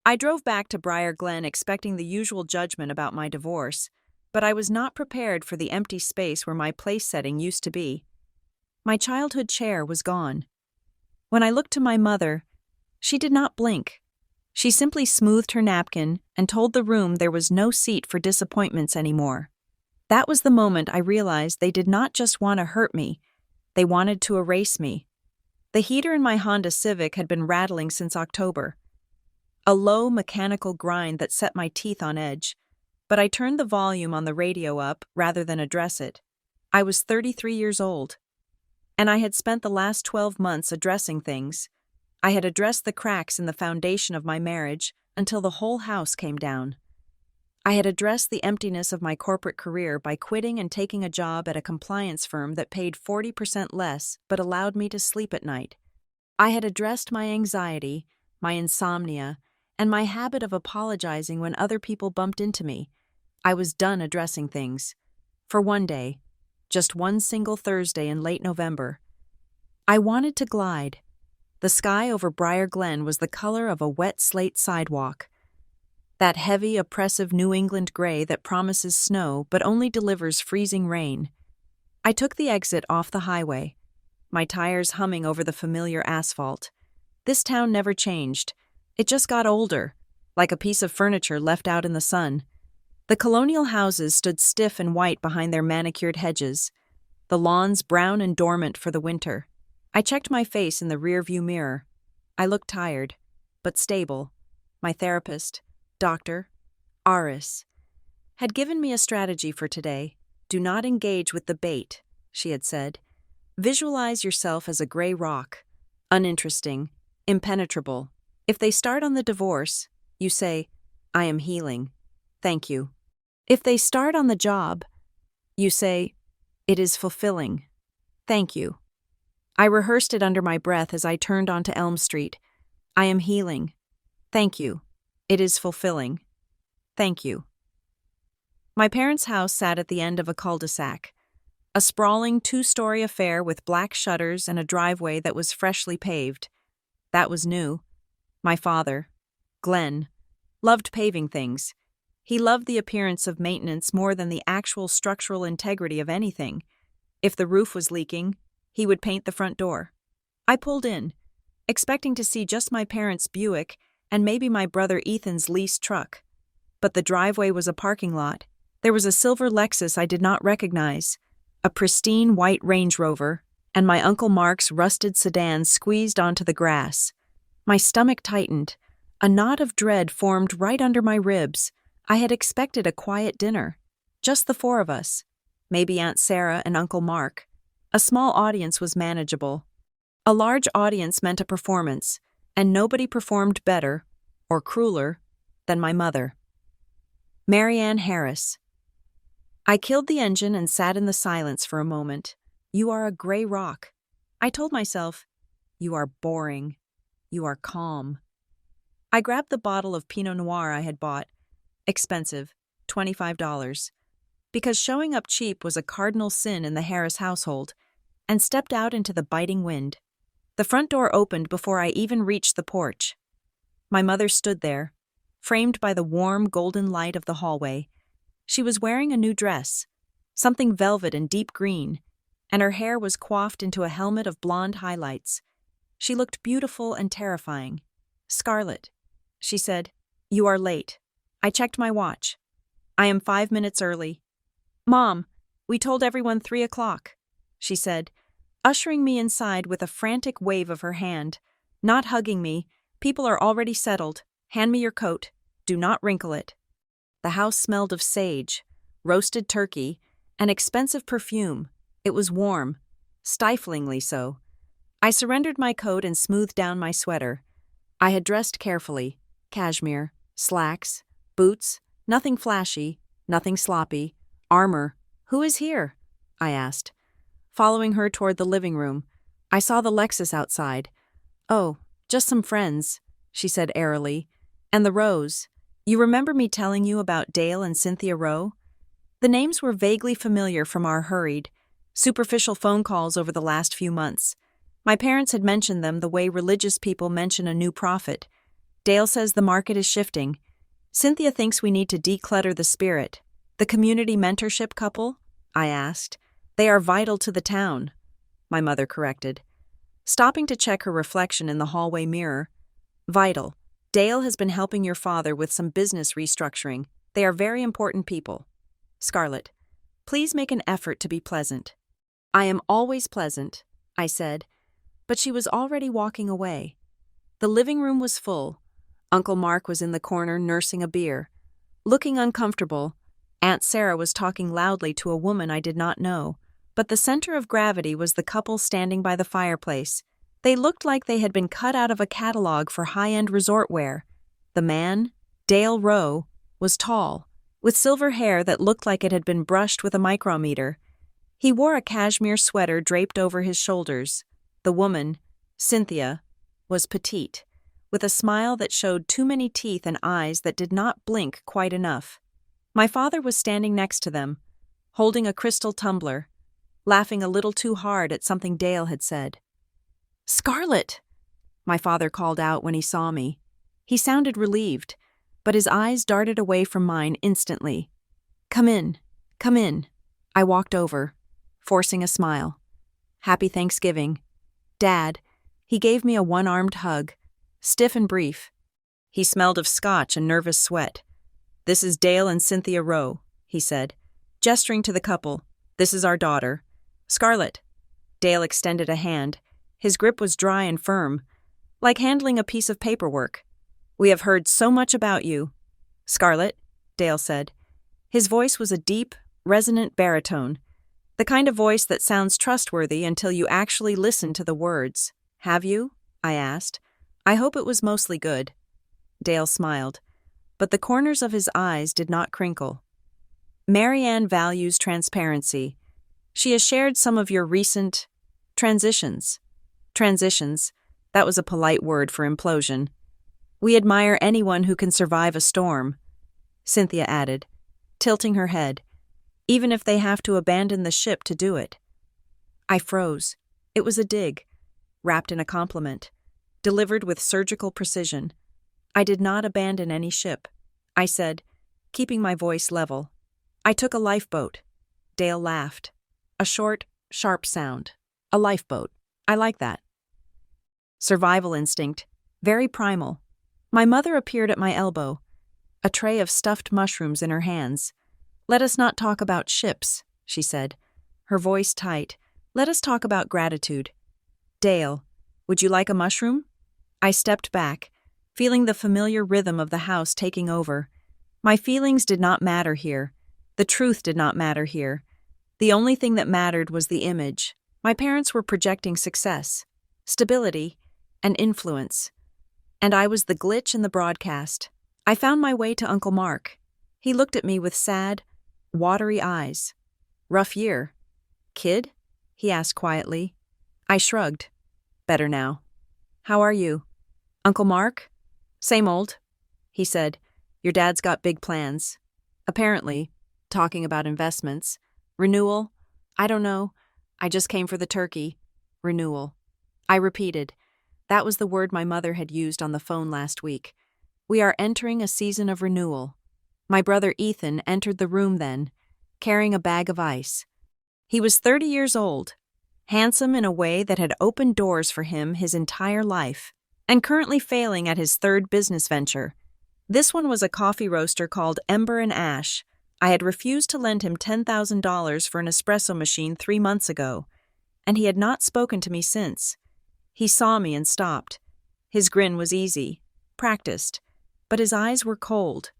I drove back to Briar Glen expecting the usual judgment about my divorce, but I was not prepared for the empty space where my place setting used to be. My childhood chair was gone. When I looked to my mother, she did not blink. She simply smoothed her napkin and told the room there was no seat for disappointments anymore. That was the moment I realized they did not just want to hurt me, they wanted to erase me. The heater in my Honda Civic had been rattling since October. A low mechanical grind that set my teeth on edge, but I turned the volume on the radio up rather than address it. I was 33 years old, and I had spent the last 12 months addressing things. I had addressed the cracks in the foundation of my marriage until the whole house came down. I had addressed the emptiness of my corporate career by quitting and taking a job at a compliance firm that paid 40% less but allowed me to sleep at night. I had addressed my anxiety, my insomnia, and my habit of apologizing when other people bumped into me. I was done addressing things. For one day, just one single Thursday in late November, I wanted to glide. The sky over Briar Glen was the color of a wet slate sidewalk. That heavy, oppressive New England gray that promises snow but only delivers freezing rain. I took the exit off the highway, my tires humming over the familiar asphalt. This town never changed. It just got older, like a piece of furniture left out in the sun. The colonial houses stood stiff and white behind their manicured hedges, the lawns brown and dormant for the winter. I checked my face in the rearview mirror. I looked tired, but stable. My therapist, Dr. Aris, had given me a strategy for today. Do not engage with the bait, she had said. Visualize yourself as a gray rock, uninteresting, impenetrable. If they start on the divorce, you say, I am healing. Thank you. If they start on the job, you say, it is fulfilling. Thank you. I rehearsed it under my breath as I turned onto Elm Street. I am healing. Thank you. It is fulfilling. Thank you. My parents' house sat at the end of a cul-de-sac, a sprawling 2-story affair with black shutters and a driveway that was freshly paved. That was new. My father, Glenn, loved paving things. He loved the appearance of maintenance more than the actual structural integrity of anything. If the roof was leaking, he would paint the front door. I pulled in, expecting to see just my parents' Buick and maybe my brother Ethan's leased truck. But the driveway was a parking lot. There was a silver Lexus I did not recognize, a pristine white Range Rover, and my Uncle Mark's rusted sedan squeezed onto the grass. My stomach tightened. A knot of dread formed right under my ribs. I had expected a quiet dinner. Just the 4 of us. Maybe Aunt Sarah and Uncle Mark. A small audience was manageable. A large audience meant a performance, and nobody performed better, or crueler, than my mother. Marianne Harris. I killed the engine and sat in the silence for a moment. You are a gray rock. I told myself, you are boring. You are calm. I grabbed the bottle of Pinot Noir I had bought, expensive, $25, because showing up cheap was a cardinal sin in the Harris household, and stepped out into the biting wind. The front door opened before I even reached the porch. My mother stood there, framed by the warm golden light of the hallway. She was wearing a new dress, something velvet and deep green, and her hair was coiffed into a helmet of blonde highlights. She looked beautiful and terrifying. Scarlet, she said, you are late. I checked my watch. I am 5 minutes early. Mom, we told everyone 3 o'clock, she said, ushering me inside with a frantic wave of her hand. Not hugging me. People are already settled. Hand me your coat. Do not wrinkle it. The house smelled of sage, roasted turkey, and expensive perfume. It was warm, stiflingly so. I surrendered my coat and smoothed down my sweater. I had dressed carefully. Cashmere, slacks, boots, nothing flashy, nothing sloppy. Armor. Who is here? I asked. Following her toward the living room, I saw the Lexus outside. Oh, just some friends, she said airily. And the Rows. You remember me telling you about Dale and Cynthia Rowe? The names were vaguely familiar from our hurried, superficial phone calls over the last few months. My parents had mentioned them the way religious people mention a new prophet. Dale says the market is shifting. Cynthia thinks we need to declutter the spirit. The community mentorship couple? I asked. They are vital to the town, my mother corrected, stopping to check her reflection in the hallway mirror. Vital. Dale has been helping your father with some business restructuring. They are very important people. Scarlett, please make an effort to be pleasant. I am always pleasant, I said, but she was already walking away. The living room was full. Uncle Mark was in the corner nursing a beer. Looking uncomfortable, Aunt Sarah was talking loudly to a woman I did not know, but the center of gravity was the couple standing by the fireplace. They looked like they had been cut out of a catalog for high-end resort wear. The man, Dale Rowe, was tall, with silver hair that looked like it had been brushed with a micrometer. He wore a cashmere sweater draped over his shoulders. The woman, Cynthia, was petite, with a smile that showed too many teeth and eyes that did not blink quite enough. My father was standing next to them, holding a crystal tumbler, laughing a little too hard at something Dale had said. "Scarlett!" my father called out when he saw me. He sounded relieved, but his eyes darted away from mine instantly. Come in, come in." I walked over, forcing a smile. "Happy Thanksgiving. Dad." He gave me a one-armed hug, stiff and brief. He smelled of scotch and nervous sweat. "This is Dale and Cynthia Rowe," he said, gesturing to the couple. "This is our daughter, Scarlett." Dale extended a hand. His grip was dry and firm, like handling a piece of paperwork. "We have heard so much about you." "Scarlett," Dale said. His voice was a deep, resonant baritone, the kind of voice that sounds trustworthy until you actually listen to the words. "Have you?" I asked. "I hope it was mostly good." Dale smiled, but the corners of his eyes did not crinkle. "Marianne values transparency. She has shared some of your recent transitions." Transitions, that was a polite word for implosion. "We admire anyone who can survive a storm," Cynthia added, tilting her head, "even if they have to abandon the ship to do it." I froze. It was a dig, wrapped in a compliment, delivered with surgical precision. "I did not abandon any ship," I said, keeping my voice level. "I took a lifeboat." Dale laughed. A short, sharp sound. A lifeboat. I like that. Survival instinct. Very primal. My mother appeared at my elbow, a tray of stuffed mushrooms in her hands. "Let us not talk about ships," she said, her voice tight. "Let us talk about gratitude." "Dale, would you like a mushroom?" I stepped back, feeling the familiar rhythm of the house taking over. My feelings did not matter here. The truth did not matter here. The only thing that mattered was the image. My parents were projecting success, stability, and influence. And I was the glitch in the broadcast. I found my way to Uncle Mark. He looked at me with sad, watery eyes. "Rough year." "Kid?" he asked quietly. I shrugged. "Better now." "How are you?" "Uncle Mark?" "Same old," he said. "Your dad's got big plans. Apparently, talking about investments. Renewal? I don't know. I just came for the turkey." Renewal. I repeated. That was the word my mother had used on the phone last week. "We are entering a season of renewal." My brother Ethan entered the room then, carrying a bag of ice. He was 30 years old, handsome in a way that had opened doors for him his entire life, and currently failing at his third business venture. This one was a coffee roaster called Ember and Ash. I had refused to lend him $10,000 for an espresso machine 3 months ago, and he had not spoken to me since. He saw me and stopped. His grin was easy, practiced, but his eyes were cold.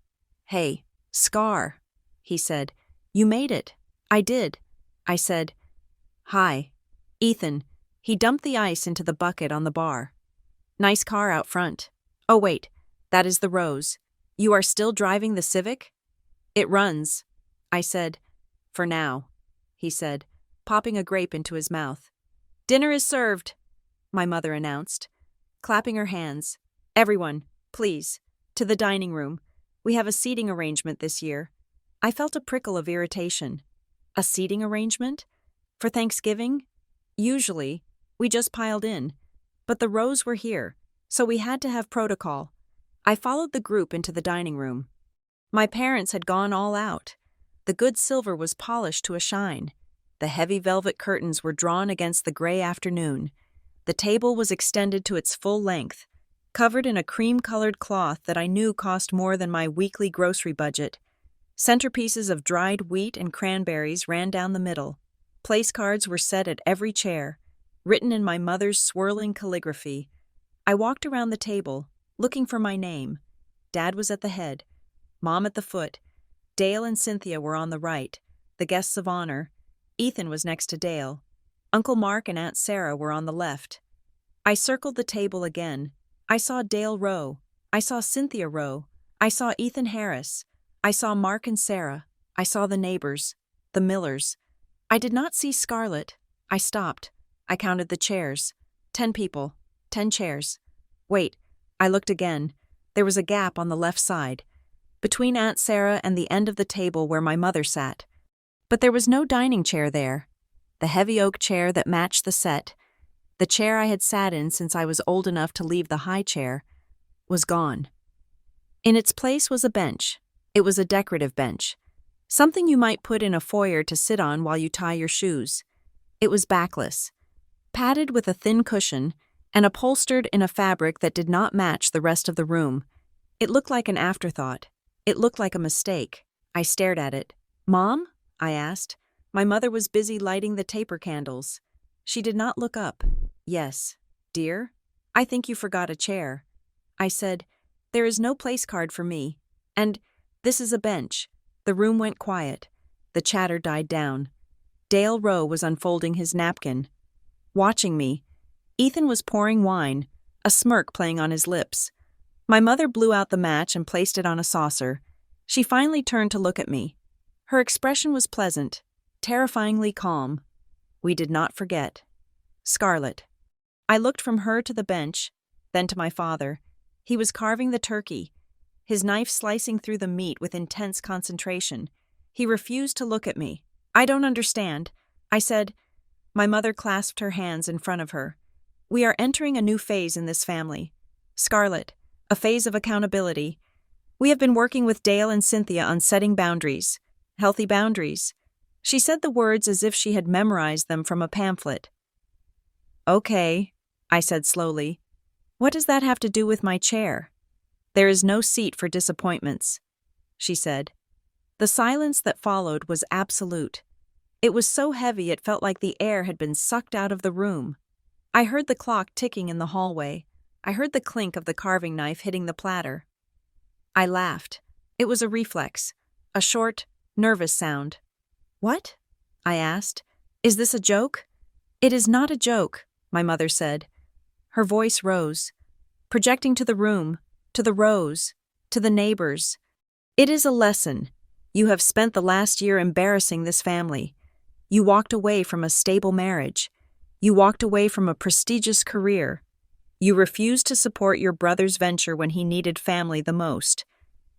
"Hey, Scar," he said. "You made it." "I did." I said, "Hi, Ethan." He dumped the ice into the bucket on the bar. "Nice car out front." "Oh wait, that is the Rose. You are still driving the Civic?" "It runs," I said. "For now," he said, popping a grape into his mouth. "Dinner is served," my mother announced, clapping her hands. "Everyone, please, to the dining room. We have a seating arrangement this year." I felt a prickle of irritation. A seating arrangement? For Thanksgiving? Usually, we just piled in. But the Rows were here, so we had to have protocol. I followed the group into the dining room. My parents had gone all out. The good silver was polished to a shine. The heavy velvet curtains were drawn against the gray afternoon. The table was extended to its full length, covered in a cream-colored cloth that I knew cost more than my weekly grocery budget. Centerpieces of dried wheat and cranberries ran down the middle. Place cards were set at every chair, written in my mother's swirling calligraphy. I walked around the table, looking for my name. Dad was at the head, Mom at the foot. Dale and Cynthia were on the right, the guests of honor. Ethan was next to Dale. Uncle Mark and Aunt Sarah were on the left. I circled the table again. I saw Dale row. I saw Cynthia row. I saw Ethan Harris. I saw Mark and Sarah. I saw the neighbors, the Millers. I did not see Scarlett. I stopped. I counted the chairs. 10 people, 10 chairs. Wait, I looked again. There was a gap on the left side, between Aunt Sarah and the end of the table where my mother sat. But there was no dining chair there. The heavy oak chair that matched the set, the chair I had sat in since I was old enough to leave the high chair, was gone. In its place was a bench. It was a decorative bench, something you might put in a foyer to sit on while you tie your shoes. It was backless, padded with a thin cushion, and upholstered in a fabric that did not match the rest of the room. It looked like an afterthought. It looked like a mistake. I stared at it. "Mom?" I asked. My mother was busy lighting the taper candles. She did not look up. "Yes, dear? I think you forgot a chair." I said, "There is no place card for me. And this is a bench." The room went quiet. The chatter died down. Dale Rowe was unfolding his napkin. Watching me, Ethan was pouring wine, a smirk playing on his lips. My mother blew out the match and placed it on a saucer. She finally turned to look at me. Her expression was pleasant, terrifyingly calm. We did not forget. Scarlett. I looked from her to the bench, then to my father. He was carving the turkey, his knife slicing through the meat with intense concentration. He refused to look at me. "I don't understand," I said. My mother clasped her hands in front of her. "We are entering a new phase in this family. Scarlett, a phase of accountability. We have been working with Dale and Cynthia on setting boundaries, healthy boundaries." She said the words as if she had memorized them from a pamphlet. "Okay," I said slowly. "What does that have to do with my chair?" "There is no seat for disappointments," she said. The silence that followed was absolute. It was so heavy it felt like the air had been sucked out of the room. I heard the clock ticking in the hallway. I heard the clink of the carving knife hitting the platter. I laughed. It was a reflex, a short, nervous sound. "What?" I asked. "Is this a joke?" "It is not a joke," my mother said. Her voice rose, projecting to the room, to the rows, to the neighbors. "It is a lesson. You have spent the last year embarrassing this family. You walked away from a stable marriage. You walked away from a prestigious career. You refused to support your brother's venture when he needed family the most.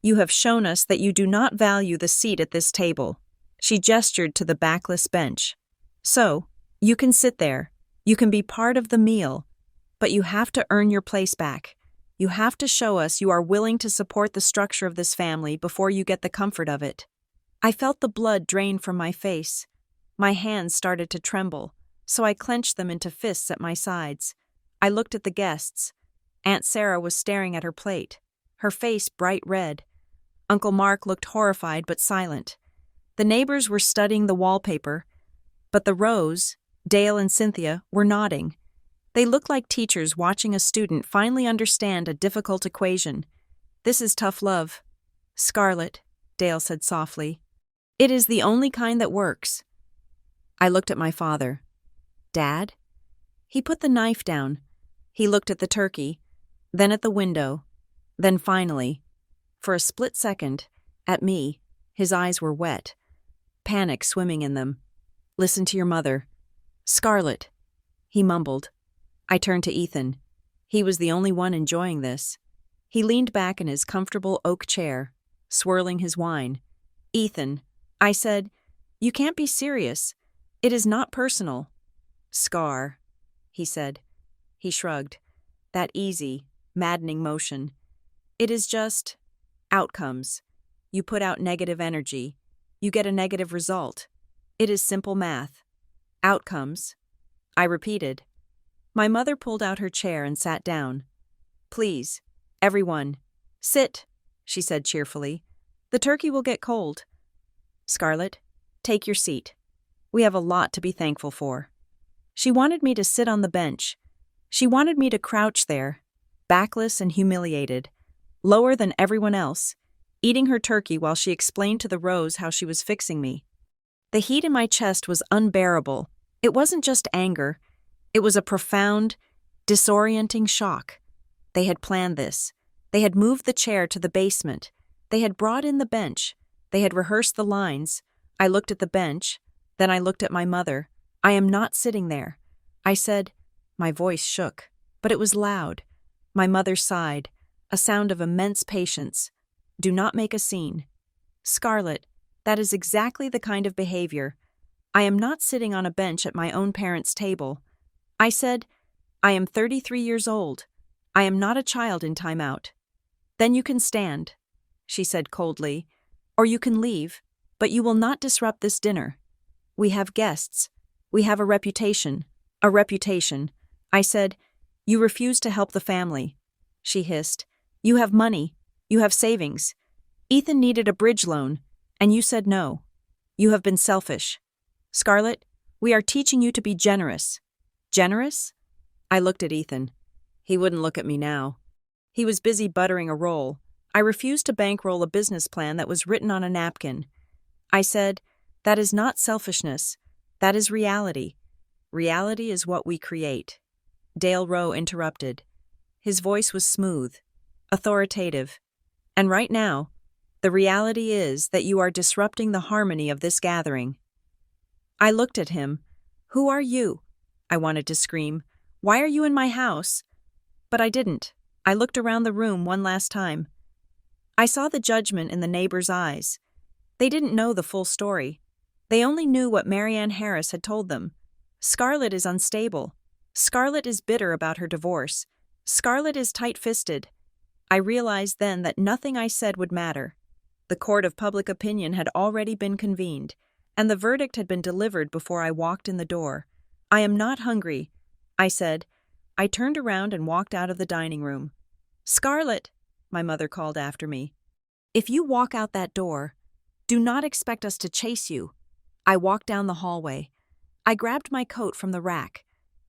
You have shown us that you do not value the seat at this table." She gestured to the backless bench. "So, you can sit there. You can be part of the meal. But you have to earn your place back. You have to show us you are willing to support the structure of this family before you get the comfort of it." I felt the blood drain from my face. My hands started to tremble, so I clenched them into fists at my sides. I looked at the guests. Aunt Sarah was staring at her plate, her face bright red. Uncle Mark looked horrified but silent. The neighbors were studying the wallpaper, but the Rows, Dale and Cynthia, were nodding. They looked like teachers watching a student finally understand a difficult equation. "This is tough love." "Scarlett," Dale said softly. "It is the only kind that works." I looked at my father. "Dad?" He put the knife down. He looked at the turkey, then at the window, then finally, for a split second, at me. His eyes were wet, panic swimming in them. "Listen to your mother." "Scarlett," he mumbled. I turned to Ethan. He was the only one enjoying this. He leaned back in his comfortable oak chair, swirling his wine. "Ethan," I said, "you can't be serious. It is not personal." "Scar," he said. He shrugged. That easy, maddening motion. It is just outcomes. You put out negative energy. You get a negative result. It is simple math. Outcomes. I repeated. My mother pulled out her chair and sat down. Please, everyone, sit, she said cheerfully. The turkey will get cold. Scarlett, take your seat. We have a lot to be thankful for. She wanted me to sit on the bench. She wanted me to crouch there, backless and humiliated, lower than everyone else, eating her turkey while she explained to the rows how she was fixing me. The heat in my chest was unbearable. It wasn't just anger. It was a profound, disorienting shock. They had planned this. They had moved the chair to the basement. They had brought in the bench. They had rehearsed the lines. I looked at the bench. Then I looked at my mother. I am not sitting there. I said, my voice shook, but it was loud. My mother sighed, a sound of immense patience. Do not make a scene. Scarlett, that is exactly the kind of behavior. I am not sitting on a bench at my own parents' table. I said, I am 33 years old. I am not a child in timeout. Then you can stand, she said coldly, or you can leave, but you will not disrupt this dinner. We have guests. We have a reputation. A reputation. I said, you refuse to help the family. She hissed, you have money. You have savings. Ethan needed a bridge loan, and you said no. You have been selfish. Scarlett, we are teaching you to be generous. Generous? I looked at Ethan. He wouldn't look at me now. He was busy buttering a roll. I refused to bankroll a business plan that was written on a napkin. I said, that is not selfishness. That is reality. Reality is what we create. Dale Rowe interrupted. His voice was smooth, authoritative. And right now, the reality is that you are disrupting the harmony of this gathering. I looked at him. Who are you? I wanted to scream. Why are you in my house? But I didn't. I looked around the room one last time. I saw the judgment in the neighbors' eyes. They didn't know the full story. They only knew what Marianne Harris had told them. Scarlett is unstable. Scarlett is bitter about her divorce. Scarlett is tight-fisted. I realized then that nothing I said would matter. The court of public opinion had already been convened, and the verdict had been delivered before I walked in the door. I am not hungry, I said. I turned around and walked out of the dining room. Scarlett, my mother called after me. If you walk out that door, do not expect us to chase you. I walked down the hallway. I grabbed my coat from the rack.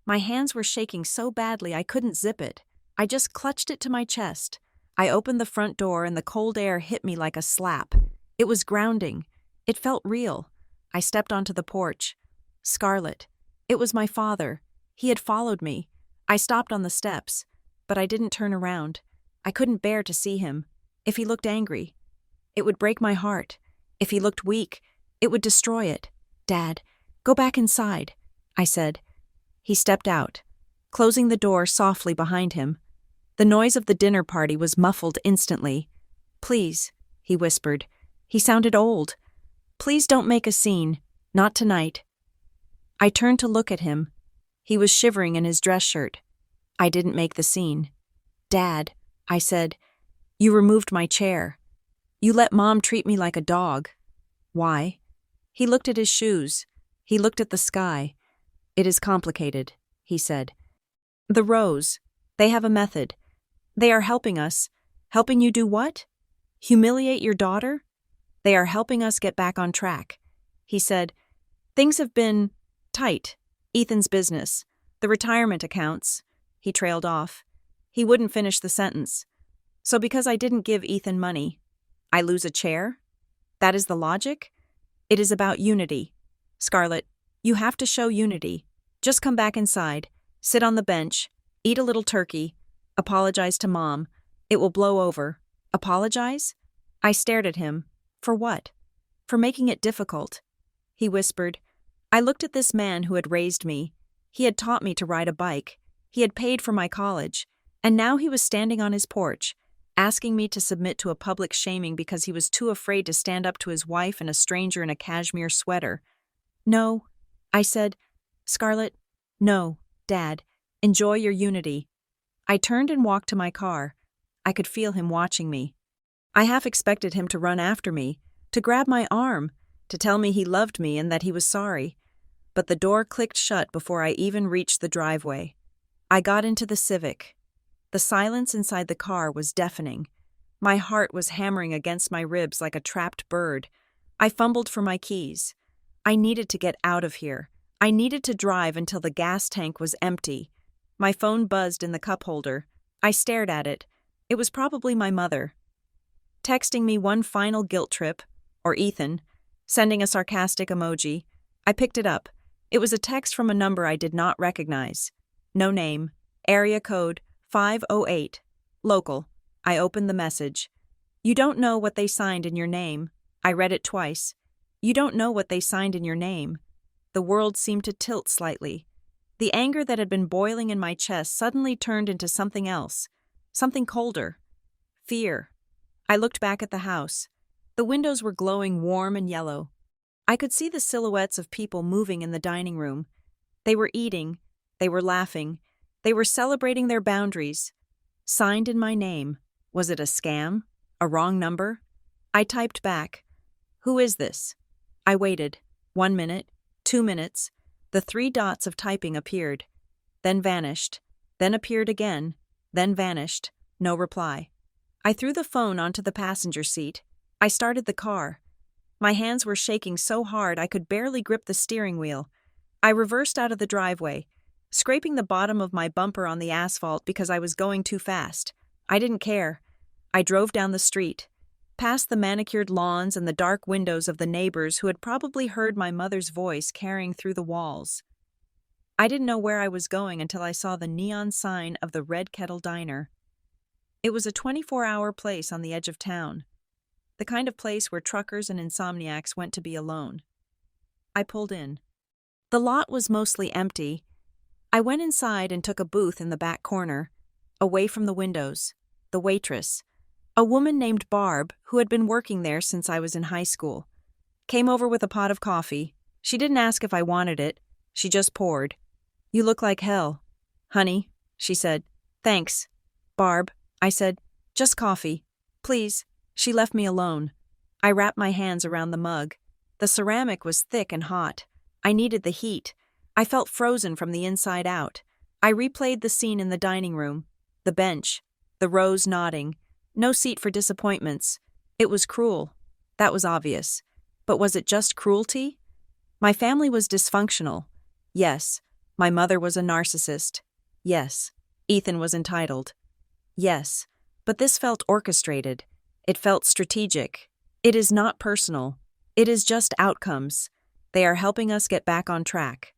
My hands were shaking so badly I couldn't zip it. I just clutched it to my chest. I opened the front door and the cold air hit me like a slap. It was grounding. It felt real. I stepped onto the porch. Scarlett. It was my father. He had followed me. I stopped on the steps, but I didn't turn around. I couldn't bear to see him. If he looked angry, it would break my heart. If he looked weak, it would destroy it. Dad, go back inside, I said. He stepped out, closing the door softly behind him. The noise of the dinner party was muffled instantly. Please, he whispered. He sounded old. Please don't make a scene. Not tonight. I turned to look at him. He was shivering in his dress shirt. I didn't make the scene. Dad, I said, you removed my chair. You let Mom treat me like a dog. Why? He looked at his shoes. He looked at the sky. It is complicated, he said. The Rows, they have a method. They are helping us. Helping you do what? Humiliate your daughter? They are helping us get back on track. He said, things have been tight. Ethan's business, the retirement accounts. He trailed off. He wouldn't finish the sentence. So because I didn't give Ethan money, I lose a chair? That is the logic? It is about unity. Scarlett, you have to show unity. Just come back inside, sit on the bench, eat a little turkey, apologize to Mom. It will blow over. Apologize? I stared at him. For what? For making it difficult. He whispered, I looked at this man who had raised me. He had taught me to ride a bike. He had paid for my college. And now he was standing on his porch, asking me to submit to a public shaming because he was too afraid to stand up to his wife and a stranger in a cashmere sweater. No, I said. Scarlett, no, Dad. Enjoy your unity. I turned and walked to my car. I could feel him watching me. I half expected him to run after me, to grab my arm, to tell me he loved me and that he was sorry. But the door clicked shut before I even reached the driveway. I got into the Civic. The silence inside the car was deafening. My heart was hammering against my ribs like a trapped bird. I fumbled for my keys. I needed to get out of here. I needed to drive until the gas tank was empty. My phone buzzed in the cup holder. I stared at it. It was probably my mother, texting me one final guilt trip, or Ethan, sending a sarcastic emoji. I picked it up. It was a text from a number I did not recognize. No name. Area code 508. Local. I opened the message. You don't know what they signed in your name. I read it twice. You don't know what they signed in your name. The world seemed to tilt slightly. The anger that had been boiling in my chest suddenly turned into something else. Something colder. Fear. I looked back at the house. The windows were glowing warm and yellow. I could see the silhouettes of people moving in the dining room. They were eating. They were laughing. They were celebrating their boundaries. Signed in my name. Was it a scam? A wrong number? I typed back. Who is this? I waited. 1 minute. 2 minutes. The 3 dots of typing appeared. Then vanished. Then appeared again. Then vanished. No reply. I threw the phone onto the passenger seat. I started the car. My hands were shaking so hard I could barely grip the steering wheel. I reversed out of the driveway, scraping the bottom of my bumper on the asphalt because I was going too fast. I didn't care. I drove down the street, past the manicured lawns and the dark windows of the neighbors who had probably heard my mother's voice carrying through the walls. I didn't know where I was going until I saw the neon sign of the Red Kettle Diner. It was a 24-hour place on the edge of town, the kind of place where truckers and insomniacs went to be alone. I pulled in. The lot was mostly empty. I went inside and took a booth in the back corner, away from the windows. The waitress, a woman named Barb, who had been working there since I was in high school, came over with a pot of coffee. She didn't ask if I wanted it. She just poured. You look like hell. Honey, she said. Thanks. Barb, I said. Just coffee. Please. She left me alone. I wrapped my hands around the mug. The ceramic was thick and hot. I needed the heat. I felt frozen from the inside out. I replayed the scene in the dining room. The bench. The rows nodding. No seat for disappointments. It was cruel. That was obvious. But was it just cruelty? My family was dysfunctional. Yes. My mother was a narcissist. Yes. Ethan was entitled. Yes. But this felt orchestrated. It felt strategic. It is not personal. It is just outcomes. They are helping us get back on track.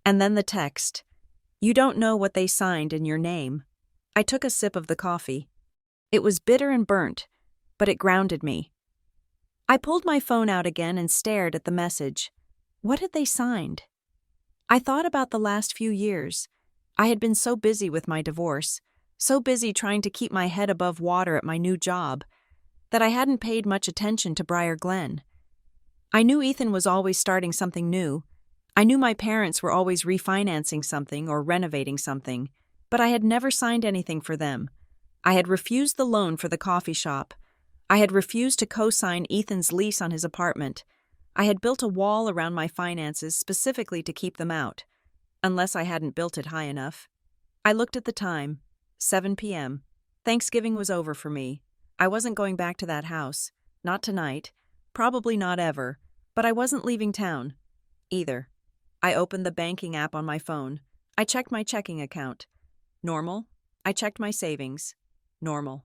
And then the text. You don't know what they signed in your name. I took a sip of the coffee. It was bitter and burnt, but it grounded me. I pulled my phone out again and stared at the message. What had they signed? I thought about the last few years. I had been so busy with my divorce, so busy trying to keep my head above water at my new job, that I hadn't paid much attention to Briar Glen. I knew Ethan was always starting something new. I knew my parents were always refinancing something or renovating something, but I had never signed anything for them. I had refused the loan for the coffee shop. I had refused to co-sign Ethan's lease on his apartment. I had built a wall around my finances specifically to keep them out, unless I hadn't built it high enough. I looked at the time. 7 p.m. Thanksgiving was over for me. I wasn't going back to that house. Not tonight. Probably not ever. But I wasn't leaving town. Either. I opened the banking app on my phone. I checked my checking account. Normal. I checked my savings. Normal.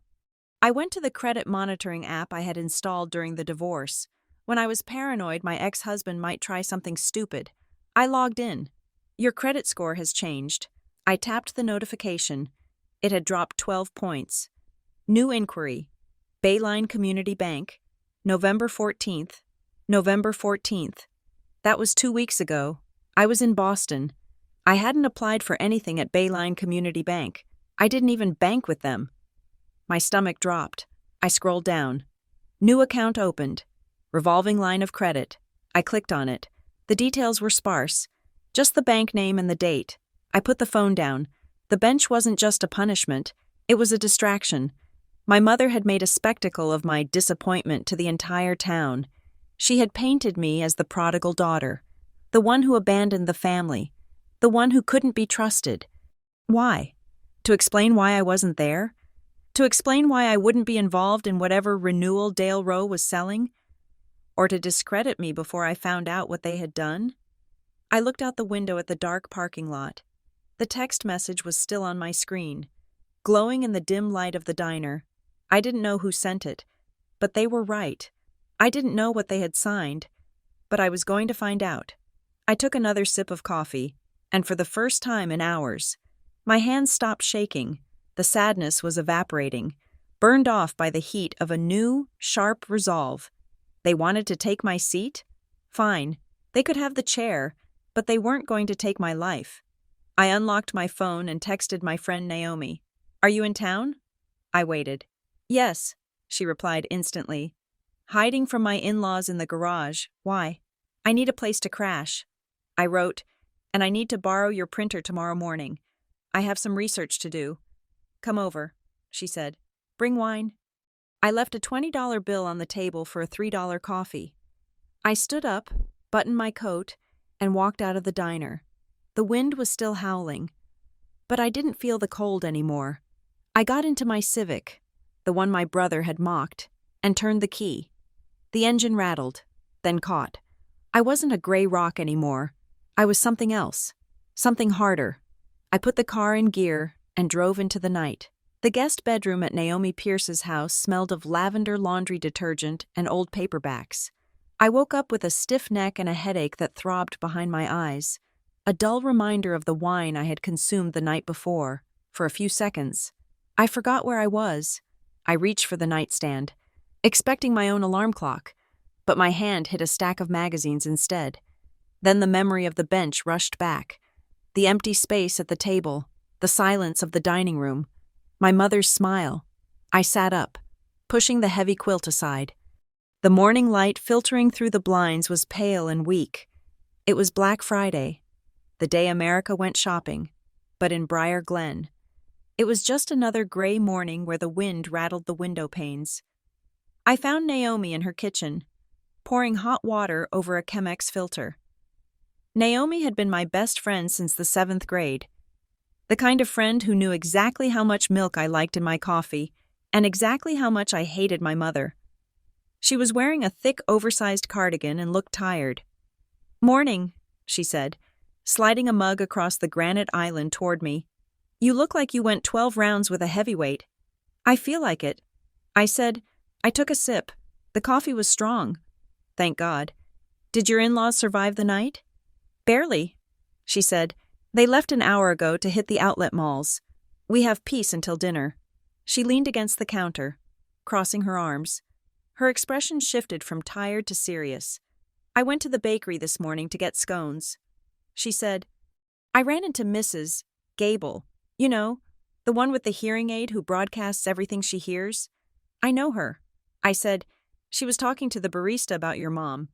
I went to the credit monitoring app I had installed during the divorce. When I was paranoid my ex-husband might try something stupid, I logged in. Your credit score has changed. I tapped the notification. It had dropped 12 points. New inquiry. Bayline Community Bank. November 14th. November 14th. That was 2 weeks ago. I was in Boston. I hadn't applied for anything at Bayline Community Bank. I didn't even bank with them. My stomach dropped. I scrolled down. New account opened. Revolving line of credit. I clicked on it. The details were sparse. Just the bank name and the date. I put the phone down. The bench wasn't just a punishment. It was a distraction. My mother had made a spectacle of my disappointment to the entire town. She had painted me as the prodigal daughter, the one who abandoned the family, the one who couldn't be trusted. Why? To explain why I wasn't there? To explain why I wouldn't be involved in whatever renewal Dale Rowe was selling? Or to discredit me before I found out what they had done? I looked out the window at the dark parking lot. The text message was still on my screen, glowing in the dim light of the diner. I didn't know who sent it, but they were right. I didn't know what they had signed, but I was going to find out. I took another sip of coffee, and for the first time in hours, my hands stopped shaking. The sadness was evaporating, burned off by the heat of a new, sharp resolve. They wanted to take my seat? Fine, they could have the chair, but they weren't going to take my life. I unlocked my phone and texted my friend Naomi. "Are you in town?" I waited. "Yes," she replied instantly. "Hiding from my in-laws in the garage. Why?" "I need a place to crash." I wrote, "And I need to borrow your printer tomorrow morning. I have some research to do." "Come over," she said. "Bring wine." I left a $20 bill on the table for a $3 coffee. I stood up, buttoned my coat, and walked out of the diner. The wind was still howling, but I didn't feel the cold anymore. I got into my Civic, the one my brother had mocked, and turned the key. The engine rattled, then caught. I wasn't a gray rock anymore. I was something else, something harder. I put the car in gear and drove into the night. The guest bedroom at Naomi Pierce's house smelled of lavender laundry detergent and old paperbacks. I woke up with a stiff neck and a headache that throbbed behind my eyes, a dull reminder of the wine I had consumed the night before. For a few seconds, I forgot where I was. I reached for the nightstand, expecting my own alarm clock, but my hand hit a stack of magazines instead. Then the memory of the bench rushed back, the empty space at the table, the silence of the dining room, my mother's smile. I sat up, pushing the heavy quilt aside. The morning light filtering through the blinds was pale and weak. It was Black Friday, the day America went shopping, but in Briar Glen. It was just another gray morning where the wind rattled the window panes. I found Naomi in her kitchen, pouring hot water over a Chemex filter. Naomi had been my best friend since the 7th grade, the kind of friend who knew exactly how much milk I liked in my coffee and exactly how much I hated my mother. She was wearing a thick, oversized cardigan and looked tired. "Morning," she said, sliding a mug across the granite island toward me. "You look like you went 12 rounds with a heavyweight." "I feel like it," I said. I took a sip. The coffee was strong. "Thank God. Did your in-laws survive the night?" "Barely," she said. "They left an hour ago to hit the outlet malls. We have peace until dinner." She leaned against the counter, crossing her arms. Her expression shifted from tired to serious. "I went to the bakery this morning to get scones," she said. "I ran into Mrs. Gable, you know, the one with the hearing aid who broadcasts everything she hears. I know her," I said. "She was talking to the barista about your mom."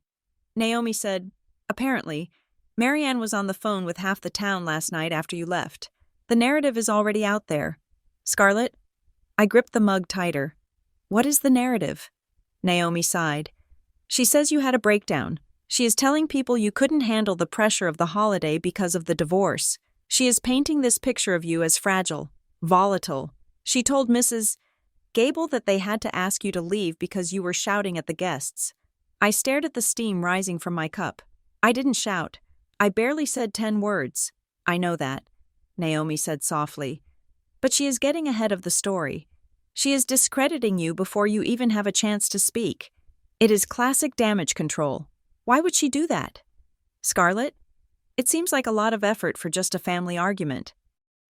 Naomi said, "Apparently, Marianne was on the phone with half the town last night after you left. The narrative is already out there." "Scarlett?" I gripped the mug tighter. "What is the narrative?" Naomi sighed. "She says you had a breakdown. She is telling people you couldn't handle the pressure of the holiday because of the divorce. She is painting this picture of you as fragile, volatile. She told Mrs. Gable that they had to ask you to leave because you were shouting at the guests." I stared at the steam rising from my cup. "I didn't shout. I barely said 10 words. "I know that," Naomi said softly. "But she is getting ahead of the story. She is discrediting you before you even have a chance to speak. It is classic damage control. Why would she do that?" "Scarlett? It seems like a lot of effort for just a family argument."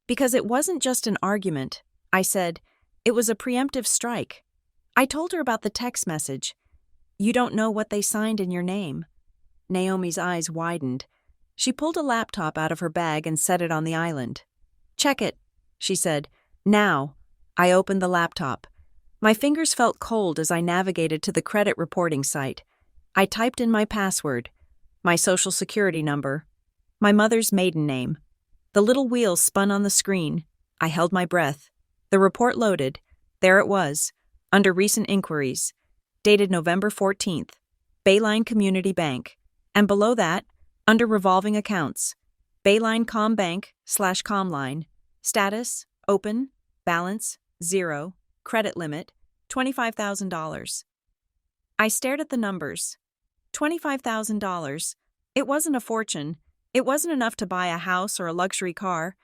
"Because it wasn't just an argument," I said. "It was a preemptive strike. I told her about the text message. You don't know what they signed in your name." Naomi's eyes widened. She pulled a laptop out of her bag and set it on the island. "Check it," she said. "Now." I opened the laptop. My fingers felt cold as I navigated to the credit reporting site. I typed in my password, my social security number, my mother's maiden name. The little wheel spun on the screen. I held my breath. The report loaded, There it was, under recent inquiries, dated November 14th, Bayline Community Bank, and below that, under revolving accounts, Bayline Combank/Comline, status, open, balance, 0, credit limit, $25,000. I stared at the numbers. $25,000. It wasn't a fortune. It wasn't enough to buy a house or a luxury car,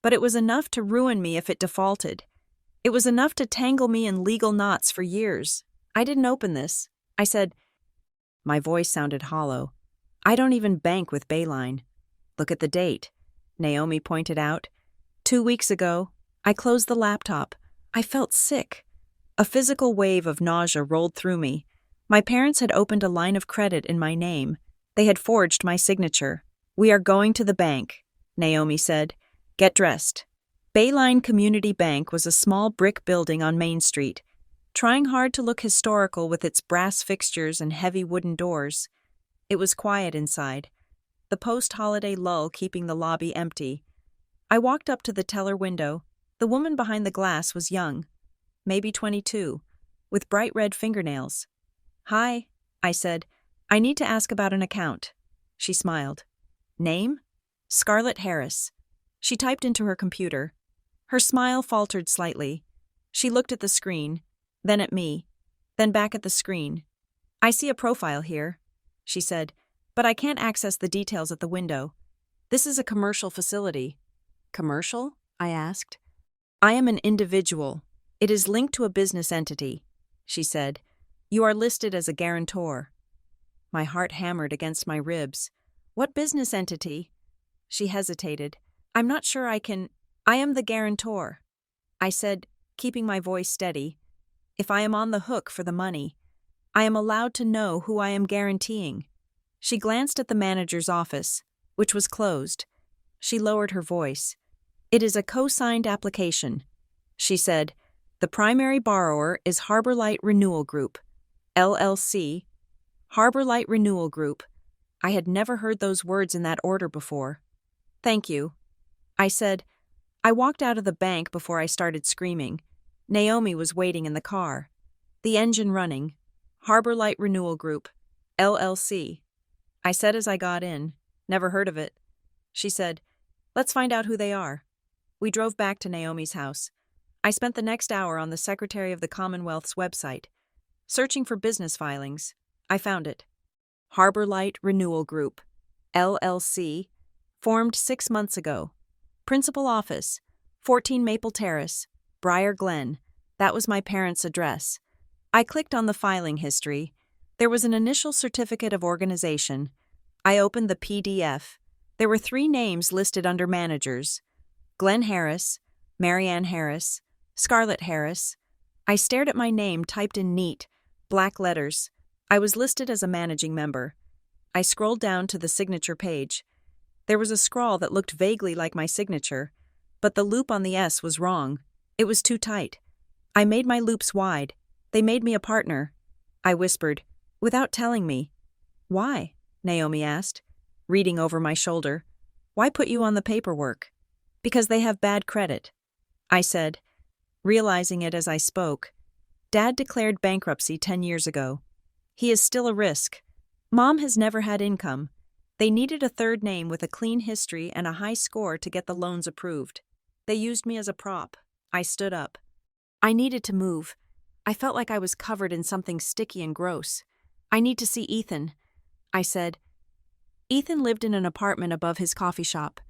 but it was enough to ruin me if it defaulted. It was enough to tangle me in legal knots for years. I didn't open this. I said, my voice sounded hollow. I don't even bank with Bayline. Look at the date, Naomi pointed out. 2 weeks ago, I closed the laptop. I felt sick. A physical wave of nausea rolled through me. My parents had opened a line of credit in my name. They had forged my signature. We are going to the bank, Naomi said. Get dressed. Bayline Community Bank was a small brick building on Main Street, trying hard to look historical with its brass fixtures and heavy wooden doors. It was quiet inside, the post-holiday lull keeping the lobby empty. I walked up to the teller window. The woman behind the glass was young, maybe 22, with bright red fingernails. Hi, I said. I need to ask about an account. She smiled. Name? Scarlett Harris. She typed into her computer. Her smile faltered slightly. She looked at the screen, then at me, then back at the screen. I see a profile here, she said, but I can't access the details at the window. This is a commercial facility. Commercial? I asked. I am an individual. It is linked to a business entity, she said. You are listed as a guarantor. My heart hammered against my ribs. What business entity? She hesitated. I'm not sure I am the guarantor. I said, keeping my voice steady. If I am on the hook for the money, I am allowed to know who I am guaranteeing. She glanced at the manager's office, which was closed. She lowered her voice. It is a co-signed application, she said. The primary borrower is Harbor Light Renewal Group, LLC. Harbor Light Renewal Group. I had never heard those words in that order before. Thank you, I said. I walked out of the bank before I started screaming. Naomi was waiting in the car. The engine running. Harbor Light Renewal Group, LLC. I said as I got in, never heard of it. She said, let's find out who they are. We drove back to Naomi's house. I spent the next hour on the Secretary of the Commonwealth's website, searching for business filings. I found it. Harbor Light Renewal Group, LLC, formed 6 months ago. Principal office, 14 Maple Terrace, Briar Glen. That was my parents' address. I clicked on the filing history. There was an initial certificate of organization. I opened the PDF. There were 3 names listed under managers: Glenn Harris, Marianne Harris, Scarlett Harris. I stared at my name typed in neat, black letters. I was listed as a managing member. I scrolled down to the signature page. There was a scrawl that looked vaguely like my signature, but the loop on the S was wrong. It was too tight. I made my loops wide. They made me a partner. I whispered, without telling me. Why? Naomi asked, reading over my shoulder. Why put you on the paperwork? Because they have bad credit, I said, realizing it as I spoke. Dad declared bankruptcy 10 years ago. He is still a risk. Mom has never had income. They needed a third name with a clean history and a high score to get the loans approved. They used me as a prop. I stood up. I needed to move. I felt like I was covered in something sticky and gross. I need to see Ethan, I said. Ethan lived in an apartment above his coffee shop,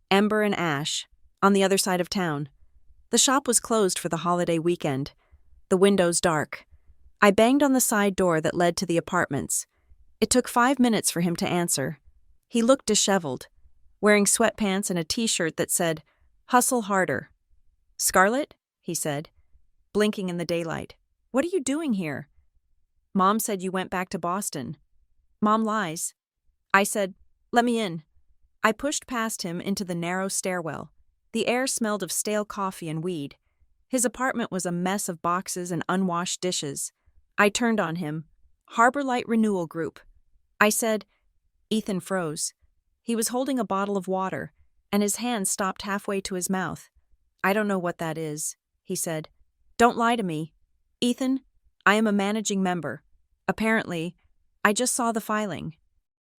Ember and Ash, on the other side of town. The shop was closed for the holiday weekend, the windows dark. I banged on the side door that led to the apartments. It took 5 minutes for him to answer. He looked disheveled, wearing sweatpants and a t-shirt that said, "Hustle harder." "Scarlett?" he said, blinking in the daylight. "What are you doing here?" "Mom said you went back to Boston." "Mom lies." I said, "Let me in." I pushed past him into the narrow stairwell. The air smelled of stale coffee and weed. His apartment was a mess of boxes and unwashed dishes. I turned on him. "Harbor Light Renewal Group." I said. Ethan froze. He was holding a bottle of water, and his hand stopped halfway to his mouth. "I don't know what that is," he said. Don't lie to me. Ethan, I am a managing member. Apparently, I just saw the filing.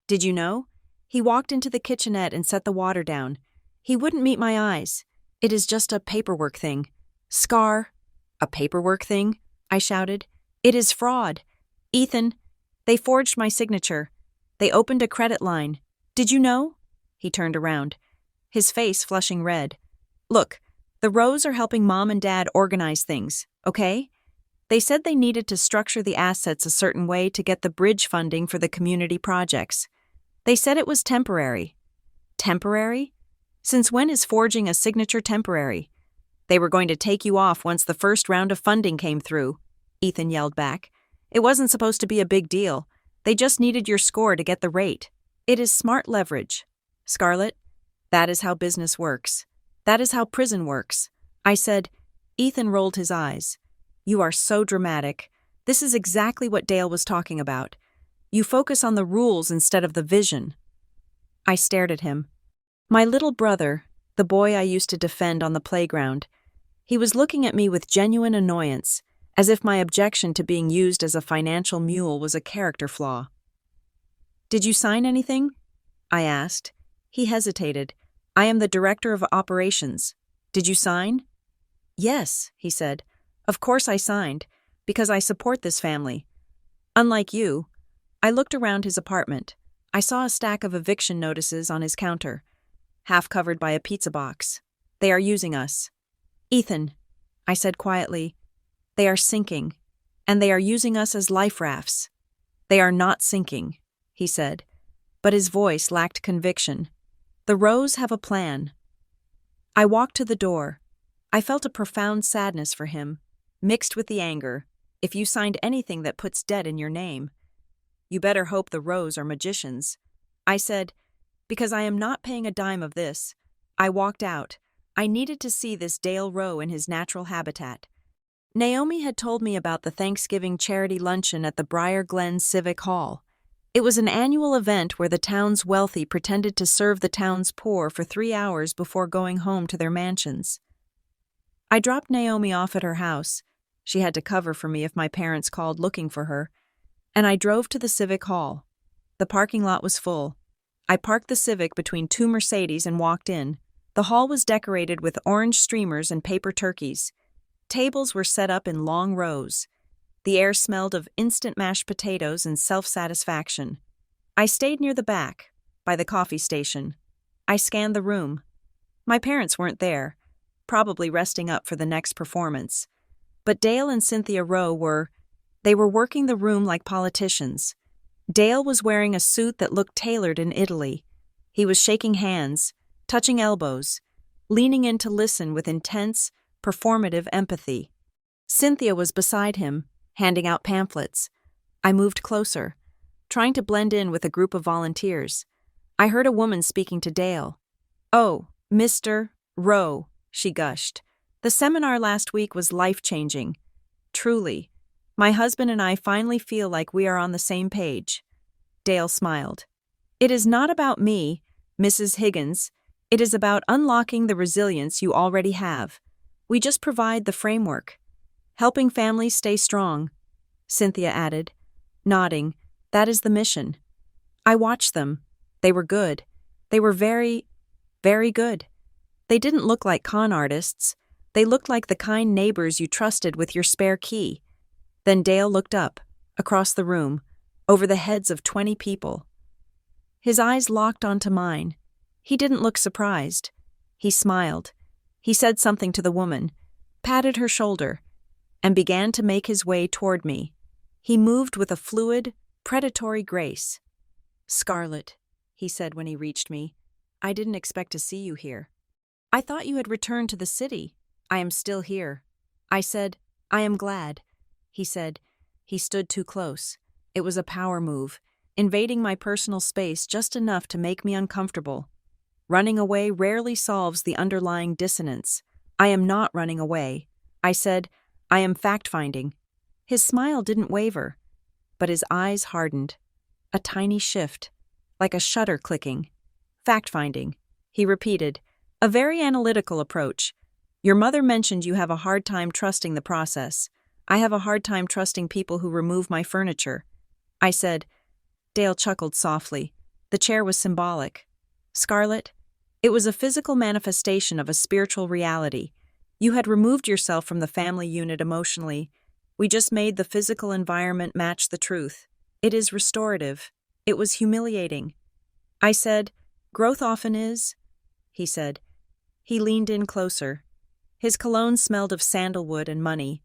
Did you know? He walked into the kitchenette and set the water down. He wouldn't meet my eyes. It is just a paperwork thing. Scar. A paperwork thing? I shouted. It is fraud. Ethan, they forged my signature. They opened a credit line. Did you know? He turned around, his face flushing red. Look, the Rows are helping Mom and Dad organize things, okay? They said they needed to structure the assets a certain way to get the bridge funding for the community projects. They said it was temporary. Temporary? Since when is forging a signature temporary? They were going to take you off once the first round of funding came through, Ethan yelled back. It wasn't supposed to be a big deal. They just needed your score to get the rate. It is smart leverage. Scarlett, that is how business works. That is how prison works. I said. Ethan rolled his eyes. You are so dramatic. This is exactly what Dale was talking about. You focus on the rules instead of the vision. I stared at him. My little brother, the boy I used to defend on the playground, he was looking at me with genuine annoyance, as if my objection to being used as a financial mule was a character flaw. Did you sign anything? I asked. He hesitated. I am the director of operations. Did you sign? Yes, he said. Of course I signed, because I support this family. Unlike you, I looked around his apartment. I saw a stack of eviction notices on his counter, half covered by a pizza box. They are using us. Ethan, I said quietly, they are sinking, and they are using us as life rafts. They are not sinking, he said, but his voice lacked conviction. The Rows have a plan. I walked to the door. I felt a profound sadness for him, mixed with the anger. If you signed anything that puts debt in your name, you better hope the Rows are magicians. I said, because I am not paying a dime of this. I walked out. I needed to see this Dale Rowe in his natural habitat. Naomi had told me about the Thanksgiving charity luncheon at the Briar Glen Civic Hall. It was an annual event where the town's wealthy pretended to serve the town's poor for 3 hours before going home to their mansions. I dropped Naomi off at her house. She had to cover for me if my parents called looking for her. And I drove to the Civic Hall. The parking lot was full. I parked the Civic between 2 Mercedes and walked in. The hall was decorated with orange streamers and paper turkeys. Tables were set up in long rows. The air smelled of instant mashed potatoes and self-satisfaction. I stayed near the back, by the coffee station. I scanned the room. My parents weren't there, probably resting up for the next performance. But Dale and Cynthia Rowe were working the room like politicians. Dale was wearing a suit that looked tailored in Italy. He was shaking hands, touching elbows, leaning in to listen with intense, performative empathy. Cynthia was beside him, handing out pamphlets. I moved closer, trying to blend in with a group of volunteers. I heard a woman speaking to Dale. "Oh, Mr. Rowe," she gushed. "The seminar last week was life-changing. Truly. My husband and I finally feel like we are on the same page." Dale smiled. "It is not about me, Mrs. Higgins. It is about unlocking the resilience you already have. We just provide the framework. Helping families stay strong," Cynthia added, nodding. "That is the mission." I watched them. They were good. They were very, very good. They didn't look like con artists. They looked like the kind neighbors you trusted with your spare key. Then Dale looked up, across the room, over the heads of 20 people. His eyes locked onto mine. He didn't look surprised. He smiled. He said something to the woman, patted her shoulder, and began to make his way toward me. He moved with a fluid, predatory grace. "Scarlett," he said when he reached me, "I didn't expect to see you here. I thought you had returned to the city. I am still here." I said, "I am glad." He said, "He stood too close. It was a power move, invading my personal space just enough to make me uncomfortable. Running away rarely solves the underlying dissonance. I am not running away." I said, "I am fact-finding." His smile didn't waver, but his eyes hardened. A tiny shift, like a shutter clicking. "Fact-finding," he repeated, "a very analytical approach. Your mother mentioned you have a hard time trusting the process. I have a hard time trusting people who remove my furniture. I said. Dale chuckled softly. The chair was symbolic. Scarlett, it was a physical manifestation of a spiritual reality. You had removed yourself from the family unit emotionally. We just made the physical environment match the truth. It is restorative. It was humiliating. I said, growth often is. He said. He leaned in closer. His cologne smelled of sandalwood and money.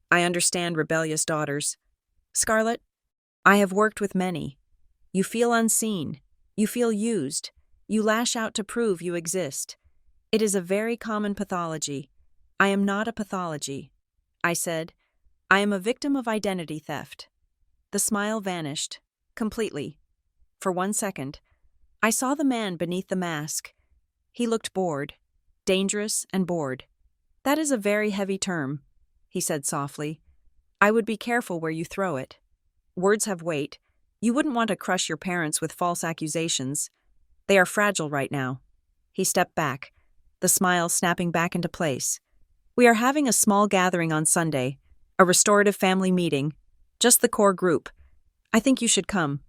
I understand rebellious daughters. Scarlett, I have worked with many. You feel unseen. You feel used. You lash out to prove you exist. It is a very common pathology. I am not a pathology. I said, I am a victim of identity theft. The smile vanished. Completely. For 1 second, I saw the man beneath the mask. He looked bored. Dangerous and bored. That is a very heavy term, he said softly. I would be careful where you throw it. Words have weight. You wouldn't want to crush your parents with false accusations. They are fragile right now. He stepped back, the smile snapping back into place. We are having a small gathering on Sunday, a restorative family meeting, just the core group. I think you should come.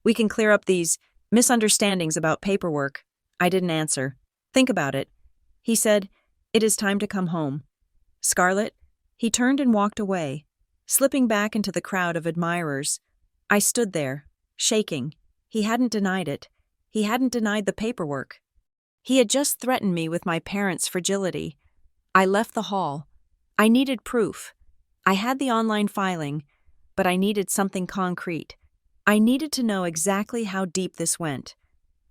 We can clear up these misunderstandings about paperwork. I didn't answer. Think about it. He said, it is time to come home. Scarlett, he turned and walked away, slipping back into the crowd of admirers. I stood there, shaking. He hadn't denied it. He hadn't denied the paperwork. He had just threatened me with my parents' fragility. I left the hall. I needed proof. I had the online filing, but I needed something concrete. I needed to know exactly how deep this went.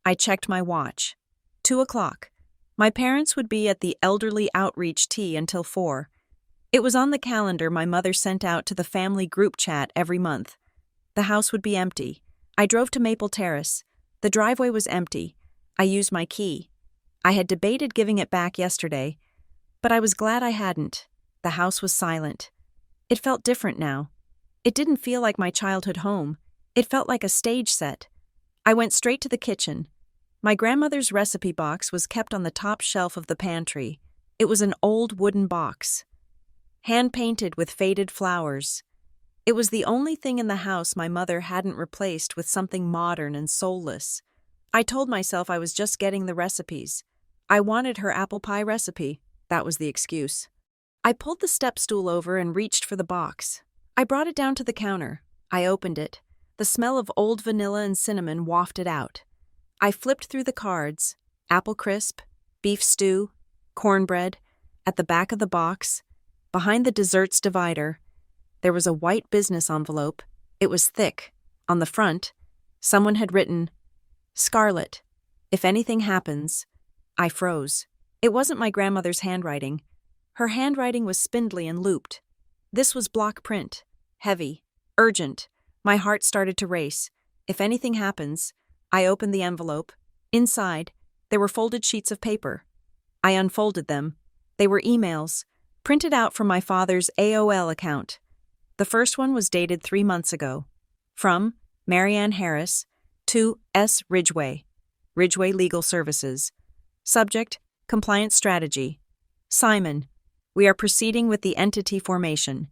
I checked my watch. 2:00. My parents would be at the elderly outreach tea until 4. It was on the calendar my mother sent out to the family group chat every month. The house would be empty. I drove to Maple Terrace. The driveway was empty. I used my key. I had debated giving it back yesterday, but I was glad I hadn't. The house was silent. It felt different now. It didn't feel like my childhood home. It felt like a stage set. I went straight to the kitchen. My grandmother's recipe box was kept on the top shelf of the pantry. It was an old wooden box, hand-painted with faded flowers. It was the only thing in the house my mother hadn't replaced with something modern and soulless. I told myself I was just getting the recipes. I wanted her apple pie recipe. That was the excuse. I pulled the step stool over and reached for the box. I brought it down to the counter. I opened it. The smell of old vanilla and cinnamon wafted out. I flipped through the cards. Apple crisp, beef stew, cornbread. At the back of the box, behind the desserts divider, there was a white business envelope. It was thick. On the front, someone had written, Scarlett, if anything happens. I froze. It wasn't my grandmother's handwriting. Her handwriting was spindly and looped. This was block print. Heavy. Urgent. My heart started to race. If anything happens. I opened the envelope. Inside, there were folded sheets of paper. I unfolded them. They were emails, printed out from my father's AOL account. The first one was dated 3 months ago. From Marianne Harris to S. Ridgway. Ridgway Legal Services. Subject, Compliance Strategy. Simon, we are proceeding with the entity formation.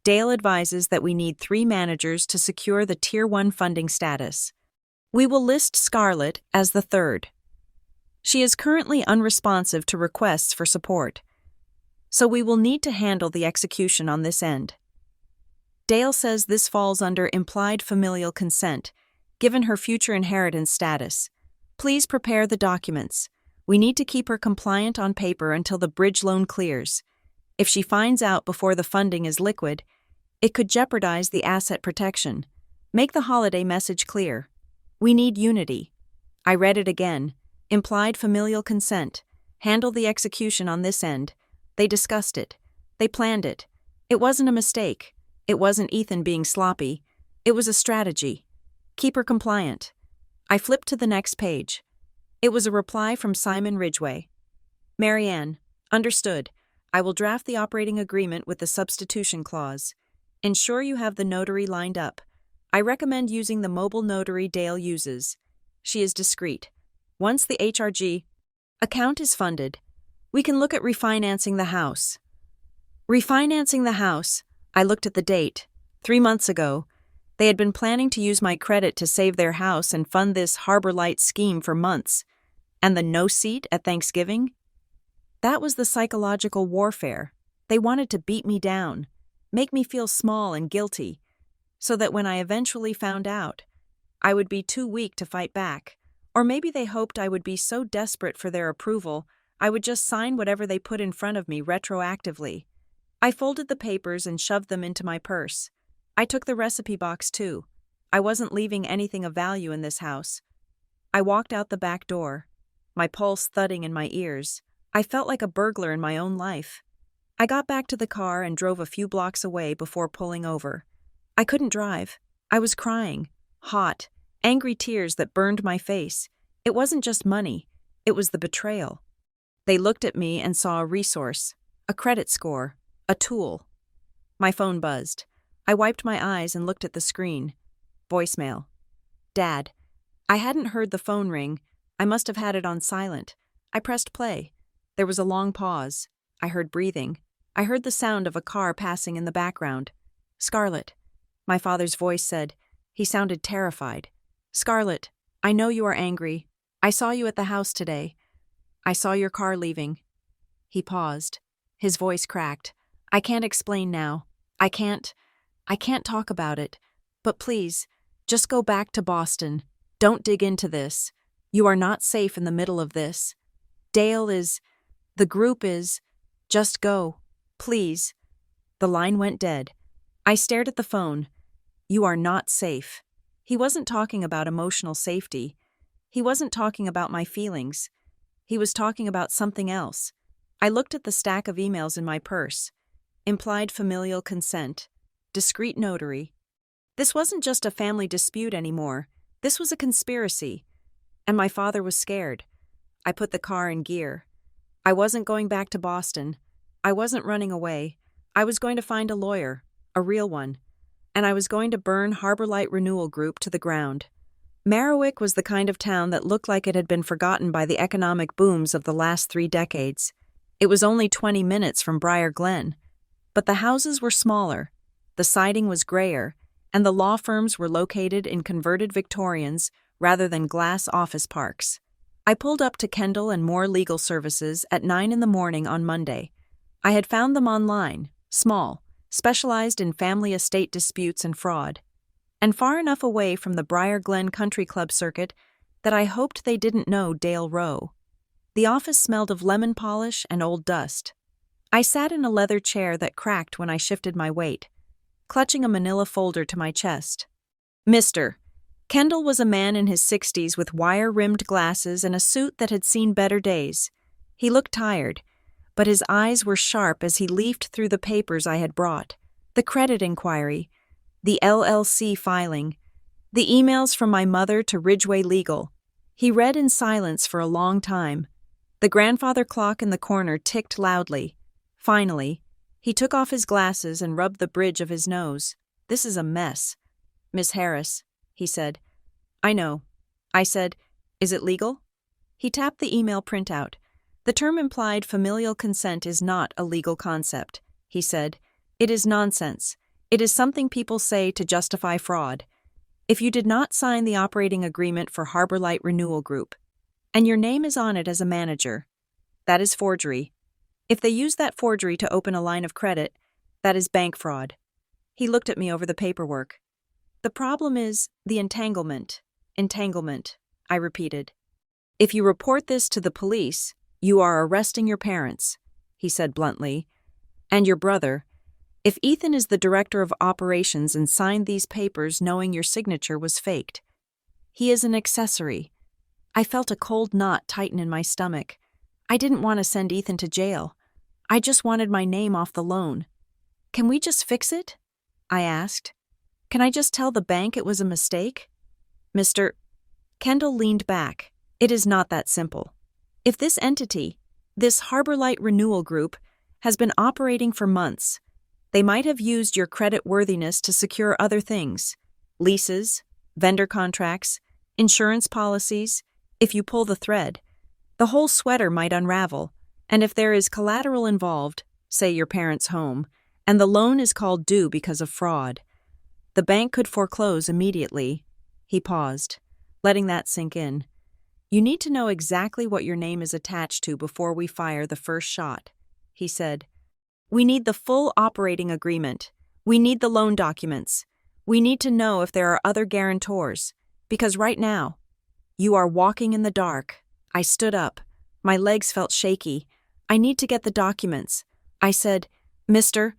Dale advises that we need 3 managers to secure the Tier 1 funding status. We will list Scarlett as the 3rd. She is currently unresponsive to requests for support, so we will need to handle the execution on this end. Dale says this falls under implied familial consent, given her future inheritance status. Please prepare the documents. We need to keep her compliant on paper until the bridge loan clears. If she finds out before the funding is liquid, it could jeopardize the asset protection. Make the holiday message clear. We need unity. I read it again. Implied familial consent. Handle the execution on this end. They discussed it. They planned it. It wasn't a mistake. It wasn't Ethan being sloppy. It was a strategy. Keep her compliant. I flipped to the next page. It was a reply from Simon Ridgway. Marianne, understood. I will draft the operating agreement with the substitution clause. Ensure you have the notary lined up. I recommend using the mobile notary Dale uses. She is discreet. Once the HRG account is funded, We can look at refinancing the house. Refinancing the house. I looked at the date. 3 months ago. They had been planning to use my credit to save their house and fund this Harbor Light scheme for months. And the no seat at Thanksgiving? That was the psychological warfare. They wanted to beat me down, make me feel small and guilty, so that when I eventually found out, I would be too weak to fight back. Or maybe they hoped I would be so desperate for their approval, I would just sign whatever they put in front of me retroactively. I folded the papers and shoved them into my purse. I took the recipe box too. I wasn't leaving anything of value in this house. I walked out the back door, my pulse thudding in my ears. I felt like a burglar in my own life. I got back to the car and drove a few blocks away before pulling over. I couldn't drive. I was crying, hot, angry tears that burned my face. It wasn't just money. It was the betrayal. They looked at me and saw a resource, a credit score, a tool. My phone buzzed. I wiped my eyes and looked at the screen. Voicemail. Dad. I hadn't heard the phone ring. I must have had it on silent. I pressed play. There was a long pause. I heard breathing. I heard the sound of a car passing in the background. Scarlett. My father's voice said. He sounded terrified. Scarlett, I know you are angry. I saw you at the house today. I saw your car leaving. He paused. His voice cracked. I can't explain now. I can't talk about it. But please, just go back to Boston. Don't dig into this. You are not safe in the middle of this. Dale is, the group is, just go. Please. The line went dead. I stared at the phone. You are not safe. He wasn't talking about emotional safety. He wasn't talking about my feelings. He was talking about something else. I looked at the stack of emails in my purse. Implied familial consent. Discreet notary. This wasn't just a family dispute anymore. This was a conspiracy. And my father was scared. I put the car in gear. I wasn't going back to Boston. I wasn't running away. I was going to find a lawyer, a real one. And I was going to burn Harbor Light Renewal Group to the ground. Merriwick was the kind of town that looked like it had been forgotten by the economic booms of the last 3 decades. It was only 20 minutes from Briar Glen. But the houses were smaller. The siding was grayer, and the law firms were located in converted Victorians rather than glass office parks. I pulled up to Kendall and Moore Legal Services at 9 in the morning on Monday. I had found them online, small, specialized in family estate disputes and fraud, and far enough away from the Briar Glen Country Club circuit that I hoped they didn't know Dale Rowe. The office smelled of lemon polish and old dust. I sat in a leather chair that cracked when I shifted my weight, clutching a manila folder to my chest. Mr. Kendall was a man in his 60s with wire-rimmed glasses and a suit that had seen better days. He looked tired, but his eyes were sharp as he leafed through the papers I had brought. The credit inquiry, the LLC filing, the emails from my mother to Ridgway Legal. He read in silence for a long time. The grandfather clock in the corner ticked loudly. Finally, he took off his glasses and rubbed the bridge of his nose. This is a mess. Miss Harris, he said. I know. I said, is it legal? He tapped the email printout. The term implied familial consent is not a legal concept, he said. It is nonsense. It is something people say to justify fraud. If you did not sign the operating agreement for Harbor Light Renewal Group, and your name is on it as a manager, that is forgery. If they use that forgery to open a line of credit, that is bank fraud. He looked at me over the paperwork. The problem is the entanglement, I repeated. If you report this to the police, you are arresting your parents, he said bluntly, and your brother. If Ethan is the director of operations and signed these papers knowing your signature was faked, he is an accessory. I felt a cold knot tighten in my stomach. I didn't want to send Ethan to jail. I just wanted my name off the loan. Can we just fix it? I asked. Can I just tell the bank it was a mistake? Mr. Kendall leaned back. It is not that simple. If this entity, this Harbor Light Renewal Group, has been operating for months, they might have used your creditworthiness to secure other things. Leases, vendor contracts, insurance policies. If you pull the thread, the whole sweater might unravel. And if there is collateral involved, say your parents' home, and the loan is called due because of fraud, the bank could foreclose immediately. He paused, letting that sink in. You need to know exactly what your name is attached to before we fire the first shot, he said. We need the full operating agreement. We need the loan documents. We need to know if there are other guarantors, because right now, you are walking in the dark. I stood up. My legs felt shaky. I need to get the documents. I said, Mister.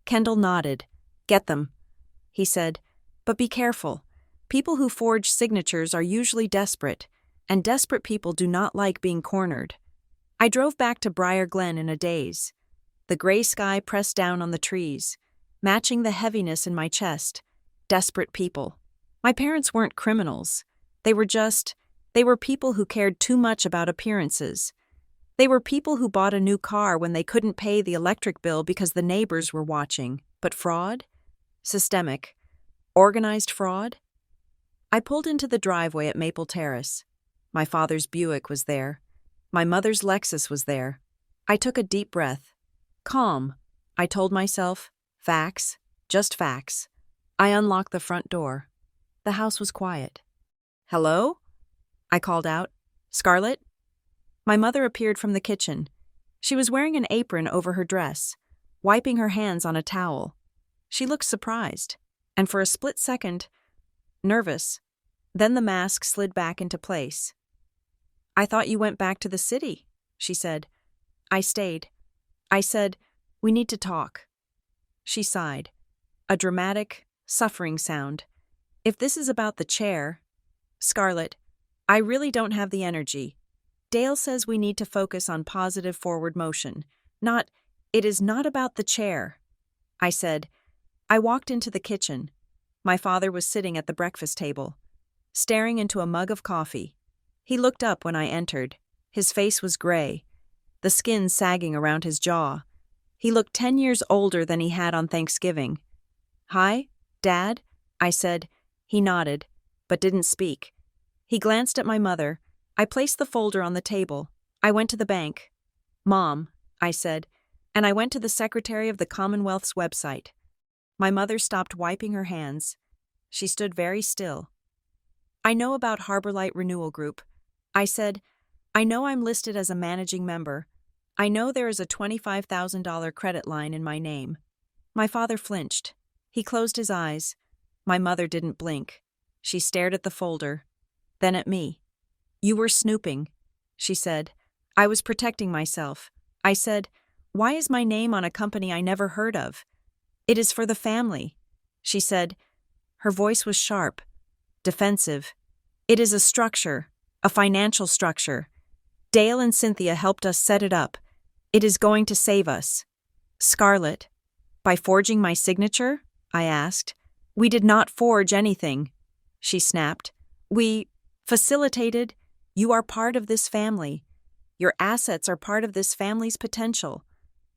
Kendall nodded. Get them. He said, but be careful. People who forge signatures are usually desperate, and desperate people do not like being cornered. I drove back to Briar Glen in a daze. The gray sky pressed down on the trees, matching the heaviness in my chest. Desperate people. My parents weren't criminals. They were people who cared too much about appearances. They were people who bought a new car when they couldn't pay the electric bill because the neighbors were watching. But fraud? Systemic. Organized fraud? I pulled into the driveway at Maple Terrace. My father's Buick was there. My mother's Lexus was there. I took a deep breath. Calm, I told myself. Facts. Just facts. I unlocked the front door. The house was quiet. Hello? I called out. Scarlett? My mother appeared from the kitchen. She was wearing an apron over her dress, wiping her hands on a towel. She looked surprised, and for a split second, nervous. Then the mask slid back into place. I thought you went back to the city, she said. I stayed. I said, we need to talk. She sighed. A dramatic, suffering sound. If this is about the chair, Scarlett, I really don't have the energy. Dale says we need to focus on positive forward motion. It is not about the chair. I said. I walked into the kitchen. My father was sitting at the breakfast table, staring into a mug of coffee. He looked up when I entered. His face was gray, the skin sagging around his jaw. He looked 10 years older than he had on Thanksgiving. Hi, Dad? I said. He nodded, but didn't speak. He glanced at my mother. I placed the folder on the table. I went to the bank. Mom, I said, and I went to the Secretary of the Commonwealth's website. My mother stopped wiping her hands. She stood very still. I know about Harborlight Renewal Group. I said, I know I'm listed as a managing member. I know there is a $25,000 credit line in my name. My father flinched. He closed his eyes. My mother didn't blink. She stared at the folder, then at me. You were snooping, she said. I was protecting myself. I said, why is my name on a company I never heard of? It is for the family, she said. Her voice was sharp, defensive. It is a structure, a financial structure. Dale and Cynthia helped us set it up. It is going to save us. Scarlett, by forging my signature? I asked. We did not forge anything, she snapped. We facilitated. You are part of this family. Your assets are part of this family's potential.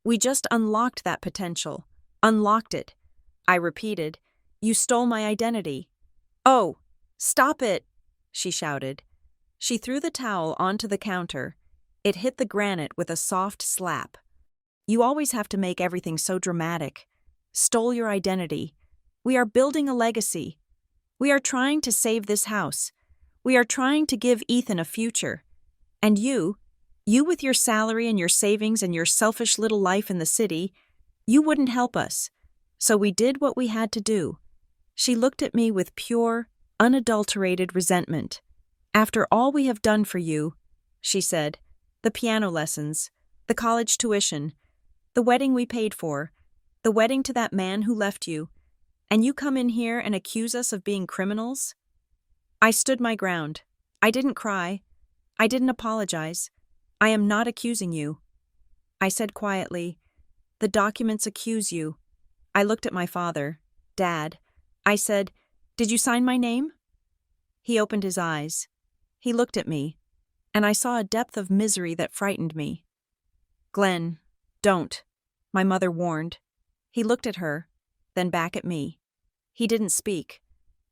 We just unlocked that potential. Unlocked it. I repeated. You stole my identity. Oh, stop it, she shouted. She threw the towel onto the counter. It hit the granite with a soft slap. You always have to make everything so dramatic. Stole your identity. We are building a legacy. We are trying to save this house. We are trying to give Ethan a future. And you with your salary and your savings and your selfish little life in the city, you wouldn't help us. So we did what we had to do. She looked at me with pure, unadulterated resentment. After all we have done for you, she said, the piano lessons, the college tuition, the wedding we paid for, the wedding to that man who left you, and you come in here and accuse us of being criminals? I stood my ground. I didn't cry. I didn't apologize. I am not accusing you. I said quietly, the documents accuse you. I looked at my father, Dad. I said, did you sign my name? He opened his eyes. He looked at me, and I saw a depth of misery that frightened me. Glenn, don't, my mother warned. He looked at her, then back at me. He didn't speak.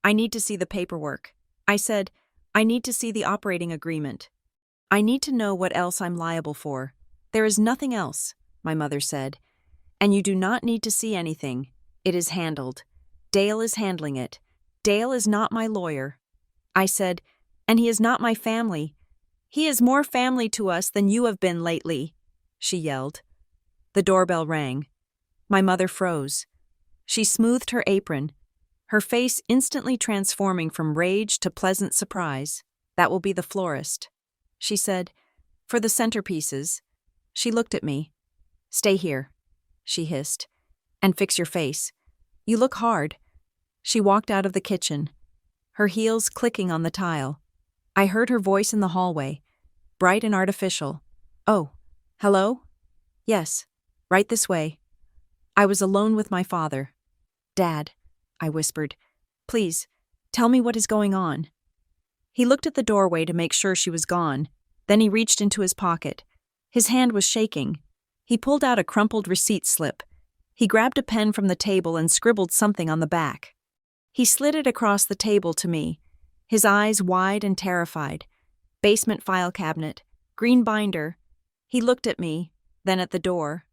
I need to see the paperwork. I said, I need to see the operating agreement. I need to know what else I'm liable for. There is nothing else, my mother said. And you do not need to see anything. It is handled. Dale is handling it. Dale is not my lawyer. I said, and he is not my family. He is more family to us than you have been lately, she yelled. The doorbell rang. My mother froze. She smoothed her apron, her face instantly transforming from rage to pleasant surprise. That will be the florist, she said. For the centerpieces. She looked at me. Stay here, she hissed. And fix your face. You look hard. She walked out of the kitchen, her heels clicking on the tile. I heard her voice in the hallway, bright and artificial. Oh, hello? Yes, right this way. I was alone with my father. Dad, I whispered, please, tell me what is going on. He looked at the doorway to make sure she was gone. Then he reached into his pocket. His hand was shaking. He pulled out a crumpled receipt slip. He grabbed a pen from the table and scribbled something on the back. He slid it across the table to me, his eyes wide and terrified. Basement file cabinet, green binder. He looked at me, then at the door.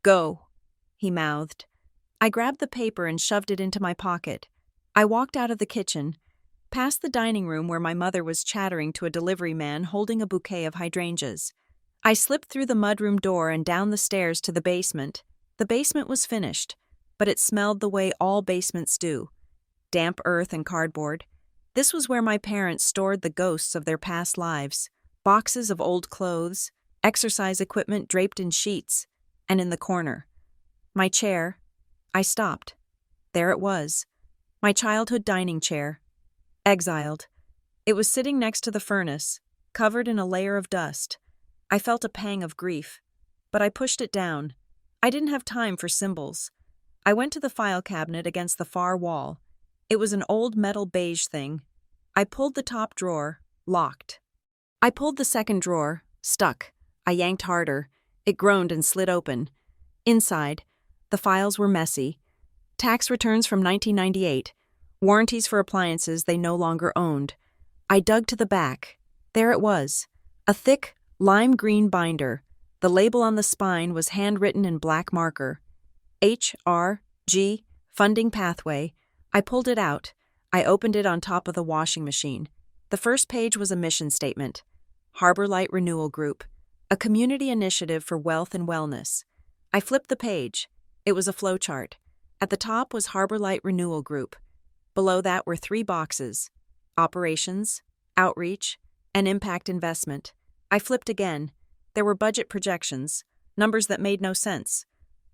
Go, he mouthed. I grabbed the paper and shoved it into my pocket. I walked out of the kitchen, past the dining room where my mother was chattering to a delivery man holding a bouquet of hydrangeas. I slipped through the mudroom door and down the stairs to the basement. The basement was finished, but it smelled the way all basements do. Damp earth and cardboard. This was where my parents stored the ghosts of their past lives. Boxes of old clothes, exercise equipment draped in sheets, and in the corner. My chair. I stopped. There it was. My childhood dining chair. Exiled. It was sitting next to the furnace, covered in a layer of dust. I felt a pang of grief, but I pushed it down. I didn't have time for symbols. I went to the file cabinet against the far wall. It was an old metal beige thing. I pulled the top drawer, locked. I pulled the second drawer, stuck. I yanked harder. It groaned and slid open. Inside, the files were messy. Tax returns from 1998. Warranties for appliances they no longer owned. I dug to the back. There it was. A thick, lime green binder. The label on the spine was handwritten in black marker. H.R.G. Funding Pathway. I pulled it out. I opened it on top of the washing machine. The first page was a mission statement. Harbor Light Renewal Group. A community initiative for wealth and wellness. I flipped the page. It was a flowchart. At the top was Harbor Light Renewal Group. Below that were 3 boxes. Operations, outreach, and impact investment. I flipped again. There were budget projections, numbers that made no sense.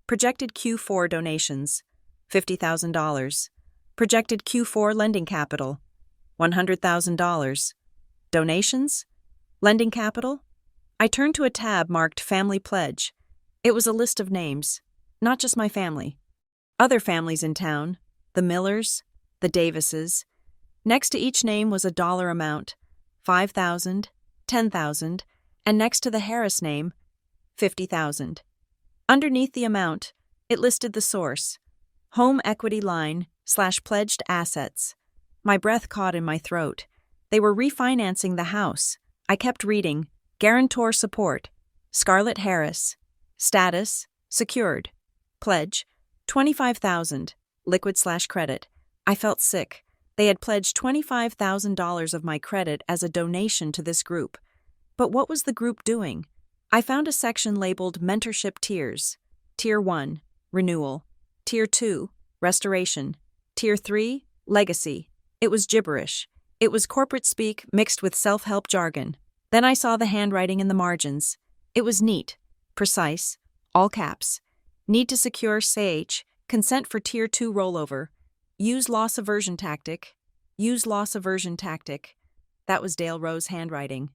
Projected Q4 donations, $50,000. Projected Q4 lending capital, $100,000. Donations? Lending capital? I turned to a tab marked Family Pledge. It was a list of names, not just my family. Other families in town, the Millers, the Davises. Next to each name was a dollar amount, $5,000, $10,000, and next to the Harris name, $50,000. Underneath the amount, it listed the source, Home Equity Line/pledged assets. My breath caught in my throat. They were refinancing the house. I kept reading, guarantor support, Scarlett Harris. Status, secured. Pledge, $25,000, liquid/credit. I felt sick. They had pledged $25,000 of my credit as a donation to this group. But what was the group doing? I found a section labeled Mentorship Tiers. Tier 1, Renewal. Tier 2, Restoration. Tier 3, Legacy. It was gibberish. It was corporate speak mixed with self-help jargon. Then I saw the handwriting in the margins. It was neat, precise, all caps. Need to secure SAH, consent for Tier 2 rollover. Use loss aversion tactic. Use loss aversion tactic. That was Dale Rowe's handwriting.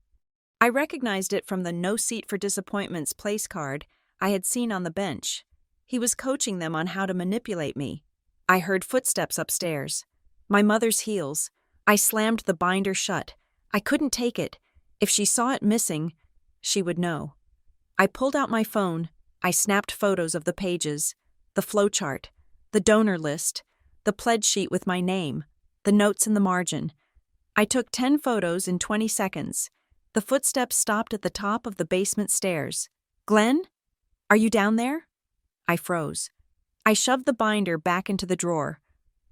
I recognized it from the No Seat for Disappointments place card I had seen on the bench. He was coaching them on how to manipulate me. I heard footsteps upstairs. My mother's heels. I slammed the binder shut. I couldn't take it. If she saw it missing, she would know. I pulled out my phone. I snapped photos of the pages, the flowchart, the donor list, the pledge sheet with my name, the notes in the margin. I took 10 photos in 20 seconds. The footsteps stopped at the top of the basement stairs. Glenn? Are you down there? I froze. I shoved the binder back into the drawer.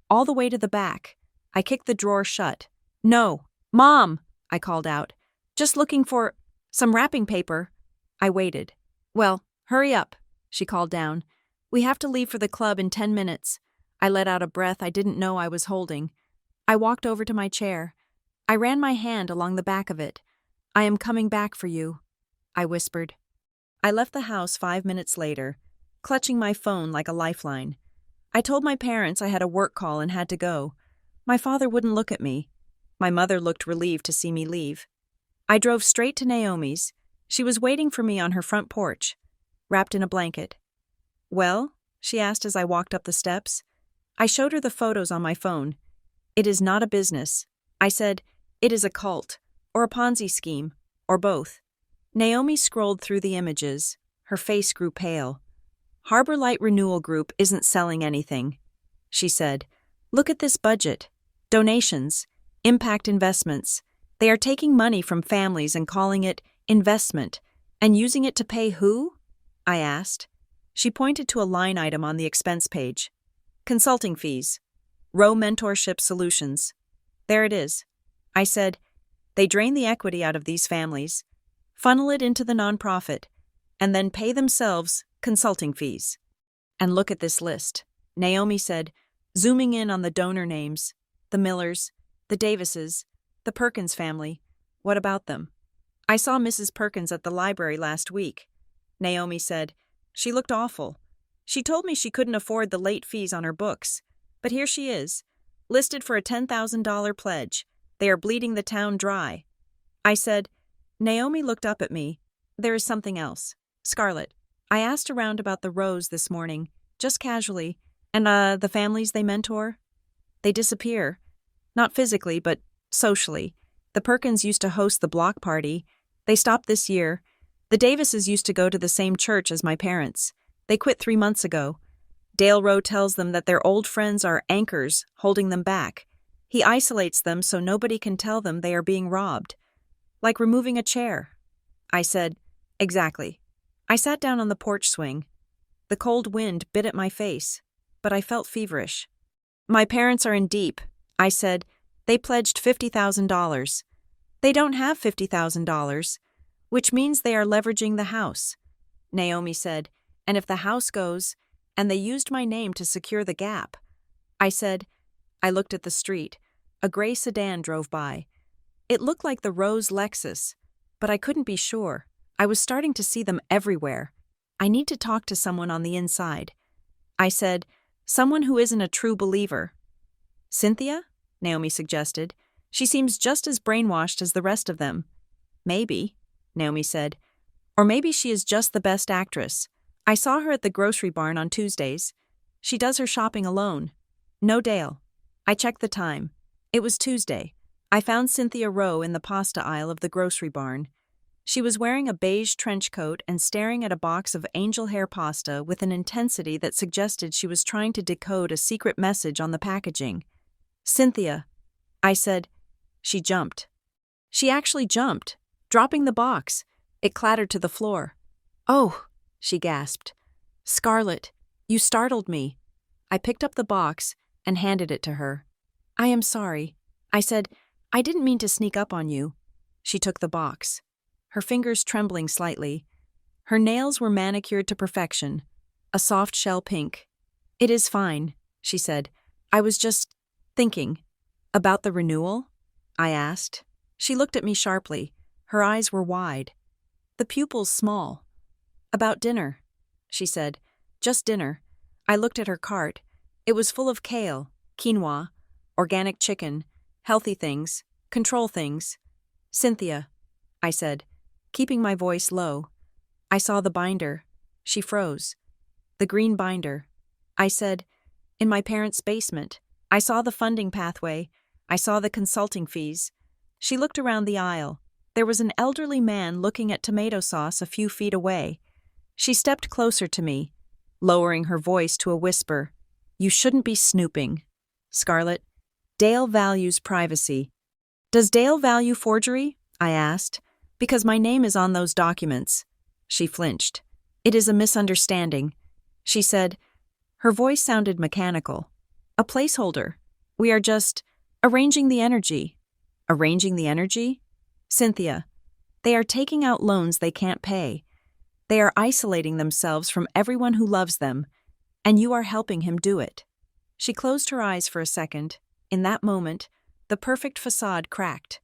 All the way to the back. I kicked the drawer shut. No. Mom! I called out. Just looking for some wrapping paper. I waited. Well, hurry up, she called down. We have to leave for the club in 10 minutes. I let out a breath I didn't know I was holding. I walked over to my chair. I ran my hand along the back of it. I am coming back for you, I whispered. I left the house 5 minutes later, clutching my phone like a lifeline. I told my parents I had a work call and had to go. My father wouldn't look at me. My mother looked relieved to see me leave. I drove straight to Naomi's. She was waiting for me on her front porch, wrapped in a blanket. Well? She asked as I walked up the steps. I showed her the photos on my phone. It is not a business. I said, it is a cult, or a Ponzi scheme, or both. Naomi scrolled through the images. Her face grew pale. Harbor Light Renewal Group isn't selling anything, she said. Look at this budget. Donations, impact investments. They are taking money from families and calling it investment, and using it to pay who? I asked. She pointed to a line item on the expense page. Consulting fees. Row Mentorship Solutions. There it is. I said, they drain the equity out of these families, funnel it into the nonprofit, and then pay themselves consulting fees. And look at this list, Naomi said, zooming in on the donor names, the Millers, the Davises, the Perkins family. What about them? I saw Mrs. Perkins at the library last week, Naomi said. She looked awful. She told me she couldn't afford the late fees on her books, but here she is, listed for a $10,000 pledge. They are bleeding the town dry. I said, Naomi looked up at me. There is something else. Scarlett, I asked around about the Rows this morning, just casually, and the families they mentor? They disappear. Not physically, but socially. The Perkins used to host the block party. They stopped this year. The Davises used to go to the same church as my parents. They quit 3 months ago. Dale Rowe tells them that their old friends are anchors holding them back. He isolates them so nobody can tell them they are being robbed. Like removing a chair. I said, exactly. I sat down on the porch swing. The cold wind bit at my face, but I felt feverish. My parents are in deep, I said. They pledged $50,000. They don't have $50,000, which means they are leveraging the house. Naomi said, and if the house goes, and they used my name to secure the gap. I said, I looked at the street. A gray sedan drove by. It looked like the Rose Lexus, but I couldn't be sure. I was starting to see them everywhere. I need to talk to someone on the inside. I said, someone who isn't a true believer. Cynthia? Naomi suggested. She seems just as brainwashed as the rest of them. Maybe, Naomi said. Or maybe she is just the best actress. I saw her at the grocery barn on Tuesdays. She does her shopping alone. No Dale. I checked the time. It was Tuesday. I found Cynthia Rowe in the pasta aisle of the grocery barn. She was wearing a beige trench coat and staring at a box of angel hair pasta with an intensity that suggested she was trying to decode a secret message on the packaging. Cynthia, I said. She jumped. She actually jumped, dropping the box. It clattered to the floor. Oh, she gasped. Scarlett, you startled me. I picked up the box and handed it to her. I am sorry. I said, I didn't mean to sneak up on you. She took the box, her fingers trembling slightly. Her nails were manicured to perfection, a soft shell pink. It is fine, she said. I was just thinking. About the renewal? I asked. She looked at me sharply. Her eyes were wide, the pupils small. About dinner, she said. Just dinner. I looked at her cart. It was full of kale, quinoa, organic chicken, healthy things, control things. Cynthia, I said, keeping my voice low. I saw the binder. She froze. The green binder. I said, in my parents' basement. I saw the funding pathway. I saw the consulting fees. She looked around the aisle. There was an elderly man looking at tomato sauce a few feet away. She stepped closer to me, lowering her voice to a whisper. You shouldn't be snooping. Scarlett, Dale values privacy. Does Dale value forgery? I asked, because my name is on those documents. She flinched. It is a misunderstanding, she said. Her voice sounded mechanical. A placeholder. We are just arranging the energy. Arranging the energy? Cynthia, they are taking out loans they can't pay. They are isolating themselves from everyone who loves them, and you are helping him do it. She closed her eyes for a second. In that moment, the perfect facade cracked.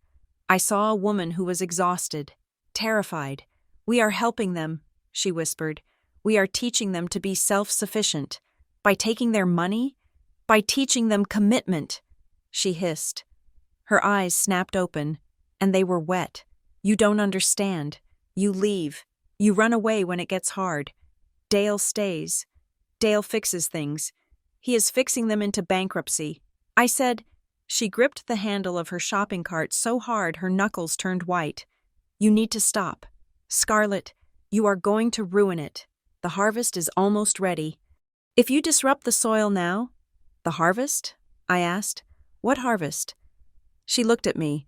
I saw a woman who was exhausted, terrified. We are helping them, she whispered. We are teaching them to be self-sufficient. By taking their money? By teaching them commitment, she hissed. Her eyes snapped open, and they were wet. You don't understand. You leave. You run away when it gets hard. Dale stays. Dale fixes things. He is fixing them into bankruptcy. I said. She gripped the handle of her shopping cart so hard her knuckles turned white. You need to stop. Scarlett, you are going to ruin it. The harvest is almost ready. If you disrupt the soil now— The harvest? I asked. What harvest? She looked at me,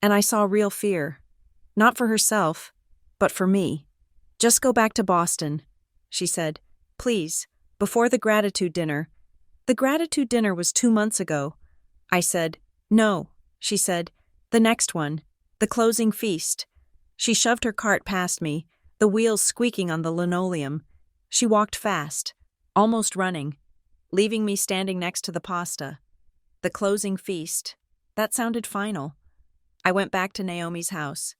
and I saw real fear. Not for herself, but for me. Just go back to Boston, she said. Please, before the gratitude dinner. The gratitude dinner was 2 months ago. I said. No, she said. The next one. The closing feast. She shoved her cart past me, the wheels squeaking on the linoleum. She walked fast, almost running, leaving me standing next to the pasta. The closing feast. That sounded final. I went back to Naomi's house.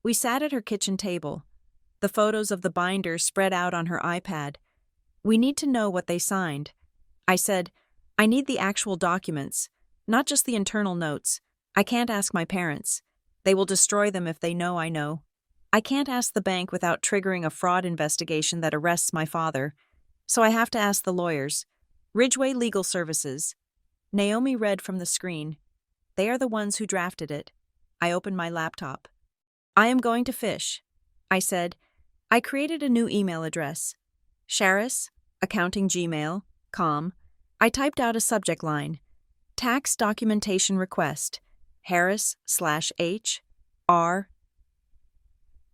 We sat at her kitchen table. The photos of the binder spread out on her iPad. We need to know what they signed. I said, I need the actual documents, not just the internal notes. I can't ask my parents. They will destroy them if they know I know. I can't ask the bank without triggering a fraud investigation that arrests my father. So I have to ask the lawyers. Ridgway Legal Services. Naomi read from the screen. They are the ones who drafted it. I opened my laptop. I am going to fish, I said. I created a new email address. Charis, accounting@gmail.com. I typed out a subject line. Tax documentation request. Harris/H.R.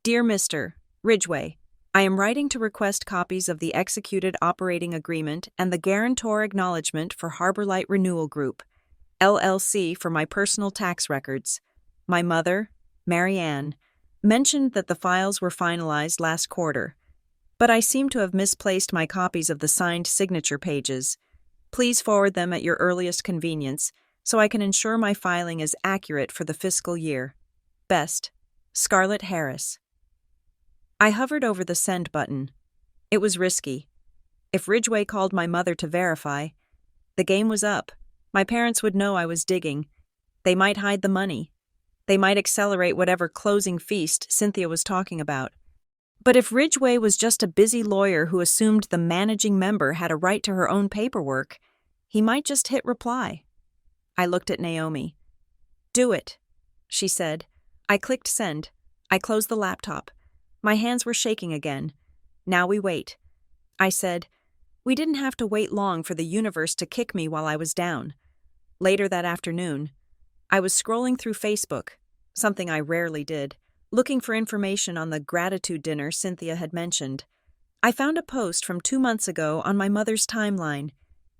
Dear Mr. Ridgway, I am writing to request copies of the executed operating agreement and the guarantor acknowledgement for Harborlight Renewal Group, LLC, for my personal tax records. My mother, Mary Ann, mentioned that the files were finalized last quarter, but I seem to have misplaced my copies of the signed signature pages. Please forward them at your earliest convenience so I can ensure my filing is accurate for the fiscal year. Best, Scarlett Harris. I hovered over the send button. It was risky. If Ridgway called my mother to verify, the game was up. My parents would know I was digging. They might hide the money. They might accelerate whatever closing feast Cynthia was talking about. But if Ridgway was just a busy lawyer who assumed the managing member had a right to her own paperwork, he might just hit reply. I looked at Naomi. Do it, she said. I clicked send. I closed the laptop. My hands were shaking again. Now we wait. I said. We didn't have to wait long for the universe to kick me while I was down. Later that afternoon, I was scrolling through Facebook, something I rarely did, looking for information on the gratitude dinner Cynthia had mentioned. I found a post from 2 months ago on my mother's timeline.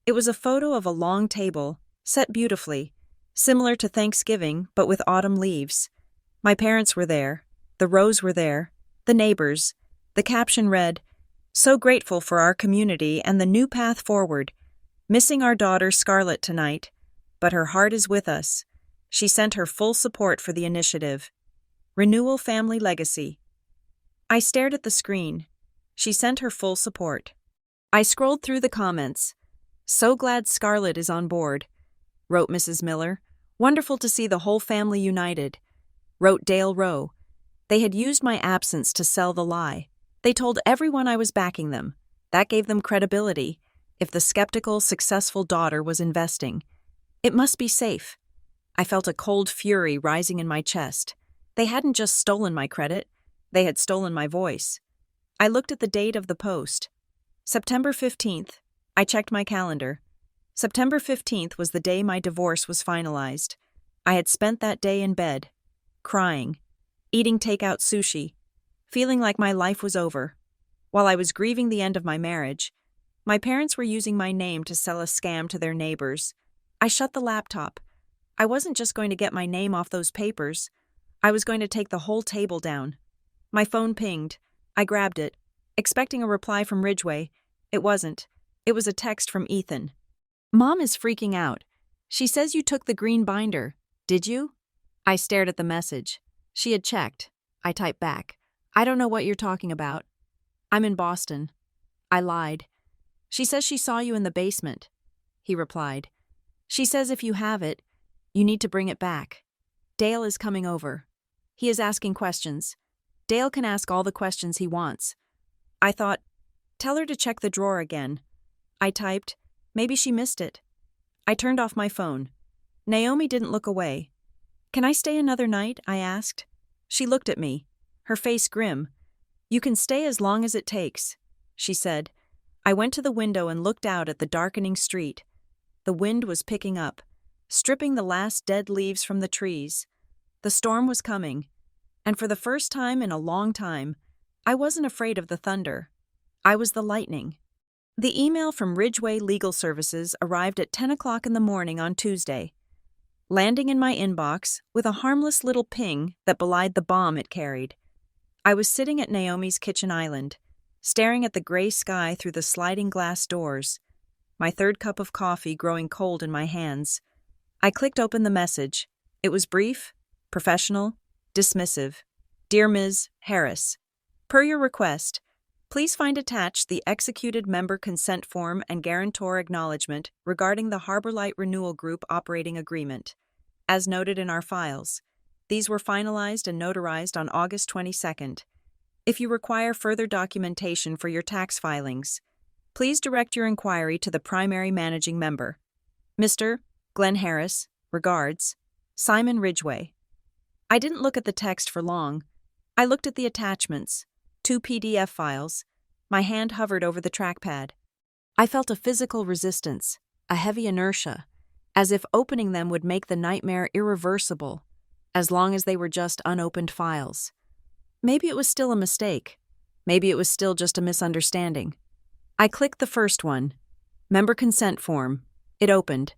It was a photo of a long table, set beautifully, similar to Thanksgiving but with autumn leaves. My parents were there, the Rows were there, the neighbors. The caption read, So grateful for our community and the new path forward. Missing our daughter Scarlett tonight, but her heart is with us. She sent her full support for the initiative. Renewal Family Legacy. I stared at the screen. She sent her full support. I scrolled through the comments. So glad Scarlett is on board, wrote Mrs. Miller. Wonderful to see the whole family united, wrote Dale Rowe. They had used my absence to sell the lie. They told everyone I was backing them. That gave them credibility. If the skeptical, successful daughter was investing, it must be safe. I felt a cold fury rising in my chest. They hadn't just stolen my credit, they had stolen my voice. I looked at the date of the post. September 15th. I checked my calendar. September 15th was the day my divorce was finalized. I had spent that day in bed, crying, eating takeout sushi, feeling like my life was over. While I was grieving the end of my marriage, my parents were using my name to sell a scam to their neighbors. I shut the laptop. I wasn't just going to get my name off those papers. I was going to take the whole table down. My phone pinged. I grabbed it, expecting a reply from Ridgway. It wasn't. It was a text from Ethan. "Mom is freaking out. She says you took the green binder. Did you?" I stared at the message. She had checked. I typed back. "I don't know what you're talking about. I'm in Boston." I lied. "She says she saw you in the basement." He replied. "She says if you have it, you need to bring it back. Dale is coming over. He is asking questions. Dale can ask all the questions he wants." I thought, tell her to check the drawer again. I typed, maybe she missed it. I turned off my phone. Naomi didn't look away. "Can I stay another night?" I asked. She looked at me, her face grim. "You can stay as long as it takes," she said. I went to the window and looked out at the darkening street. The wind was picking up, stripping the last dead leaves from the trees. The storm was coming, and for the first time in a long time, I wasn't afraid of the thunder. I was the lightning. The email from Ridgway Legal Services arrived at 10 o'clock in the morning on Tuesday, landing in my inbox with a harmless little ping that belied the bomb it carried. I was sitting at Naomi's kitchen island, staring at the gray sky through the sliding glass doors, my third cup of coffee growing cold in my hands. I clicked open the message. It was brief, professional, dismissive. "Dear Ms. Harris, per your request, please find attached the executed member consent form and guarantor acknowledgement regarding the Harbor Light Renewal Group operating agreement. As noted in our files, these were finalized and notarized on August 22nd. If you require further documentation for your tax filings, please direct your inquiry to the primary managing member. Mr. Glenn Harris, regards, Simon Ridgway." I didn't look at the text for long. I looked at the attachments, 2 PDF files. My hand hovered over the trackpad. I felt a physical resistance, a heavy inertia, as if opening them would make the nightmare irreversible, as long as they were just unopened files. Maybe it was still a mistake. Maybe it was still just a misunderstanding. I clicked the first one, member consent form. It opened.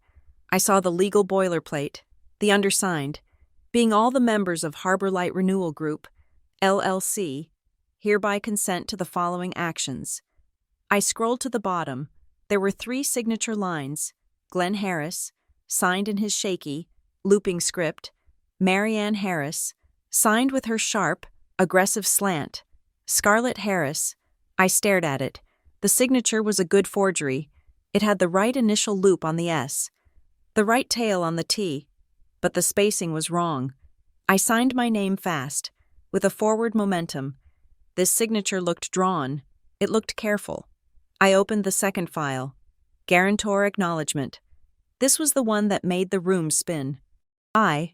I saw the legal boilerplate, the undersigned, being all the members of Harbor Light Renewal Group, LLC, hereby consent to the following actions. I scrolled to the bottom. There were 3 signature lines: Glenn Harris, signed in his shaky, looping script; Marianne Harris, signed with her sharp, aggressive slant; Scarlett Harris. I stared at it. The signature was a good forgery. It had the right initial loop on the S, the right tail on the T, but the spacing was wrong. I signed my name fast, with a forward momentum. This signature looked drawn. It looked careful. I opened the second file, guarantor acknowledgement. This was the one that made the room spin. I,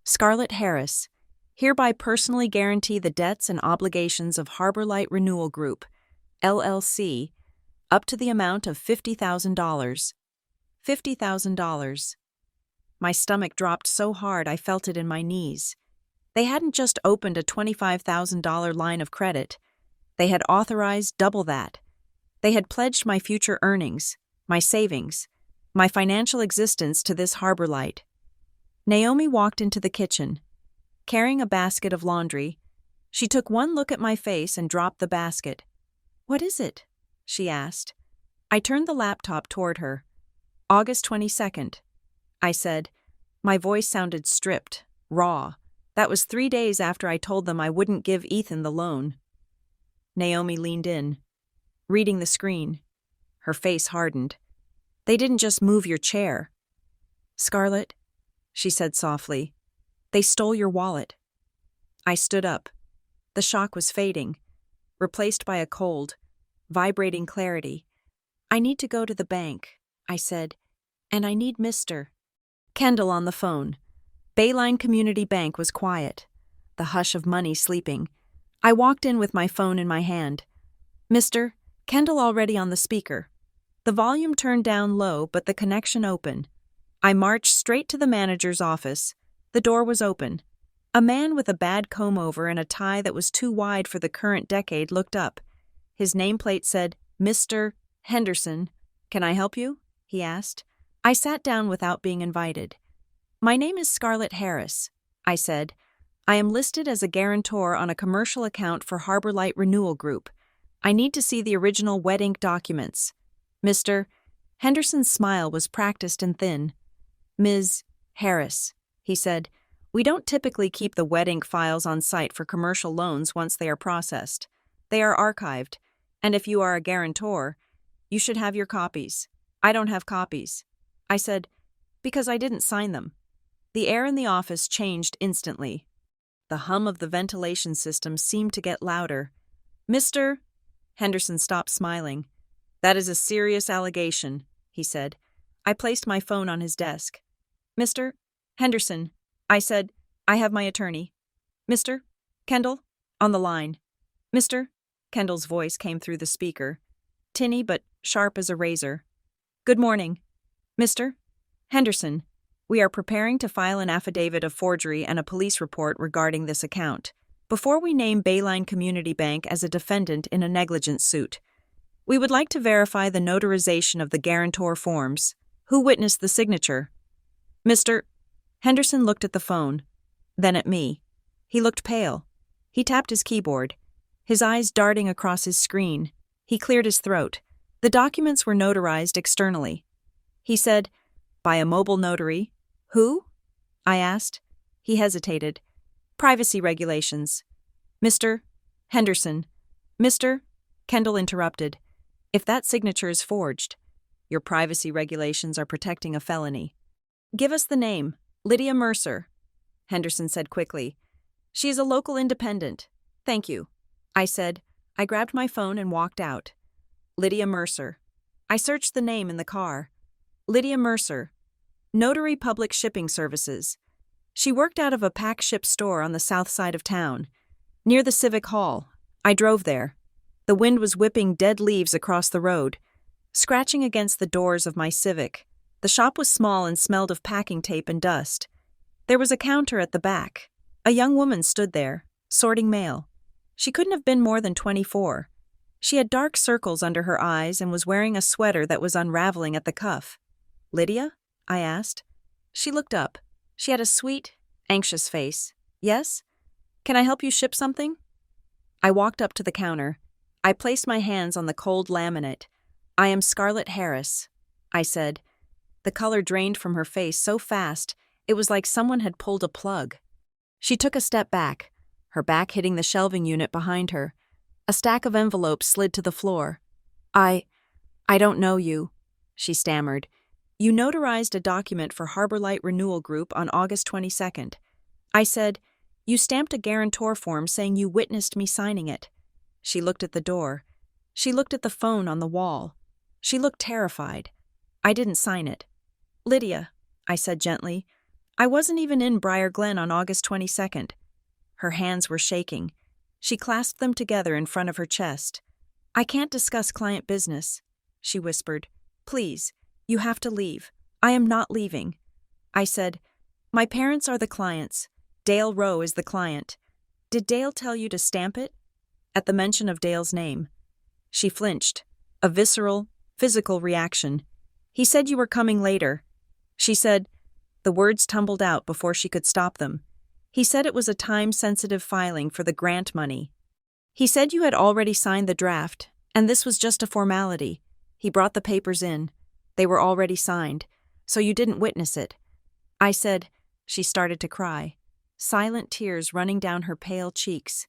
Scarlett Harris, hereby personally guarantee the debts and obligations of Harbor Light Renewal Group, LLC, up to the amount of $50,000. $50,000. My stomach dropped so hard I felt it in my knees. They hadn't just opened a $25,000 line of credit. They had authorized double that. They had pledged my future earnings, my savings, my financial existence to this Harbor Light. Naomi walked into the kitchen, carrying a basket of laundry. She took one look at my face and dropped the basket. "What is it?" she asked. I turned the laptop toward her. "August 22nd. I said. My voice sounded stripped, raw. That was 3 days after I told them I wouldn't give Ethan the loan. Naomi leaned in, reading the screen. Her face hardened. "They didn't just move your chair." "Scarlett," she said softly, "they stole your wallet." I stood up. The shock was fading, replaced by a cold, vibrating clarity. "I need to go to the bank," I said, "and I need Mr. Kendall on the phone." Bayline Community Bank was quiet, the hush of money sleeping. I walked in with my phone in my hand. "Mr. Kendall already on the speaker." The volume turned down low, but the connection open. I marched straight to the manager's office. The door was open. A man with a bad comb-over and a tie that was too wide for the current decade looked up. His nameplate said, "Mr. Henderson. Can I help you?" he asked. I sat down without being invited. "My name is Scarlett Harris," I said. "I am listed as a guarantor on a commercial account for Harbor Light Renewal Group. I need to see the original wet ink documents." Mr. Henderson's smile was practiced and thin. "Ms. Harris," he said, "we don't typically keep the wet ink files on site for commercial loans once they are processed. They are archived, and if you are a guarantor, you should have your copies. I don't have copies." I said, "Because I didn't sign them." The air in the office changed instantly. The hum of the ventilation system seemed to get louder. "Mr. Henderson stopped smiling. "That is a serious allegation," he said. I placed my phone on his desk. "Mr. Henderson," I said, "I have my attorney." "Mr. Kendall?" On the line. "Mr. Kendall's voice came through the speaker, tinny but sharp as a razor. "Good morning. Mr. Henderson, we are preparing to file an affidavit of forgery and a police report regarding this account, before we name Bayline Community Bank as a defendant in a negligence suit. We would like to verify the notarization of the guarantor forms. Who witnessed the signature?" Mr. Henderson looked at the phone, then at me. He looked pale. He tapped his keyboard, his eyes darting across his screen. He cleared his throat. The documents were notarized externally. He said, "By a mobile notary." "Who?" I asked. He hesitated. "Privacy regulations." "Mr. Henderson." "Mr. Kendall interrupted. "If that signature is forged, your privacy regulations are protecting a felony." "Give us the name." "Lydia Mercer," Henderson said quickly. "She is a local independent." "Thank you," I said. I grabbed my phone and walked out. Lydia Mercer. I searched the name in the car. Lydia Mercer. Notary Public Shipping Services. She worked out of a pack-ship store on the south side of town, near the Civic Hall. I drove there. The wind was whipping dead leaves across the road, scratching against the doors of my Civic. The shop was small and smelled of packing tape and dust. There was a counter at the back. A young woman stood there, sorting mail. She couldn't have been more than 24. She had dark circles under her eyes and was wearing a sweater that was unraveling at the cuff. "Lydia?" I asked. She looked up. She had a sweet, anxious face. "Yes? Can I help you ship something?" I walked up to the counter. I placed my hands on the cold laminate. "I am Scarlett Harris," I said. The color drained from her face so fast, it was like someone had pulled a plug. She took a step back, her back hitting the shelving unit behind her. A stack of envelopes slid to the floor. I don't know you," she stammered. "You notarized a document for Harbor Light Renewal Group on August 22nd. I said, you stamped a guarantor form saying you witnessed me signing it." She looked at the door. She looked at the phone on the wall. She looked terrified. "I didn't sign it." "Lydia," I said gently, "I wasn't even in Briar Glen on August 22nd. Her hands were shaking. She clasped them together in front of her chest. "I can't discuss client business," she whispered. "Please, you have to leave." "I am not leaving." I said, "My parents are the clients. Dale Rowe is the client. Did Dale tell you to stamp it?" At the mention of Dale's name, she flinched, a visceral, physical reaction. "He said you were coming later." She said, the words tumbled out before she could stop them. "He said it was a time-sensitive filing for the grant money. He said you had already signed the draft, and this was just a formality. He brought the papers in. They were already signed, so you didn't witness it." I said. She started to cry, silent tears running down her pale cheeks.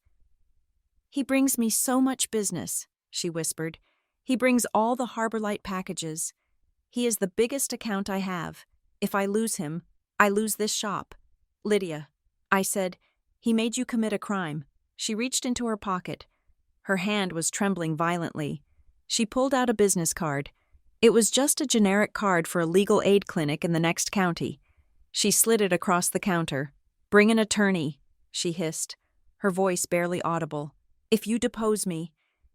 "He brings me so much business," she whispered. "He brings all the Harbor Light packages. He is the biggest account I have. If I lose him, I lose this shop." "Lydia," I said, "he made you commit a crime." She reached into her pocket. Her hand was trembling violently. She pulled out a business card. It was just a generic card for a legal aid clinic in the next county. She slid it across the counter. "Bring an attorney," she hissed, her voice barely audible. "If you depose me,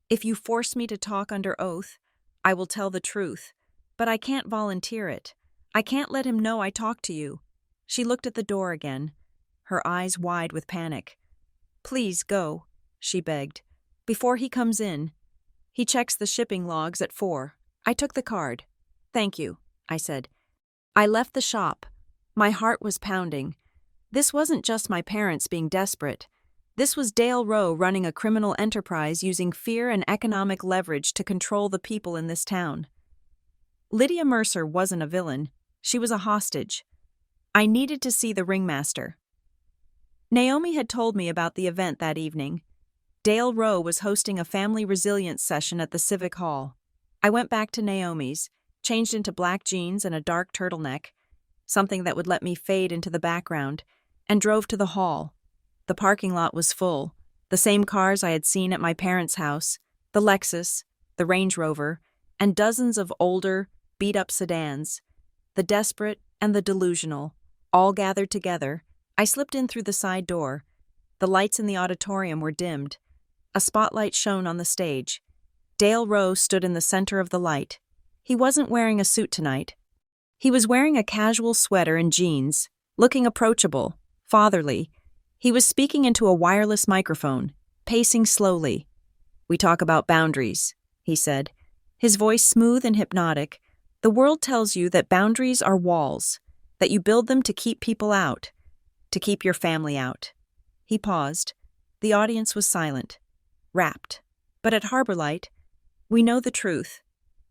if you force me to talk under oath, I will tell the truth. But I can't volunteer it. I can't let him know I talked to you." She looked at the door again, her eyes wide with panic. "Please go," she begged, "before he comes in." He checks the shipping logs at 4. I took the card. Thank you, I said. I left the shop. My heart was pounding. This wasn't just my parents being desperate. This was Dale Rowe running a criminal enterprise using fear and economic leverage to control the people in this town. Lydia Mercer wasn't a villain. She was a hostage. I needed to see the ringmaster. Naomi had told me about the event that evening. Dale Rowe was hosting a family resilience session at the Civic Hall. I went back to Naomi's, changed into black jeans and a dark turtleneck, something that would let me fade into the background, and drove to the hall. The parking lot was full, the same cars I had seen at my parents' house, the Lexus, the Range Rover, and dozens of older, beat-up sedans. The desperate and the delusional, all gathered together. I slipped in through the side door. The lights in the auditorium were dimmed. A spotlight shone on the stage. Dale Rowe stood in the center of the light. He wasn't wearing a suit tonight. He was wearing a casual sweater and jeans, looking approachable, fatherly. He was speaking into a wireless microphone, pacing slowly. "We talk about boundaries," he said, his voice smooth and hypnotic. "The world tells you that boundaries are walls, that you build them to keep people out, to keep your family out." He paused. The audience was silent, rapt. But at Harborlight, we know the truth.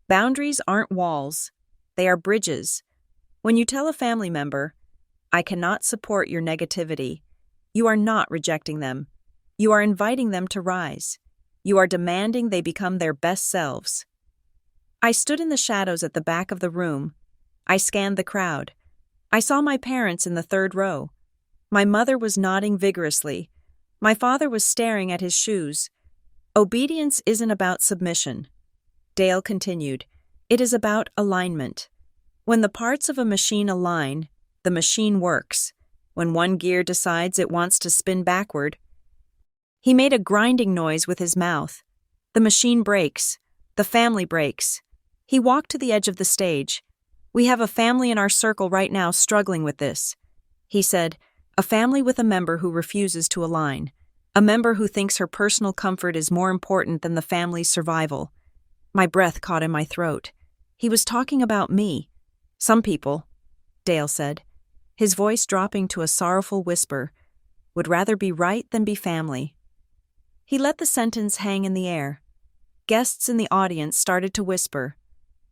Boundaries aren't walls. They are bridges. When you tell a family member, "I cannot support your negativity," you are not rejecting them. You are inviting them to rise. You are demanding they become their best selves. I stood in the shadows at the back of the room. I scanned the crowd. I saw my parents in the third row. My mother was nodding vigorously. My father was staring at his shoes. Obedience isn't about submission. Dale continued. It is about alignment. When the parts of a machine align, the machine works. When one gear decides it wants to spin backward. He made a grinding noise with his mouth. The machine breaks. The family breaks. He walked to the edge of the stage. "We have a family in our circle right now struggling with this," he said. "A family with a member who refuses to align. A member who thinks her personal comfort is more important than the family's survival." My breath caught in my throat. He was talking about me. "Some people," Dale said, his voice dropping to a sorrowful whisper, "would rather be right than be family." He let the sentence hang in the air. Guests in the audience started to whisper.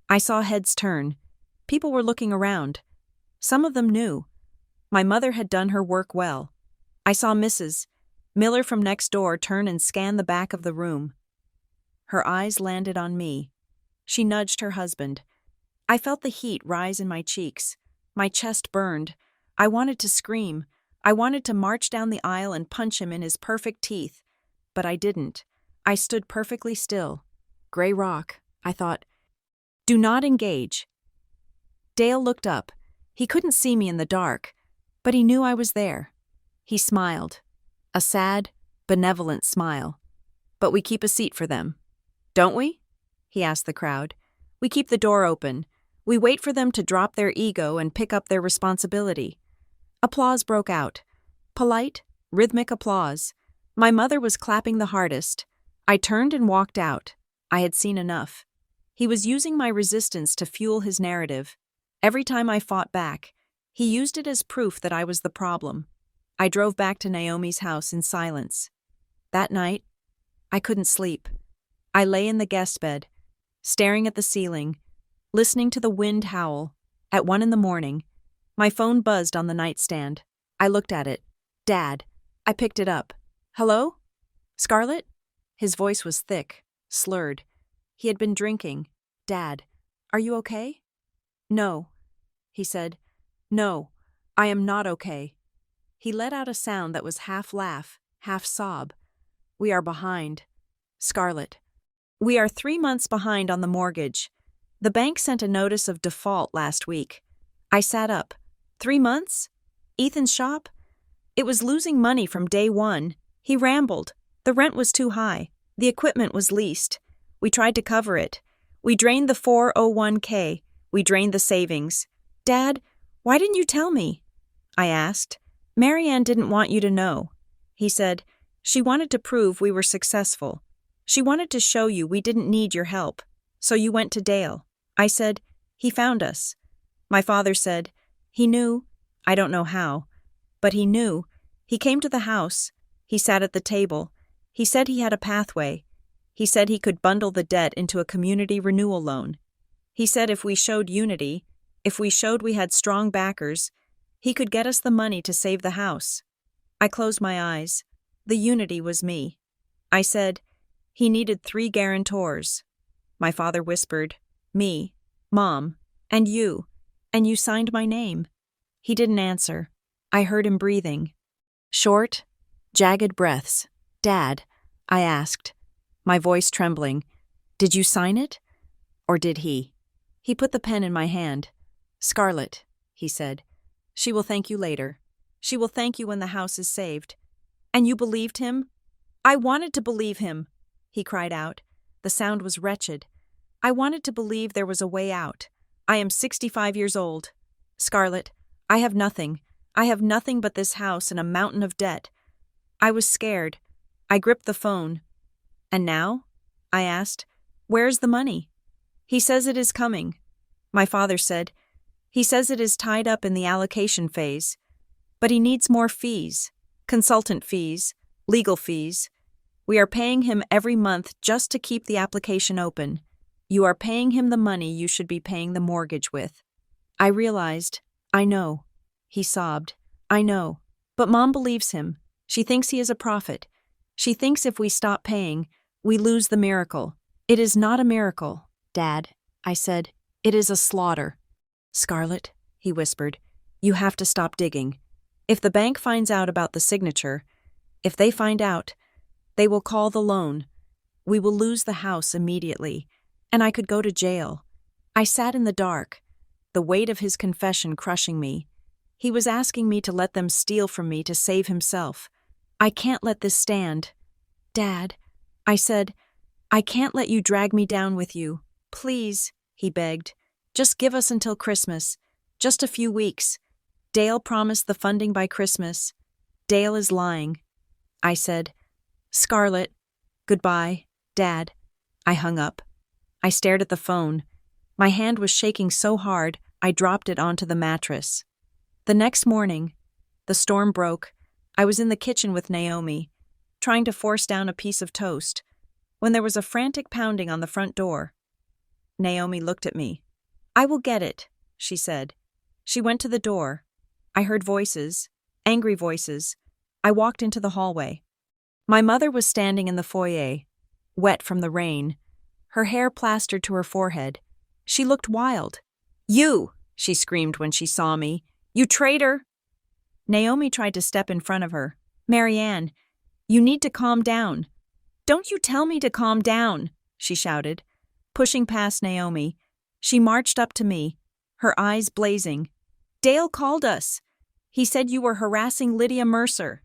I saw heads turn. People were looking around. Some of them knew. My mother had done her work well. I saw Mrs. Miller from next door turn and scan the back of the room. Her eyes landed on me. She nudged her husband. I felt the heat rise in my cheeks. My chest burned. I wanted to scream. I wanted to march down the aisle and punch him in his perfect teeth. But I didn't. I stood perfectly still. Gray rock, I thought. Do not engage. Dale looked up. He couldn't see me in the dark, but he knew I was there. He smiled. A sad, benevolent smile. "But we keep a seat for them, don't we?" he asked the crowd. "We keep the door open. We wait for them to drop their ego and pick up their responsibility." Applause broke out. Polite, rhythmic applause. My mother was clapping the hardest. I turned and walked out. I had seen enough. He was using my resistance to fuel his narrative. Every time I fought back, he used it as proof that I was the problem. I drove back to Naomi's house in silence. That night, I couldn't sleep. I lay in the guest bed, staring at the ceiling, listening to the wind howl. At 1 a.m, my phone buzzed on the nightstand. I looked at it. "Dad." I picked it up. "Hello? Scarlett?" His voice was thick, slurred. He had been drinking. "Dad, are you okay?" "No," he said. "No, I am not okay." He let out a sound that was half laugh, half sob. "We are behind. Scarlett. We are 3 months behind on the mortgage. The bank sent a notice of default last week." I sat up. 3 months? Ethan's shop? It was losing money from day one. He rambled. The rent was too high. The equipment was leased. We tried to cover it. We drained the 401k. We drained the savings. "Dad, why didn't you tell me?" I asked. "Marianne didn't want you to know," he said. "She wanted to prove we were successful. She wanted to show you we didn't need your help. So you went to Dale. I said, he found us. My father said, he knew. I don't know how. But he knew. He came to the house. He sat at the table. He said he had a pathway. He said he could bundle the debt into a community renewal loan. He said if we showed unity, if we showed we had strong backers, he could get us the money to save the house. I closed my eyes. The unity was me. I said, he needed 3 guarantors. My father whispered, me, Mom, and you signed my name. He didn't answer. I heard him breathing. Short, jagged breaths. Dad, I asked, my voice trembling, did you sign it? Or did he? He put the pen in my hand. Scarlett, he said, she will thank you later. She will thank you when the house is saved. And you believed him? I wanted to believe him, he cried out. The sound was wretched. I wanted to believe there was a way out. I am 65 years old. Scarlett, I have nothing. I have nothing but this house and a mountain of debt. I was scared. I gripped the phone. And now? I asked. Where's the money? He says it is coming. My father said. He says it is tied up in the allocation phase. But he needs more fees. Consultant fees. Legal fees. We are paying him every month just to keep the application open. You are paying him the money you should be paying the mortgage with. I realized. I know. He sobbed. I know. But Mom believes him. She thinks he is a prophet. She thinks if we stop paying, we lose the miracle. It is not a miracle, Dad, I said. It is a slaughter. Scarlett, he whispered, you have to stop digging. If the bank finds out about the signature, if they find out, they will call the loan. We will lose the house immediately, and I could go to jail. I sat in the dark, the weight of his confession crushing me. He was asking me to let them steal from me to save himself. I can't let this stand. Dad, I said, I can't let you drag me down with you. Please, he begged. Just give us until Christmas. Just a few weeks. Dale promised the funding by Christmas. Dale is lying. I said, Scarlett, goodbye, Dad. I hung up. I stared at the phone. My hand was shaking so hard, I dropped it onto the mattress. The next morning, the storm broke. I was in the kitchen with Naomi, trying to force down a piece of toast, when there was a frantic pounding on the front door. Naomi looked at me. I will get it, she said. She went to the door. I heard voices, angry voices. I walked into the hallway. My mother was standing in the foyer, wet from the rain, her hair plastered to her forehead. She looked wild. You, she screamed when she saw me. You traitor! Naomi tried to step in front of her. Marianne, you need to calm down. Don't you tell me to calm down, she shouted. Pushing past Naomi, she marched up to me, her eyes blazing. Dale called us. He said you were harassing Lydia Mercer.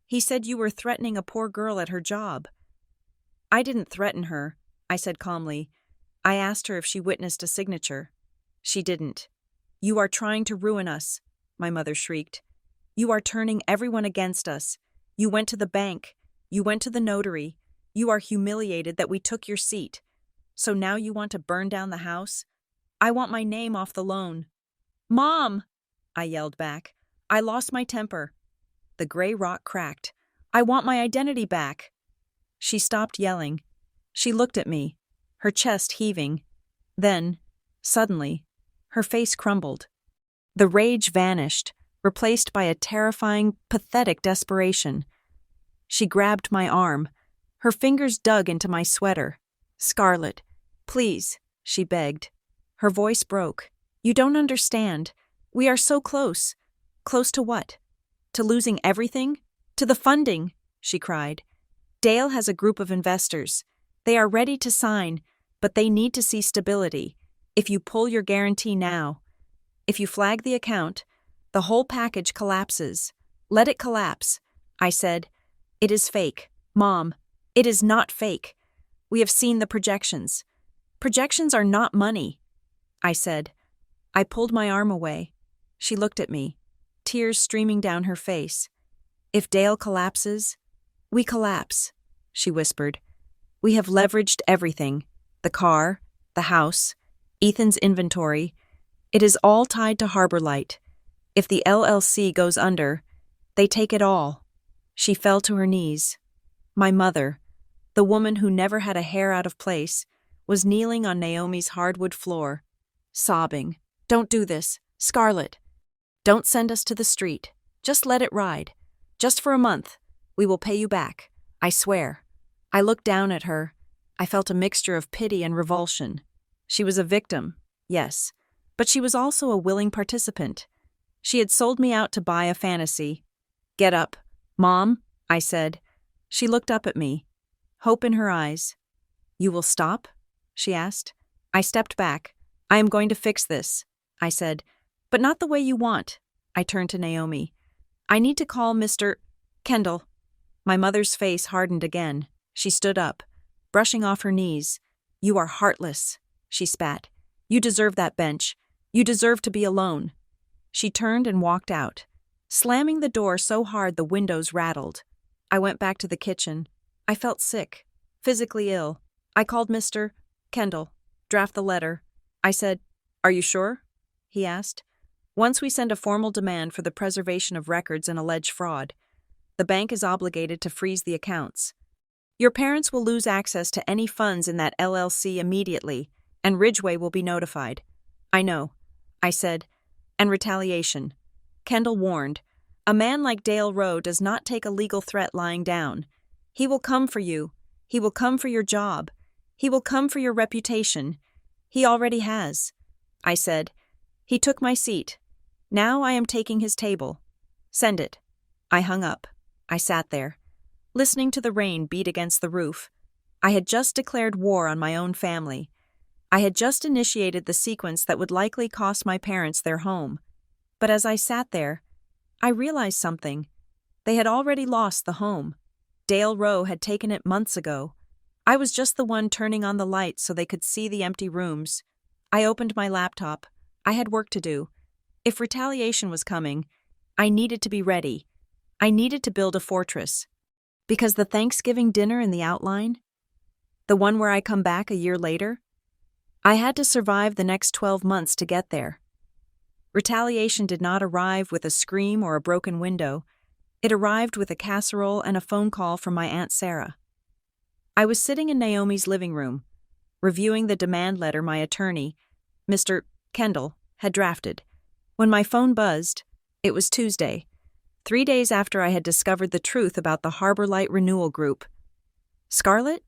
He said you were threatening a poor girl at her job. I didn't threaten her, I said calmly. I asked her if she witnessed a signature. She didn't. You are trying to ruin us, my mother shrieked. You are turning everyone against us. You went to the bank. You went to the notary. You are humiliated that we took your seat. So now you want to burn down the house? I want my name off the loan. Mom! I yelled back. I lost my temper. The gray rock cracked. I want my identity back. She stopped yelling. She looked at me, her chest heaving. Then, suddenly, her face crumbled. The rage vanished, replaced by a terrifying, pathetic desperation. She grabbed my arm. Her fingers dug into my sweater. Scarlett, please, she begged. Her voice broke. You don't understand. We are so close. Close to what? To losing everything? To the funding, she cried. Dale has a group of investors. They are ready to sign, but they need to see stability. If you pull your guarantee now, if you flag the account, the whole package collapses. Let it collapse, I said. It is fake, Mom. It is not fake. We have seen the projections. Projections are not money, I said. I pulled my arm away. She looked at me, tears streaming down her face. If Dale collapses, we collapse, she whispered. We have leveraged everything: the car, the house, Ethan's inventory. It is all tied to Harbor Light. If the LLC goes under, they take it all. She fell to her knees. My mother, the woman who never had a hair out of place, was kneeling on Naomi's hardwood floor, sobbing. "Don't do this, Scarlett. Don't send us to the street. Just let it ride. Just for a month. We will pay you back. I swear." I looked down at her. I felt a mixture of pity and revulsion. She was a victim, yes, but she was also a willing participant. She had sold me out to buy a fantasy. "Get up, Mom," I said. She looked up at me, hope in her eyes. "You will stop?" she asked. I stepped back. "I am going to fix this," I said, "but not the way you want." I turned to Naomi. "I need to call Mr. Kendall." My mother's face hardened again. She stood up, brushing off her knees. "You are heartless," she spat. "You deserve that bench. You deserve to be alone." She turned and walked out, slamming the door so hard the windows rattled. I went back to the kitchen. I felt sick, physically ill. I called Mr. Kendall. "Draft the letter." I said, "Are you sure?" he asked. "Once we send a formal demand for the preservation of records and allege fraud, the bank is obligated to freeze the accounts. Your parents will lose access to any funds in that LLC immediately, and Ridgeway will be notified." "I know," I said. "And retaliation." Kendall warned. "A man like Dale Rowe does not take a legal threat lying down. He will come for you. He will come for your job. He will come for your reputation. He already has." I said. "He took my seat. Now I am taking his table. Send it." I hung up. I sat there, listening to the rain beat against the roof. I had just declared war on my own family. I had just initiated the sequence that would likely cost my parents their home. But as I sat there, I realized something. They had already lost the home. Dale Rowe had taken it months ago. I was just the one turning on the lights so they could see the empty rooms. I opened my laptop. I had work to do. If retaliation was coming, I needed to be ready. I needed to build a fortress. Because the Thanksgiving dinner in the outline, the one where I come back a year later, I had to survive the next 12 months to get there. Retaliation did not arrive with a scream or a broken window. It arrived with a casserole and a phone call from my Aunt Sarah. I was sitting in Naomi's living room, reviewing the demand letter my attorney, Mr. Kendall, had drafted. When my phone buzzed, it was Tuesday, 3 days after I had discovered the truth about the Harbor Light Renewal Group. "Scarlett?"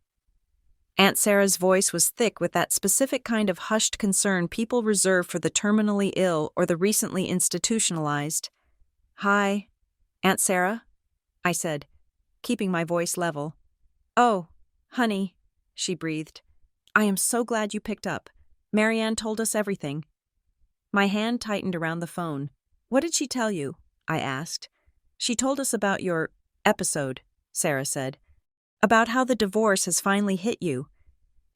Aunt Sarah's voice was thick with that specific kind of hushed concern people reserve for the terminally ill or the recently institutionalized. "Hi, Aunt Sarah?" I said, keeping my voice level. "Oh, honey," she breathed. "I am so glad you picked up. Marianne told us everything." My hand tightened around the phone. "What did she tell you?" I asked. "She told us about your episode," Sarah said. "About how the divorce has finally hit you,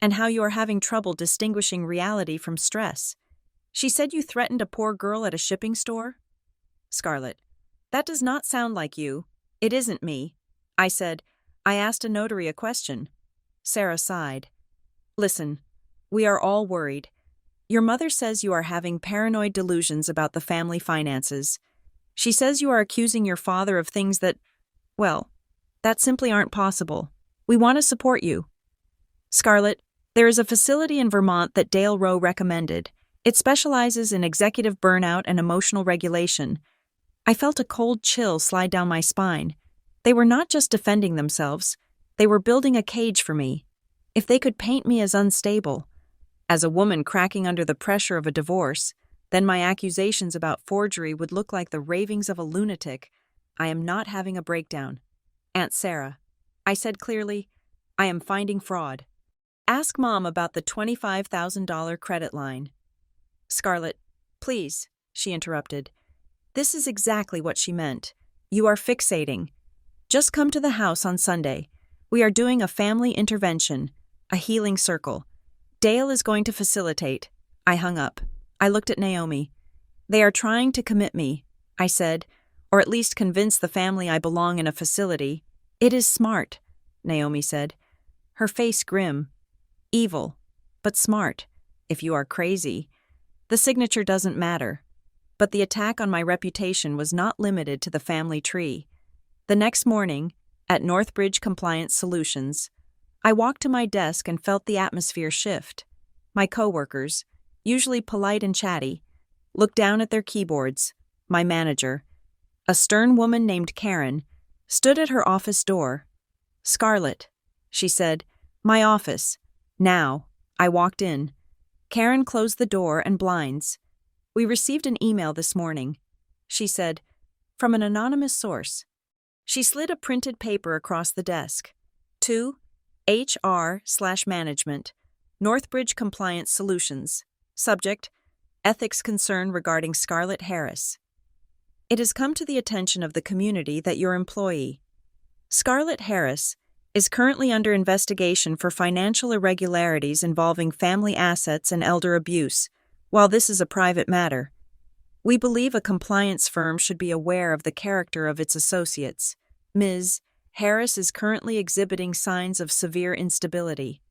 and how you are having trouble distinguishing reality from stress. She said you threatened a poor girl at a shipping store." "Scarlett, that does not sound like you. It isn't me." I said. "I asked a notary a question." Sarah sighed. "Listen, we are all worried. Your mother says you are having paranoid delusions about the family finances. She says you are accusing your father of things that, well, that simply aren't possible. We want to support you. Scarlett, there is a facility in Vermont that Dale Rowe recommended. It specializes in executive burnout and emotional regulation." I felt a cold chill slide down my spine. They were not just defending themselves. They were building a cage for me. If they could paint me as unstable, as a woman cracking under the pressure of a divorce, then my accusations about forgery would look like the ravings of a lunatic. I am not having a breakdown. "Aunt Sarah," I said clearly, "I am finding fraud. Ask Mom about the $25,000 credit line." "Scarlett, please," she interrupted. "This is exactly what she meant. You are fixating. Just come to the house on Sunday. We are doing a family intervention, a healing circle. Dale is going to facilitate." I hung up. I looked at Naomi. "They are trying to commit me," I said, "or at least convince the family I belong in a facility." "It is smart," Naomi said. her face grim. Evil, but smart. If you are crazy. The signature doesn't matter. But the attack on my reputation was not limited to the family tree. The next morning, at Northbridge Compliance Solutions, I walked to my desk and felt the atmosphere shift. My coworkers, usually polite and chatty, looked down at their keyboards. My manager, a stern woman named Karen, stood at her office door. "Scarlett," she said, "my office. Now." I walked in. Karen closed the door and blinds. "We received an email this morning," she said, "from an anonymous source." She slid a printed paper across the desk. To HR/management, Northbridge Compliance Solutions. Subject: Ethics concern regarding Scarlett Harris. It has come to the attention of the community that your employee, Scarlett Harris, is currently under investigation for financial irregularities involving family assets and elder abuse. While this is a private matter, we believe a compliance firm should be aware of the character of its associates. Ms. Harris is currently exhibiting signs of severe instability.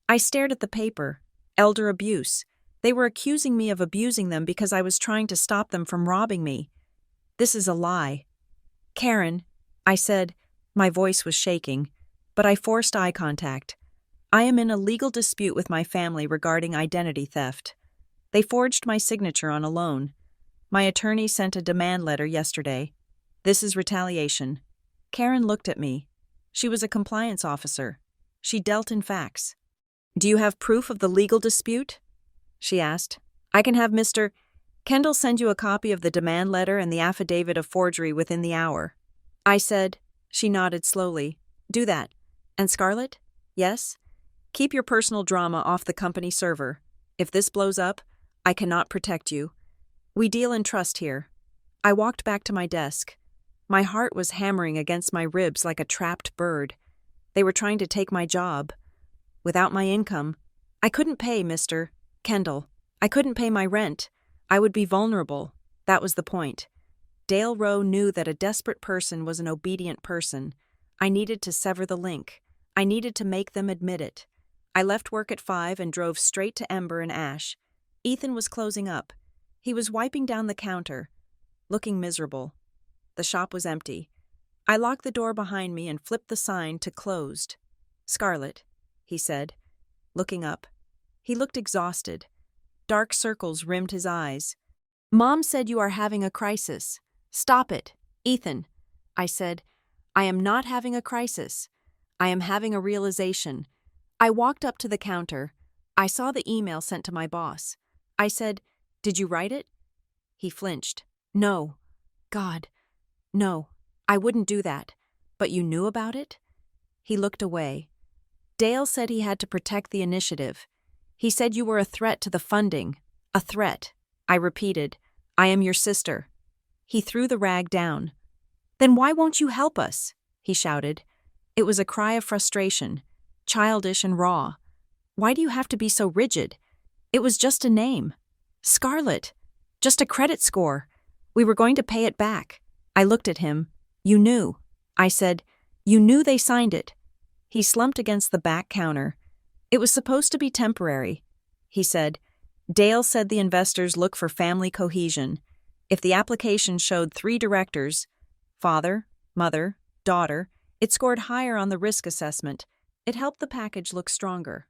I stared at the paper. Elder abuse. They were accusing me of abusing them because I was trying to stop them from robbing me. This is a lie. "Karen," I said. My voice was shaking, but I forced eye contact. "I am in a legal dispute with my family regarding identity theft. They forged my signature on a loan. My attorney sent a demand letter yesterday. This is retaliation." Karen looked at me. She was a compliance officer. She dealt in facts. "Do you have proof of the legal dispute?" she asked. "I can have Mr. Kendall send you a copy of the demand letter and the affidavit of forgery within the hour." I said. She nodded slowly. "Do that. And Scarlett?" "Yes? Keep your personal drama off the company server. If this blows up, I cannot protect you. We deal in trust here." I walked back to my desk. My heart was hammering against my ribs like a trapped bird. They were trying to take my job. Without my income, I couldn't pay Mr. Kendall. I couldn't pay my rent. I would be vulnerable. That was the point. Dale Rowe knew that a desperate person was an obedient person. I needed to sever the link. I needed to make them admit it. I left work at 5 and drove straight to Ember and Ash. Ethan was closing up. He was wiping down the counter, looking miserable. The shop was empty. I locked the door behind me and flipped the sign to closed. "Scarlett," he said, looking up. He looked exhausted. Dark circles rimmed his eyes. "Mom said you are having a crisis. Stop it, Ethan," I said. "I am not having a crisis. I am having a realization." I walked up to the counter. I saw the email sent to my boss. I said, "Did you write it?" He flinched. "No. God. No. I wouldn't do that. But you knew about it?" He looked away. "Dale said he had to protect the initiative. He said you were a threat to the funding." "A threat," I repeated. "I am your sister." He threw the rag down. "Then why won't you help us?" he shouted. It was a cry of frustration, childish and raw. "Why do you have to be so rigid? It was just a name. Scarlett. Just a credit score. We were going to pay it back." I looked at him. "You knew." I said. "You knew they signed it." He slumped against the back counter. "It was supposed to be temporary," he said. "Dale said the investors look for family cohesion. If the application showed 3 directors, father, mother, daughter, it scored higher on the risk assessment. It helped the package look stronger."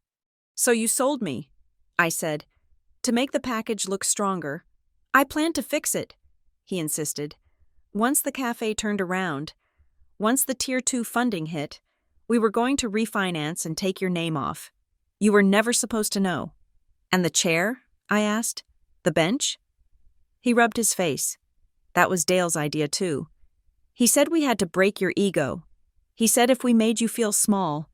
"So you sold me," I said, "to make the package look stronger." "I planned to fix it," he insisted. "Once the cafe turned around, once the Tier 2 funding hit, we were going to refinance and take your name off. You were never supposed to know." "And the chair?" I asked. "The bench?" He rubbed his face. "That was Dale's idea too. He said we had to break your ego. He said if we made you feel small,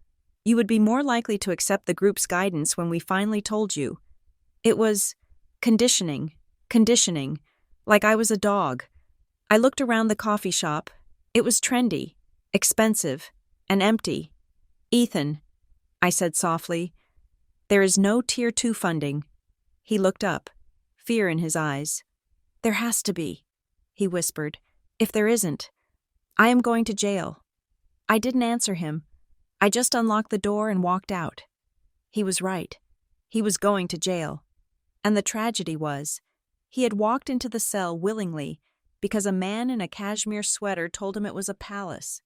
you would be more likely to accept the group's guidance when we finally told you. It was conditioning, like I was a dog." I looked around the coffee shop. It was trendy, expensive, and empty. "Ethan," I said softly, "there is no Tier 2 funding." He looked up, fear in his eyes. "There has to be," he whispered. "If there isn't, I am going to jail." I didn't answer him. I just unlocked the door and walked out. He was right. He was going to jail. And the tragedy was, he had walked into the cell willingly because a man in a cashmere sweater told him it was a palace.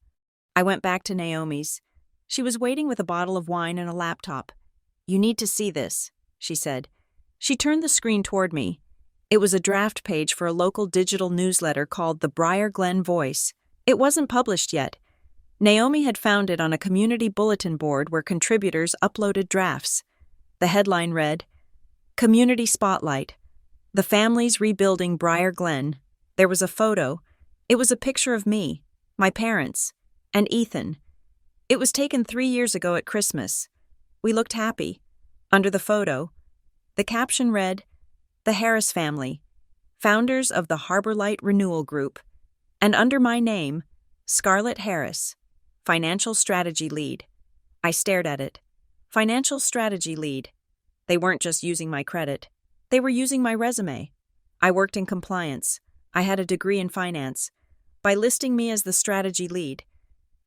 I went back to Naomi's. She was waiting with a bottle of wine and a laptop. "You need to see this," she said. She turned the screen toward me. It was a draft page for a local digital newsletter called the Briar Glen Voice. It wasn't published yet. Naomi had found it on a community bulletin board where contributors uploaded drafts. The headline read, "Community Spotlight. The Family's Rebuilding Briar Glen." There was a photo. It was a picture of me, my parents, and Ethan. It was taken 3 years ago at Christmas. We looked happy. Under the photo, the caption read, "The Harris Family, founders of the Harbor Light Renewal Group," and under my name, Scarlett Harris, Financial Strategy Lead. I stared at it. Financial Strategy Lead. They weren't just using my credit. They were using my resume. I worked in compliance. I had a degree in finance. By listing me as the strategy lead,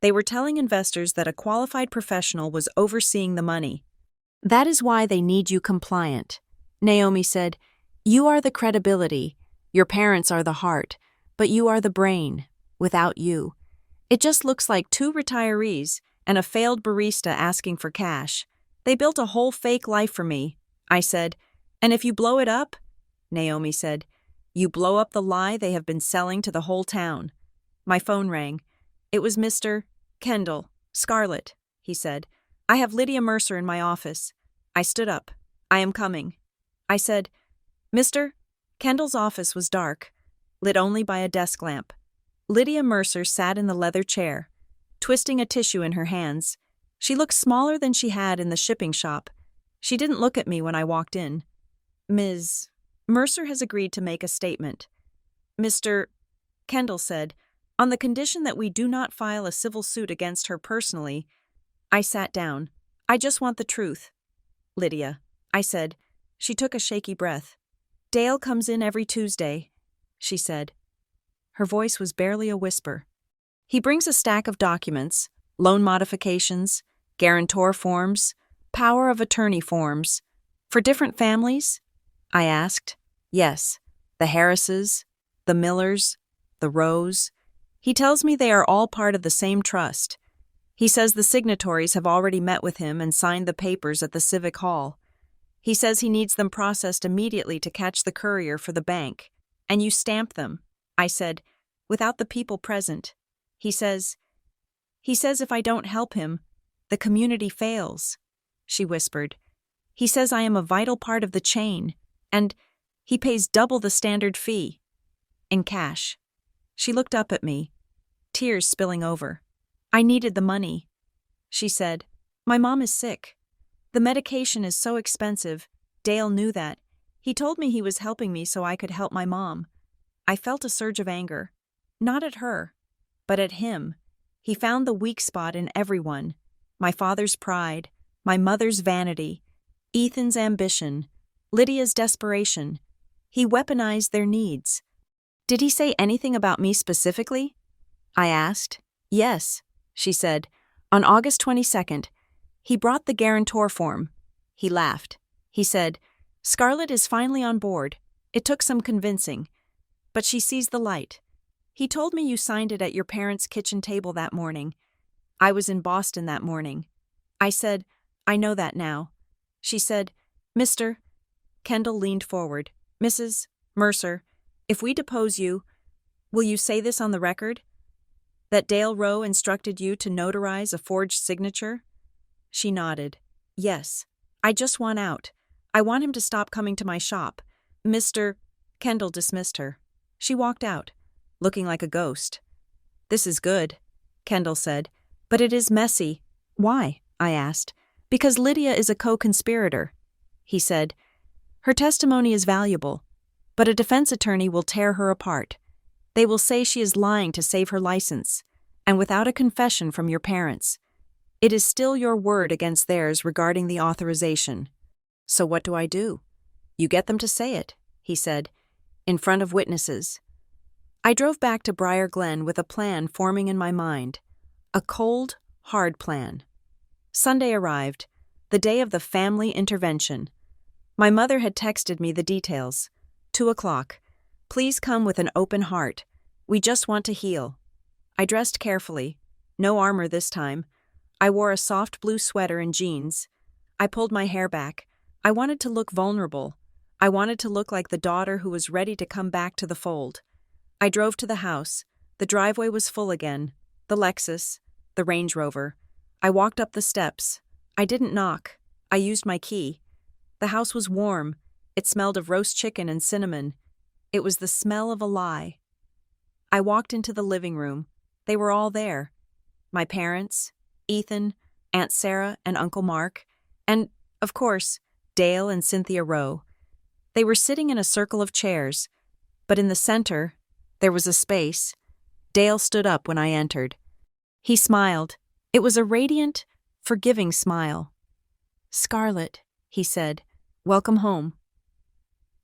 they were telling investors that a qualified professional was overseeing the money. "That is why they need you compliant," Naomi said. "You are the credibility. Your parents are the heart, but you are the brain. Without you, it just looks like 2 retirees and a failed barista asking for cash. They built a whole fake life for me," I said. "And if you blow it up," Naomi said, "you blow up the lie they have been selling to the whole town." My phone rang. It was Mr. Kendall. "Scarlett," he said. "I have Lydia Mercer in my office." I stood up. "I am coming." I said, "Mr. Kendall's office was dark, lit only by a desk lamp. Lydia Mercer sat in the leather chair, twisting a tissue in her hands. She looked smaller than she had in the shipping shop. She didn't look at me when I walked in. "Ms. Mercer has agreed to make a statement," Mr. Kendall said, "on the condition that we do not file a civil suit against her personally." I sat down. "I just want the truth." "Lydia," I said. She took a shaky breath. "Dale comes in every Tuesday," she said. Her voice was barely a whisper. "He brings a stack of documents, loan modifications, guarantor forms, power of attorney forms. For different families?" I asked. "Yes, the Harrises, the Millers, the Rose. He tells me they are all part of the same trust. He says the signatories have already met with him and signed the papers at the Civic Hall. He says he needs them processed immediately to catch the courier for the bank. And you stamp them," I said, "without the people present. He says if I don't help him, the community fails," she whispered. "He says I am a vital part of the chain, and he pays double the standard fee. In cash." She looked up at me, tears spilling over. "I needed the money," she said. "My mom is sick. The medication is so expensive. Dale knew that. He told me he was helping me so I could help my mom." I felt a surge of anger. Not at her, but at him. He found the weak spot in everyone. My father's pride, my mother's vanity, Ethan's ambition, Lydia's desperation. He weaponized their needs. "Did he say anything about me specifically?" I asked. "Yes," she said. "On August 22nd, he brought the guarantor form." He laughed. He said, "Scarlett is finally on board. It took some convincing, but she sees the light. He told me you signed it at your parents' kitchen table that morning. I was in Boston that morning." I said, "I know that now." She said, "Mr." Kendall leaned forward. "Mrs. Mercer, if we depose you, will you say this on the record? That Dale Rowe instructed you to notarize a forged signature?" She nodded. "Yes. I just want out. I want him to stop coming to my shop." Mr. Kendall dismissed her. She walked out, looking like a ghost. "This is good," Kendall said, "but it is messy." "Why?" I asked. "Because Lydia is a co-conspirator," he said. "Her testimony is valuable, but a defense attorney will tear her apart. They will say she is lying to save her license, and without a confession from your parents. It is still your word against theirs regarding the authorization." "So what do I do?" "You get them to say it," he said, "in front of witnesses." I drove back to Briar Glen with a plan forming in my mind. A cold, hard plan. Sunday arrived, the day of the family intervention. My mother had texted me the details. 2:00. Please come with an open heart. We just want to heal. I dressed carefully. No armor this time. I wore a soft blue sweater and jeans. I pulled my hair back. I wanted to look vulnerable. I wanted to look like the daughter who was ready to come back to the fold. I drove to the house. The driveway was full again. The Lexus, the Range Rover. I walked up the steps. I didn't knock. I used my key. The house was warm. It smelled of roast chicken and cinnamon. It was the smell of a lie. I walked into the living room. They were all there. My parents, Ethan, Aunt Sarah, and Uncle Mark, and, of course, Dale and Cynthia Rowe. They were sitting in a circle of chairs, but in the center, there was a space. Dale stood up when I entered. He smiled. It was a radiant, forgiving smile. "Scarlett," he said, "welcome home."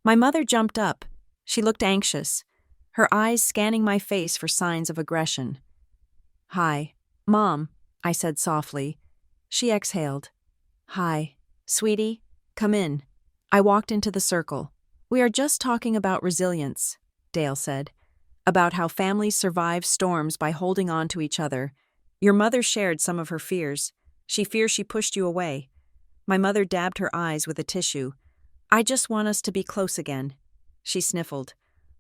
My mother jumped up. She looked anxious, her eyes scanning my face for signs of aggression. "Hi, Mom," I said softly. She exhaled. "Hi, sweetie, come in." I walked into the circle. "We are just talking about resilience," Dale said, "about how families survive storms by holding on to each other. Your mother shared some of her fears. She fears she pushed you away." My mother dabbed her eyes with a tissue. "I just want us to be close again." She sniffled.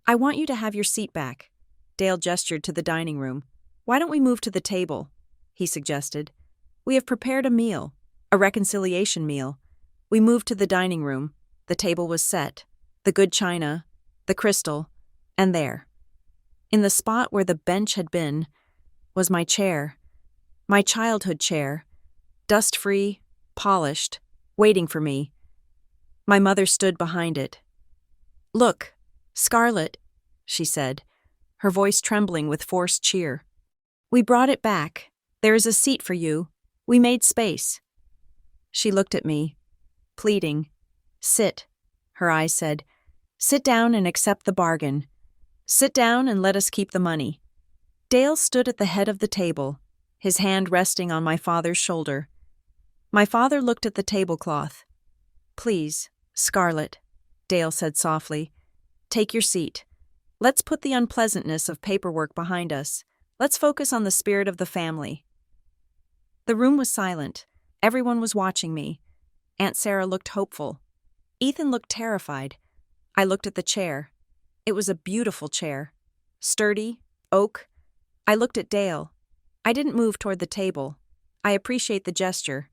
"I want you to have your seat back." Dale gestured to the dining room. "Why don't we move to the table?" he suggested. "We have prepared a meal, a reconciliation meal." We moved to the dining room. The table was set, the good china, the crystal, and there, in the spot where the bench had been, was my chair, my childhood chair, dust-free, polished, waiting for me. My mother stood behind it. "Look, Scarlett," she said, her voice trembling with forced cheer. "We brought it back. There is a seat for you. We made space." She looked at me, pleading. "Sit," her eyes said. "Sit down and accept the bargain. Sit down and let us keep the money." Dale stood at the head of the table, his hand resting on my father's shoulder. My father looked at the tablecloth. "Please, Scarlett," Dale said softly, "take your seat. Let's put the unpleasantness of paperwork behind us. Let's focus on the spirit of the family." The room was silent. Everyone was watching me. Aunt Sarah looked hopeful. Ethan looked terrified. I looked at the chair. It was a beautiful chair. Sturdy, oak. I looked at Dale. I didn't move toward the table. "I appreciate the gesture,"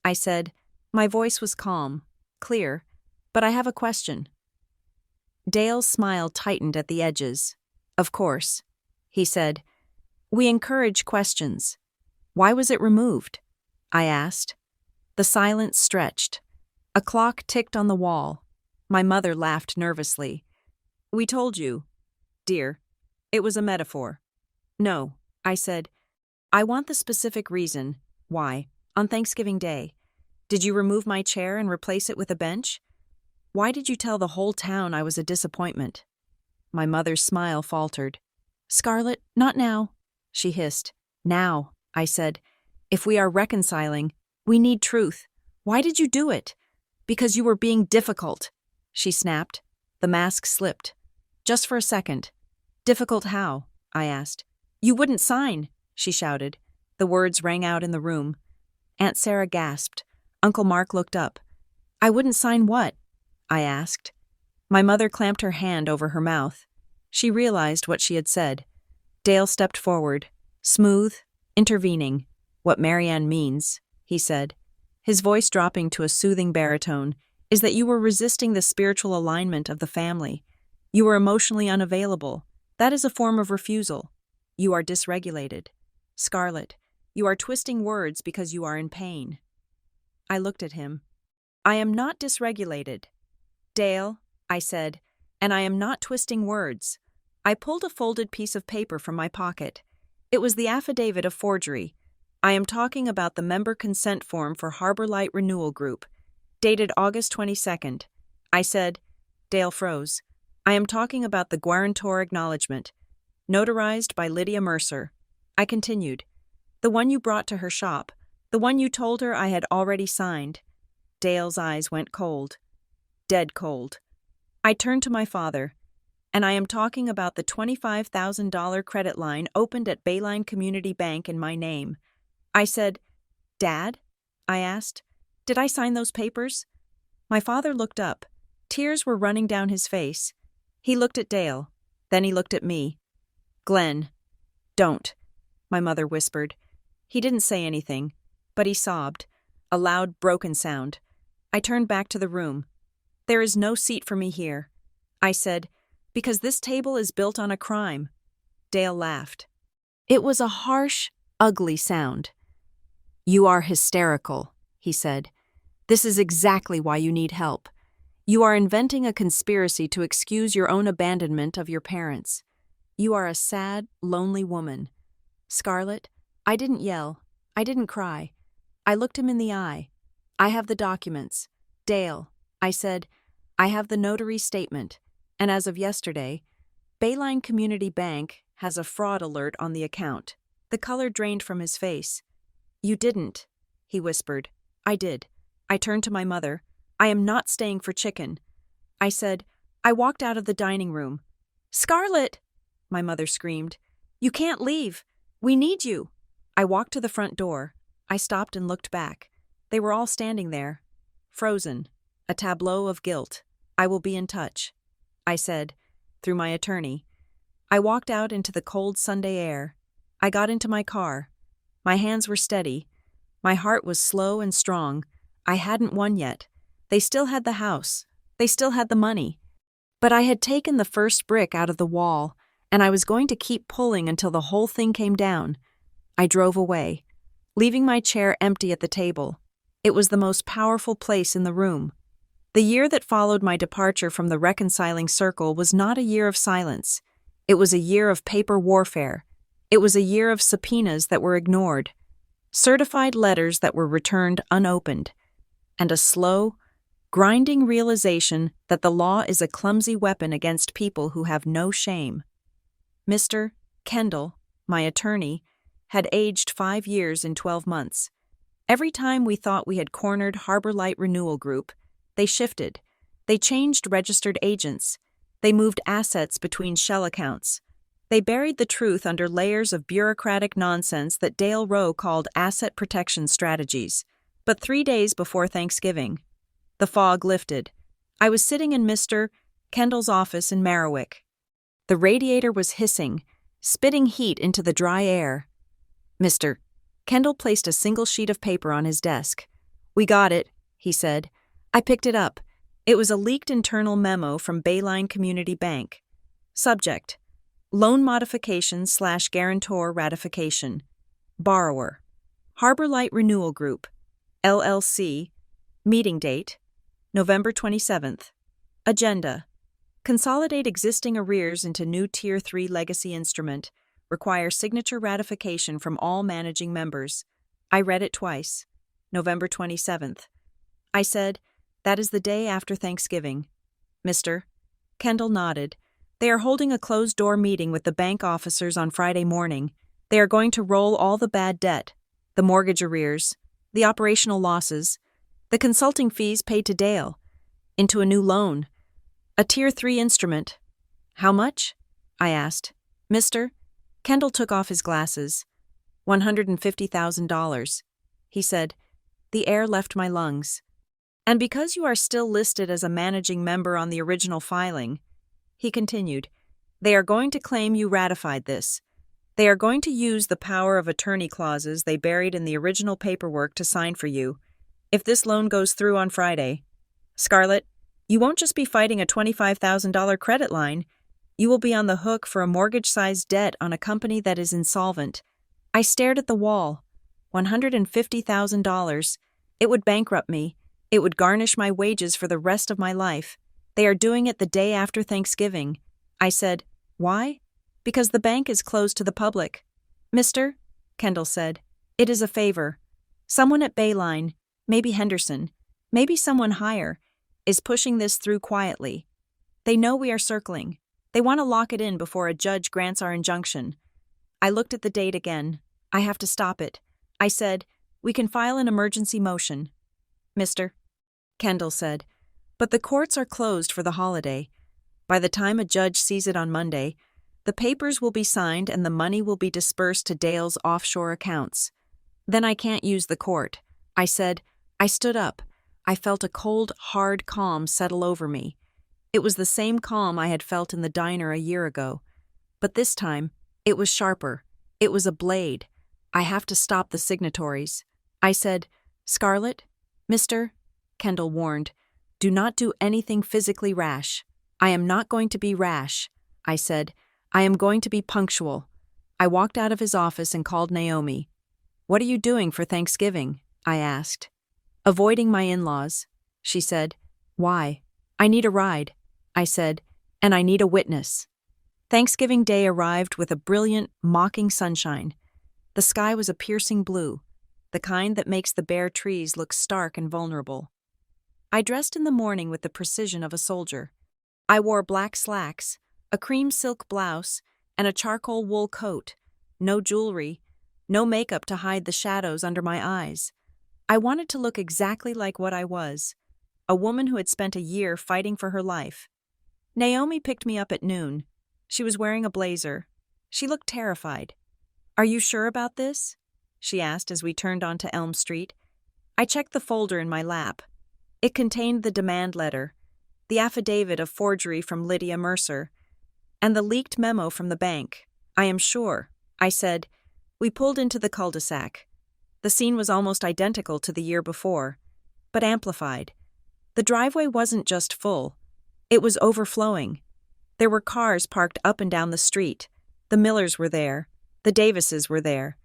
I said. My voice was calm, clear, but I have a question. Dale's smile tightened at the edges. "Of course," he said. "We encourage questions. Why was it removed?" I asked. The silence stretched. A clock ticked on the wall. My mother laughed nervously. "We told you, dear. It was a metaphor." "No," I said. "I want the specific reason. Why, on Thanksgiving Day, did you remove my chair and replace it with a bench? Why did you tell the whole town I was a disappointment?" My mother's smile faltered. "Scarlett, not now," she hissed. "Now," I said. "If we are reconciling, we need truth. Why did you do it?" "Because you were being difficult," she snapped. The mask slipped. "Just for a second." "Difficult how?" I asked. "You wouldn't sign," she shouted. The words rang out in the room. Aunt Sarah gasped. Uncle Mark looked up. "I wouldn't sign what?" I asked. My mother clamped her hand over her mouth. She realized what she had said. Dale stepped forward, smooth, intervening. "What Marianne means," he said, his voice dropping to a soothing baritone, "is that you were resisting the spiritual alignment of the family. You were emotionally unavailable. That is a form of refusal. You are dysregulated. Scarlett, you are twisting words because you are in pain." I looked at him. "I am not dysregulated, Dale," I said, "and I am not twisting words." I pulled a folded piece of paper from my pocket. It was the affidavit of forgery. I am talking about the member consent form for Harbor Light Renewal Group, dated August 22nd. I said. Dale froze. "I am talking about the guarantor acknowledgement, notarized by Lydia Mercer." I continued. "The one you brought to her shop. The one you told her I had already signed. Dale's eyes went cold. Dead cold. I turned to my father. And I am talking about the $25,000 credit line opened at Bayline Community Bank in my name. I said, "Dad?" I asked. "Did I sign those papers?" My father looked up. Tears were running down his face. He looked at Dale. Then he looked at me. "Glenn, don't," my mother whispered. He didn't say anything, but he sobbed, a loud, broken sound. I turned back to the room. "There is no seat for me here," I said, "because this table is built on a crime." Dale laughed. It was a harsh, ugly sound. "You are hysterical," he said. "This is exactly why you need help. You are inventing a conspiracy to excuse your own abandonment of your parents. You are a sad, lonely woman." Scarlett, I didn't yell. I didn't cry. I looked him in the eye. "I have the documents. Dale," I said, "I have the notary statement. And as of yesterday, Bayline Community Bank has a fraud alert on the account." The color drained from his face. "You didn't," he whispered. "I did." I turned to my mother. "I am not staying for chicken." I said, I walked out of the dining room. "Scarlett!" my mother screamed. "You can't leave. We need you." I walked to the front door. I stopped and looked back. They were all standing there, frozen, a tableau of guilt. "I will be in touch," I said, through my attorney. I walked out into the cold Sunday air. I got into my car. My hands were steady. My heart was slow and strong. I hadn't won yet. They still had the house. They still had the money. But I had taken the first brick out of the wall, and I was going to keep pulling until the whole thing came down. I drove away, leaving my chair empty at the table. It was the most powerful place in the room. The year that followed my departure from the reconciling circle was not a year of silence. It was a year of paper warfare. It was a year of subpoenas that were ignored, certified letters that were returned unopened, and a slow, grinding realization that the law is a clumsy weapon against people who have no shame. Mr. Kendall, my attorney, had aged 5 years in 12 months. Every time we thought we had cornered Harbor Light Renewal Group, they shifted. They changed registered agents. They moved assets between shell accounts. They buried the truth under layers of bureaucratic nonsense that Dale Rowe called asset protection strategies. But 3 days before Thanksgiving, the fog lifted. I was sitting in Mr. Kendall's office in Merriwick. The radiator was hissing, spitting heat into the dry air. Mr. Kendall placed a single sheet of paper on his desk. "We got it," he said. I picked it up. It was a leaked internal memo from Bayline Community Bank. Subject: Loan modification/guarantor ratification. Borrower: Harbor Light Renewal Group, LLC. Meeting date: November 27th. Agenda: Consolidate existing arrears into new Tier 3 legacy instrument. Require signature ratification from all managing members. I read it twice. November 27th. I said, "That is the day after Thanksgiving." Mr. Kendall nodded. "They are holding a closed-door meeting with the bank officers on Friday morning. They are going to roll all the bad debt, the mortgage arrears, the operational losses, the consulting fees paid to Dale, into a new loan, a Tier 3 instrument." "How much?" I asked. Mr. Kendall took off his glasses. $150,000. He said, "The air left my lungs." "And because you are still listed as a managing member on the original filing," he continued, "they are going to claim you ratified this. They are going to use the power of attorney clauses they buried in the original paperwork to sign for you. If this loan goes through on Friday, Scarlett, you won't just be fighting a $25,000 credit line. You will be on the hook for a mortgage-sized debt on a company that is insolvent." I stared at the wall. $150,000. It would bankrupt me. It would garnish my wages for the rest of my life. They are doing it the day after Thanksgiving. I said, "Why?" "Because the bank is closed to the public." "Mr. Kendall said, "It is a favor. Someone at Bayline, maybe Henderson, maybe someone higher, is pushing this through quietly. They know we are circling. They want to lock it in before a judge grants our injunction." I looked at the date again. "I have to stop it." I said, We can file an emergency motion. Mr. Kendall said, but the courts are closed for the holiday. By the time a judge sees it on Monday, the papers will be signed and the money will be dispersed to Dale's offshore accounts. Then I can't use the court. I said. I stood up. I felt a cold, hard calm settle over me. It was the same calm I had felt in the diner a year ago. But this time, it was sharper. It was a blade. I have to stop the signatories. I said, Scarlett? Mr. Kendall warned, do not do anything physically rash. I am not going to be rash. I said, I am going to be punctual. I walked out of his office and called Naomi. What are you doing for Thanksgiving? I asked. Avoiding my in-laws, she said. Why? I need a ride, I said, and I need a witness. Thanksgiving Day arrived with a brilliant, mocking sunshine. The sky was a piercing blue, the kind that makes the bare trees look stark and vulnerable. I dressed in the morning with the precision of a soldier. I wore black slacks, a cream silk blouse, and a charcoal wool coat. No jewelry, no makeup to hide the shadows under my eyes. I wanted to look exactly like what I was, a woman who had spent a year fighting for her life. Naomi picked me up at noon. She was wearing a blazer. She looked terrified. Are you sure about this? She asked as we turned onto Elm Street. I checked the folder in my lap. It contained the demand letter, the affidavit of forgery from Lydia Mercer, and the leaked memo from the bank. I am sure, I said. We pulled into the cul-de-sac. The scene was almost identical to the year before, but amplified. The driveway wasn't just full. It was overflowing. There were cars parked up and down the street. The Millers were there. The Davises were there.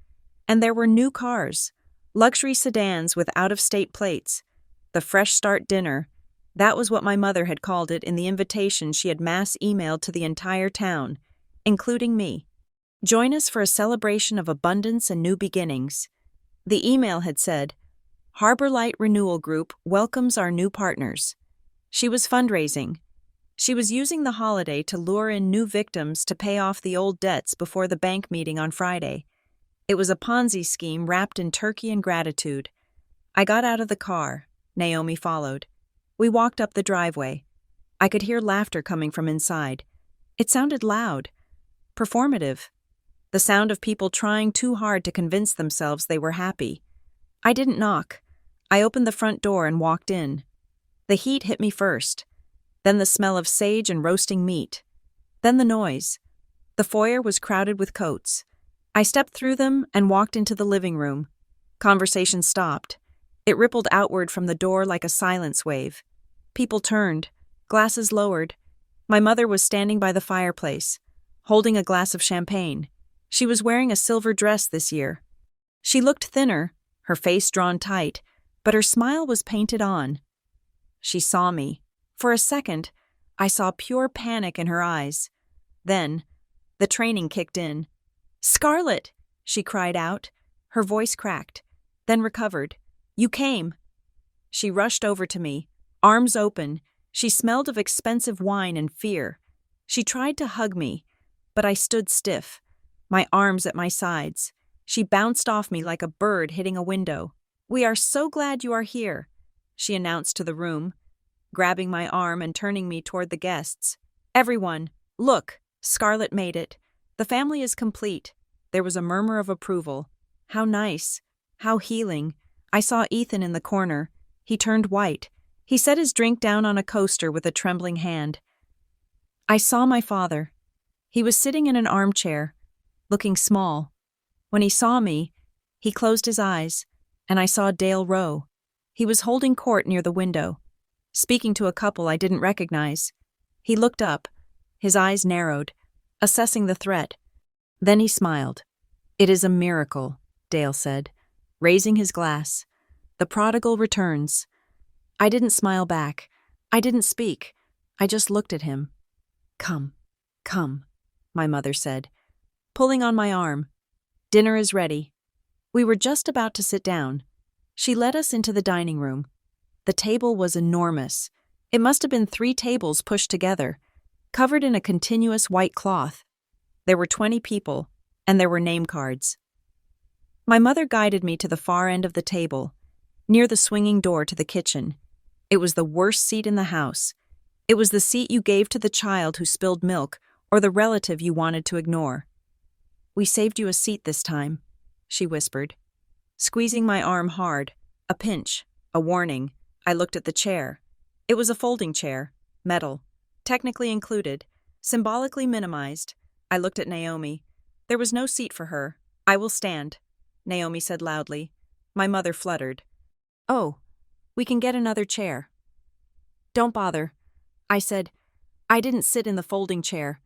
And there were new cars, luxury sedans with out-of-state plates. The Fresh Start dinner, that was what my mother had called it in the invitation she had mass emailed to the entire town, including me. Join us for a celebration of abundance and new beginnings. The email had said, Harbor Light Renewal Group welcomes our new partners. She was fundraising. She was using the holiday to lure in new victims to pay off the old debts before the bank meeting on Friday. It was a Ponzi scheme wrapped in turkey and gratitude. I got out of the car. Naomi followed. We walked up the driveway. I could hear laughter coming from inside. It sounded loud, performative. The sound of people trying too hard to convince themselves they were happy. I didn't knock. I opened the front door and walked in. The heat hit me first, then the smell of sage and roasting meat, then the noise. The foyer was crowded with coats. I stepped through them and walked into the living room. Conversation stopped. It rippled outward from the door like a silence wave. People turned, glasses lowered. My mother was standing by the fireplace, holding a glass of champagne. She was wearing a silver dress this year. She looked thinner, her face drawn tight, but her smile was painted on. She saw me. For a second, I saw pure panic in her eyes. Then, the training kicked in. Scarlett, she cried out. Her voice cracked, then recovered. You came. She rushed over to me, arms open. She smelled of expensive wine and fear. She tried to hug me, but I stood stiff, my arms at my sides. She bounced off me like a bird hitting a window. We are so glad you are here, she announced to the room, grabbing my arm and turning me toward the guests. Everyone, look, Scarlett made it. The family is complete. There was a murmur of approval. How nice. How healing. I saw Ethan in the corner. He turned white. He set his drink down on a coaster with a trembling hand. I saw my father. He was sitting in an armchair, looking small. When he saw me, he closed his eyes, and I saw Dale Rowe. He was holding court near the window, speaking to a couple I didn't recognize. He looked up, his eyes narrowed, assessing the threat. Then he smiled. It is a miracle, Dale said, raising his glass. The prodigal returns. I didn't smile back. I didn't speak. I just looked at him. Come, come, my mother said, pulling on my arm. Dinner is ready. We were just about to sit down. She led us into the dining room. The table was enormous. It must have been 3 tables pushed together, covered in a continuous white cloth. There were 20 people, and there were name cards. My mother guided me to the far end of the table, near the swinging door to the kitchen. It was the worst seat in the house. It was the seat you gave to the child who spilled milk or the relative you wanted to ignore. "We saved you a seat this time," she whispered. Squeezing my arm hard, a pinch, a warning, I looked at the chair. It was a folding chair, metal, technically included, symbolically minimized. I looked at Naomi. There was no seat for her. "I will stand," Naomi said loudly. My mother fluttered. "Oh, we can get another chair." "Don't bother," I said. "I didn't sit in the folding chair.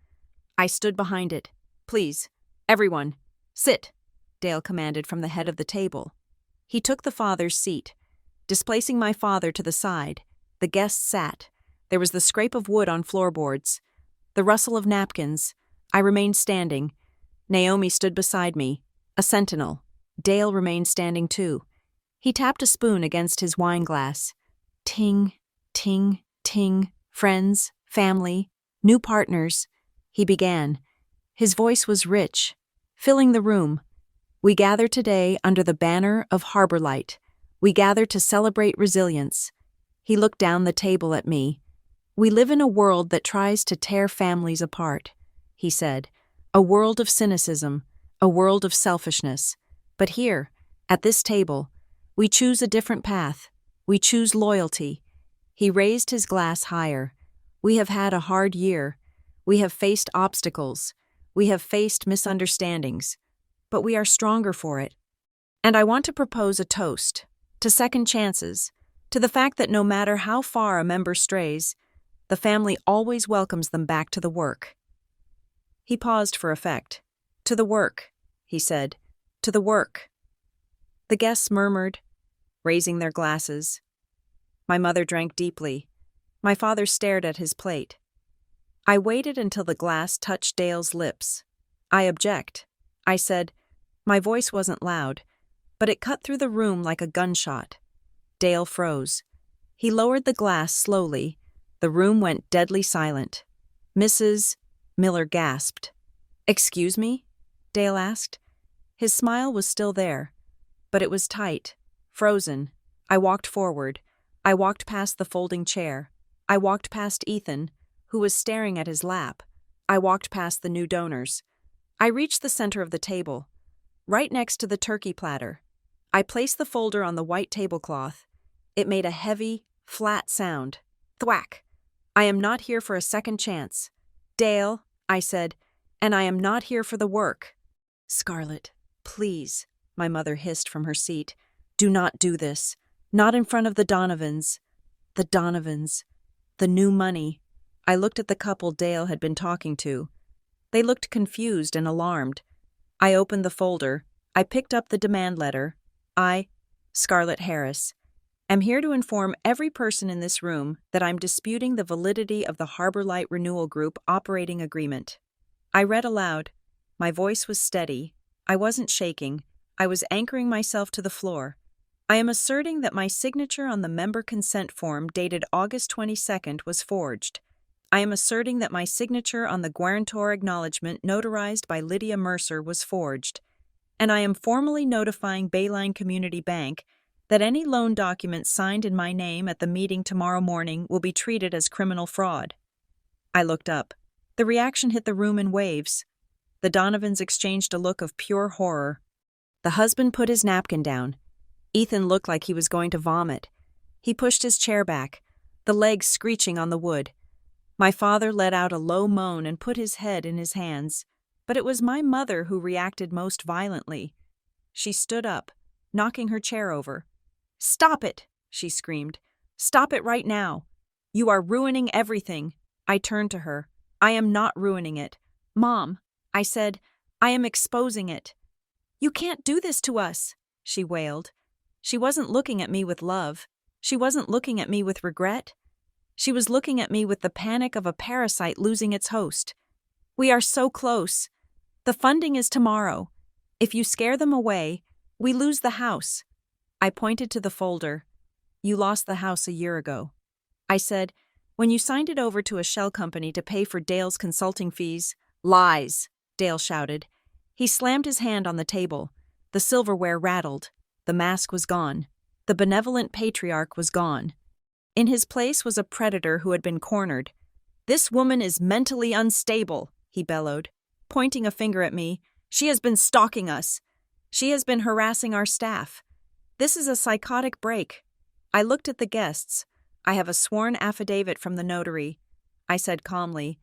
I stood behind it. Please, everyone, sit," Dale commanded from the head of the table. He took the father's seat. Displacing my father to the side, the guests sat. There was the scrape of wood on floorboards, the rustle of napkins. I remained standing. Naomi stood beside me, a sentinel. Dale remained standing too. He tapped a spoon against his wine glass. Ting, ting, ting, friends, family, new partners. He began. His voice was rich, filling the room. "We gather today under the banner of Harbor Light. We gather to celebrate resilience." He looked down the table at me. "We live in a world that tries to tear families apart," he said. "A world of cynicism, a world of selfishness. But here, at this table, we choose a different path. We choose loyalty." He raised his glass higher. "We have had a hard year. We have faced obstacles. We have faced misunderstandings. But we are stronger for it. And I want to propose a toast to second chances, to the fact that no matter how far a member strays, the family always welcomes them back to the work." He paused for effect. "To the work," he said. "To the work." The guests murmured, raising their glasses. My mother drank deeply. My father stared at his plate. I waited until the glass touched Dale's lips. "I object," I said. My voice wasn't loud, but it cut through the room like a gunshot. Dale froze. He lowered the glass slowly. The room went deadly silent. Mrs. Miller gasped. "Excuse me?" Dale asked. His smile was still there, but it was tight, frozen. I walked forward. I walked past the folding chair. I walked past Ethan, who was staring at his lap. I walked past the new donors. I reached the center of the table, right next to the turkey platter. I placed the folder on the white tablecloth. It made a heavy, flat sound. Thwack! "I am not here for a second chance. Dale," I said, "and I am not here for the work." "Scarlett, please," my mother hissed from her seat. "Do not do this. Not in front of the Donovans." The Donovans. The new money. I looked at the couple Dale had been talking to. They looked confused and alarmed. I opened the folder. I picked up the demand letter. "I, Scarlett Harris, am here to inform every person in this room that I'm disputing the validity of the Harbor Light Renewal Group operating agreement." I read aloud. My voice was steady. I wasn't shaking. I was anchoring myself to the floor. "I am asserting that my signature on the member consent form dated August 22nd was forged. I am asserting that my signature on the guarantor acknowledgement notarized by Lydia Mercer was forged. And I am formally notifying Bayline Community Bank that any loan document signed in my name at the meeting tomorrow morning will be treated as criminal fraud." I looked up. The reaction hit the room in waves. The Donovans exchanged a look of pure horror. The husband put his napkin down. Ethan looked like he was going to vomit. He pushed his chair back, the legs screeching on the wood. My father let out a low moan and put his head in his hands, but it was my mother who reacted most violently. She stood up, knocking her chair over. "Stop it!" she screamed. "Stop it right now! You are ruining everything." I turned to her. "I am not ruining it. Mom," I said, "I am exposing it." "You can't do this to us," she wailed. She wasn't looking at me with love. She wasn't looking at me with regret. She was looking at me with the panic of a parasite losing its host. "We are so close. The funding is tomorrow. If you scare them away, we lose the house." I pointed to the folder. "You lost the house a year ago." I said, "When you signed it over to a shell company to pay for Dale's consulting fees." "Lies," Dale shouted. He slammed his hand on the table. The silverware rattled. The mask was gone. The benevolent patriarch was gone. In his place was a predator who had been cornered. "This woman is mentally unstable," he bellowed, pointing a finger at me. "She has been stalking us. She has been harassing our staff. This is a psychotic break." I looked at the guests. "I have a sworn affidavit from the notary," I said calmly.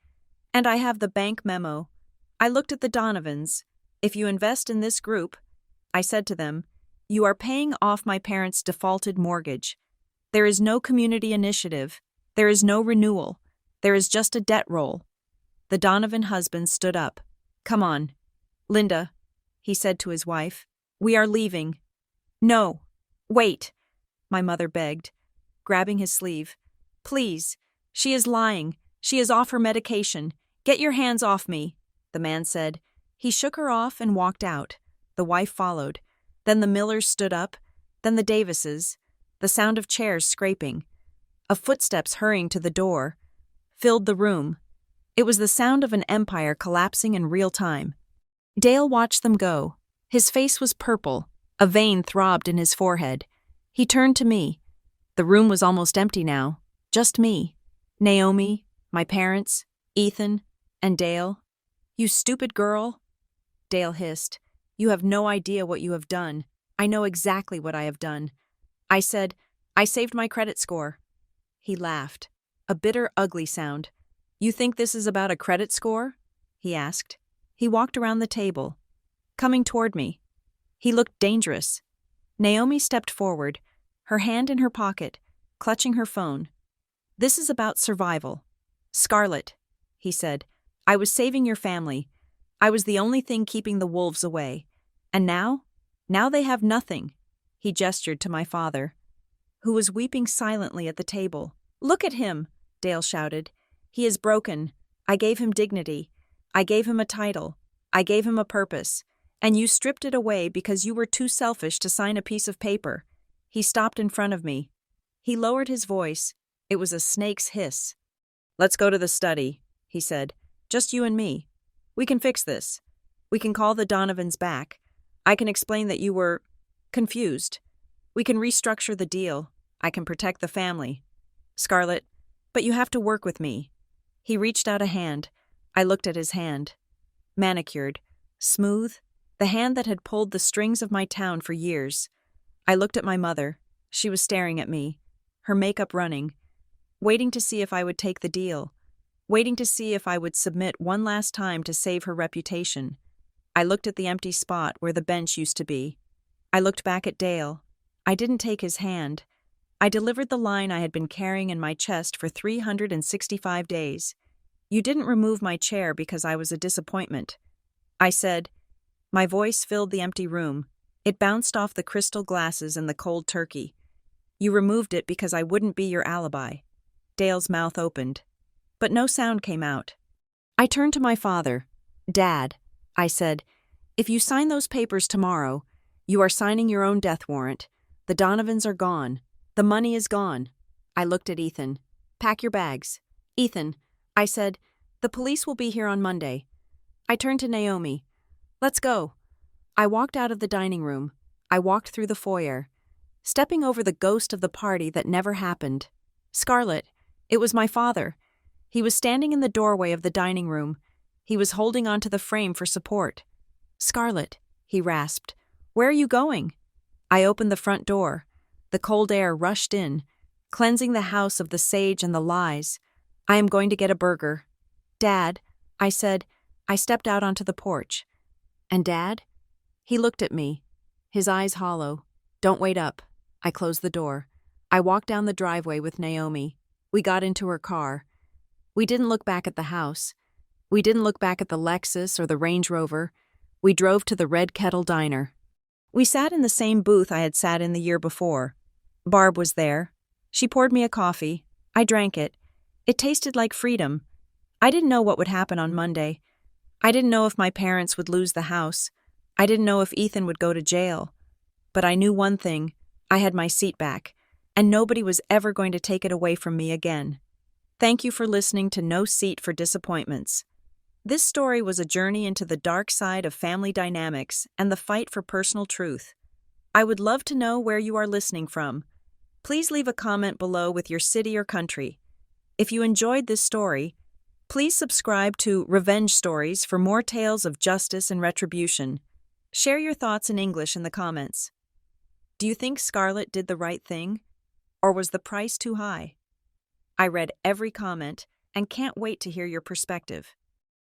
"And I have the bank memo." I looked at the Donovans. "If you invest in this group," I said to them, "you are paying off my parents' defaulted mortgage. There is no community initiative. There is no renewal. There is just a debt roll." The Donovan husband stood up. "Come on. Linda," he said to his wife, "we are leaving." "No. Wait," my mother begged, grabbing his sleeve. "Please. She is lying. She is off her medication. Get your hands off me," the man said. He shook her off and walked out. The wife followed. Then the Millers stood up. Then the Davises. The sound of chairs scraping, of footsteps hurrying to the door, filled the room. It was the sound of an empire collapsing in real time. Dale watched them go. His face was purple. A vein throbbed in his forehead. He turned to me. The room was almost empty now. Just me, Naomi, my parents, Ethan, and Dale. "You stupid girl," Dale hissed. "You have no idea what you have done. I know exactly what I have done." I said, "I saved my credit score." He laughed. A bitter, ugly sound. "You think this is about a credit score?" he asked. He walked around the table, coming toward me. He looked dangerous. Naomi stepped forward, her hand in her pocket, clutching her phone. "This is about survival. Scarlett," he said, "I was saving your family. I was the only thing keeping the wolves away. And now they have nothing." He gestured to my father, who was weeping silently at the table. "Look at him," Dale shouted. "He is broken. I gave him dignity. I gave him a title. I gave him a purpose. And you stripped it away because you were too selfish to sign a piece of paper." He stopped in front of me. He lowered his voice. It was a snake's hiss. "Let's go to the study," he said. "Just you and me. We can fix this. We can call the Donovans back. I can explain that you were confused. We can restructure the deal. I can protect the family. Scarlett, but you have to work with me." He reached out a hand. I looked at his hand. Manicured, smooth, the hand that had pulled the strings of my town for years. I looked at my mother. She was staring at me, her makeup running, waiting to see if I would take the deal, waiting to see if I would submit one last time to save her reputation. I looked at the empty spot where the bench used to be. I looked back at Dale. I didn't take his hand. I delivered the line I had been carrying in my chest for 365 days. "You didn't remove my chair because I was a disappointment," I said. My voice filled the empty room. It bounced off the crystal glasses and the cold turkey. "You removed it because I wouldn't be your alibi." Dale's mouth opened, but no sound came out. I turned to my father. "Dad," I said, "if you sign those papers tomorrow, you are signing your own death warrant. The Donovans are gone. The money is gone." I looked at Ethan. "Pack your bags." "Ethan," I said, "the police will be here on Monday." I turned to Naomi. "Let's go." I walked out of the dining room. I walked through the foyer, stepping over the ghost of the party that never happened. Scarlett, it was my father. He was standing in the doorway of the dining room. He was holding onto the frame for support. "Scarlett," he rasped, "where are you going?" I opened the front door. The cold air rushed in, cleansing the house of the sage and the lies. "I am going to get a burger." "Dad," I said. I stepped out onto the porch. "And Dad?" He looked at me, his eyes hollow. "Don't wait up." I closed the door. I walked down the driveway with Naomi. We got into her car. We didn't look back at the house. We didn't look back at the Lexus or the Range Rover. We drove to the Red Kettle Diner. We sat in the same booth I had sat in the year before. Barb was there. She poured me a coffee. I drank it. It tasted like freedom. I didn't know what would happen on Monday. I didn't know if my parents would lose the house. I didn't know if Ethan would go to jail. But I knew one thing. I had my seat back, and nobody was ever going to take it away from me again. Thank you for listening to No Seat for Disappointments. This story was a journey into the dark side of family dynamics and the fight for personal truth. I would love to know where you are listening from. Please leave a comment below with your city or country. If you enjoyed this story, please subscribe to Revenge Stories for more tales of justice and retribution. Share your thoughts in English in the comments. Do you think Scarlett did the right thing? Or was the price too high? I read every comment and can't wait to hear your perspective.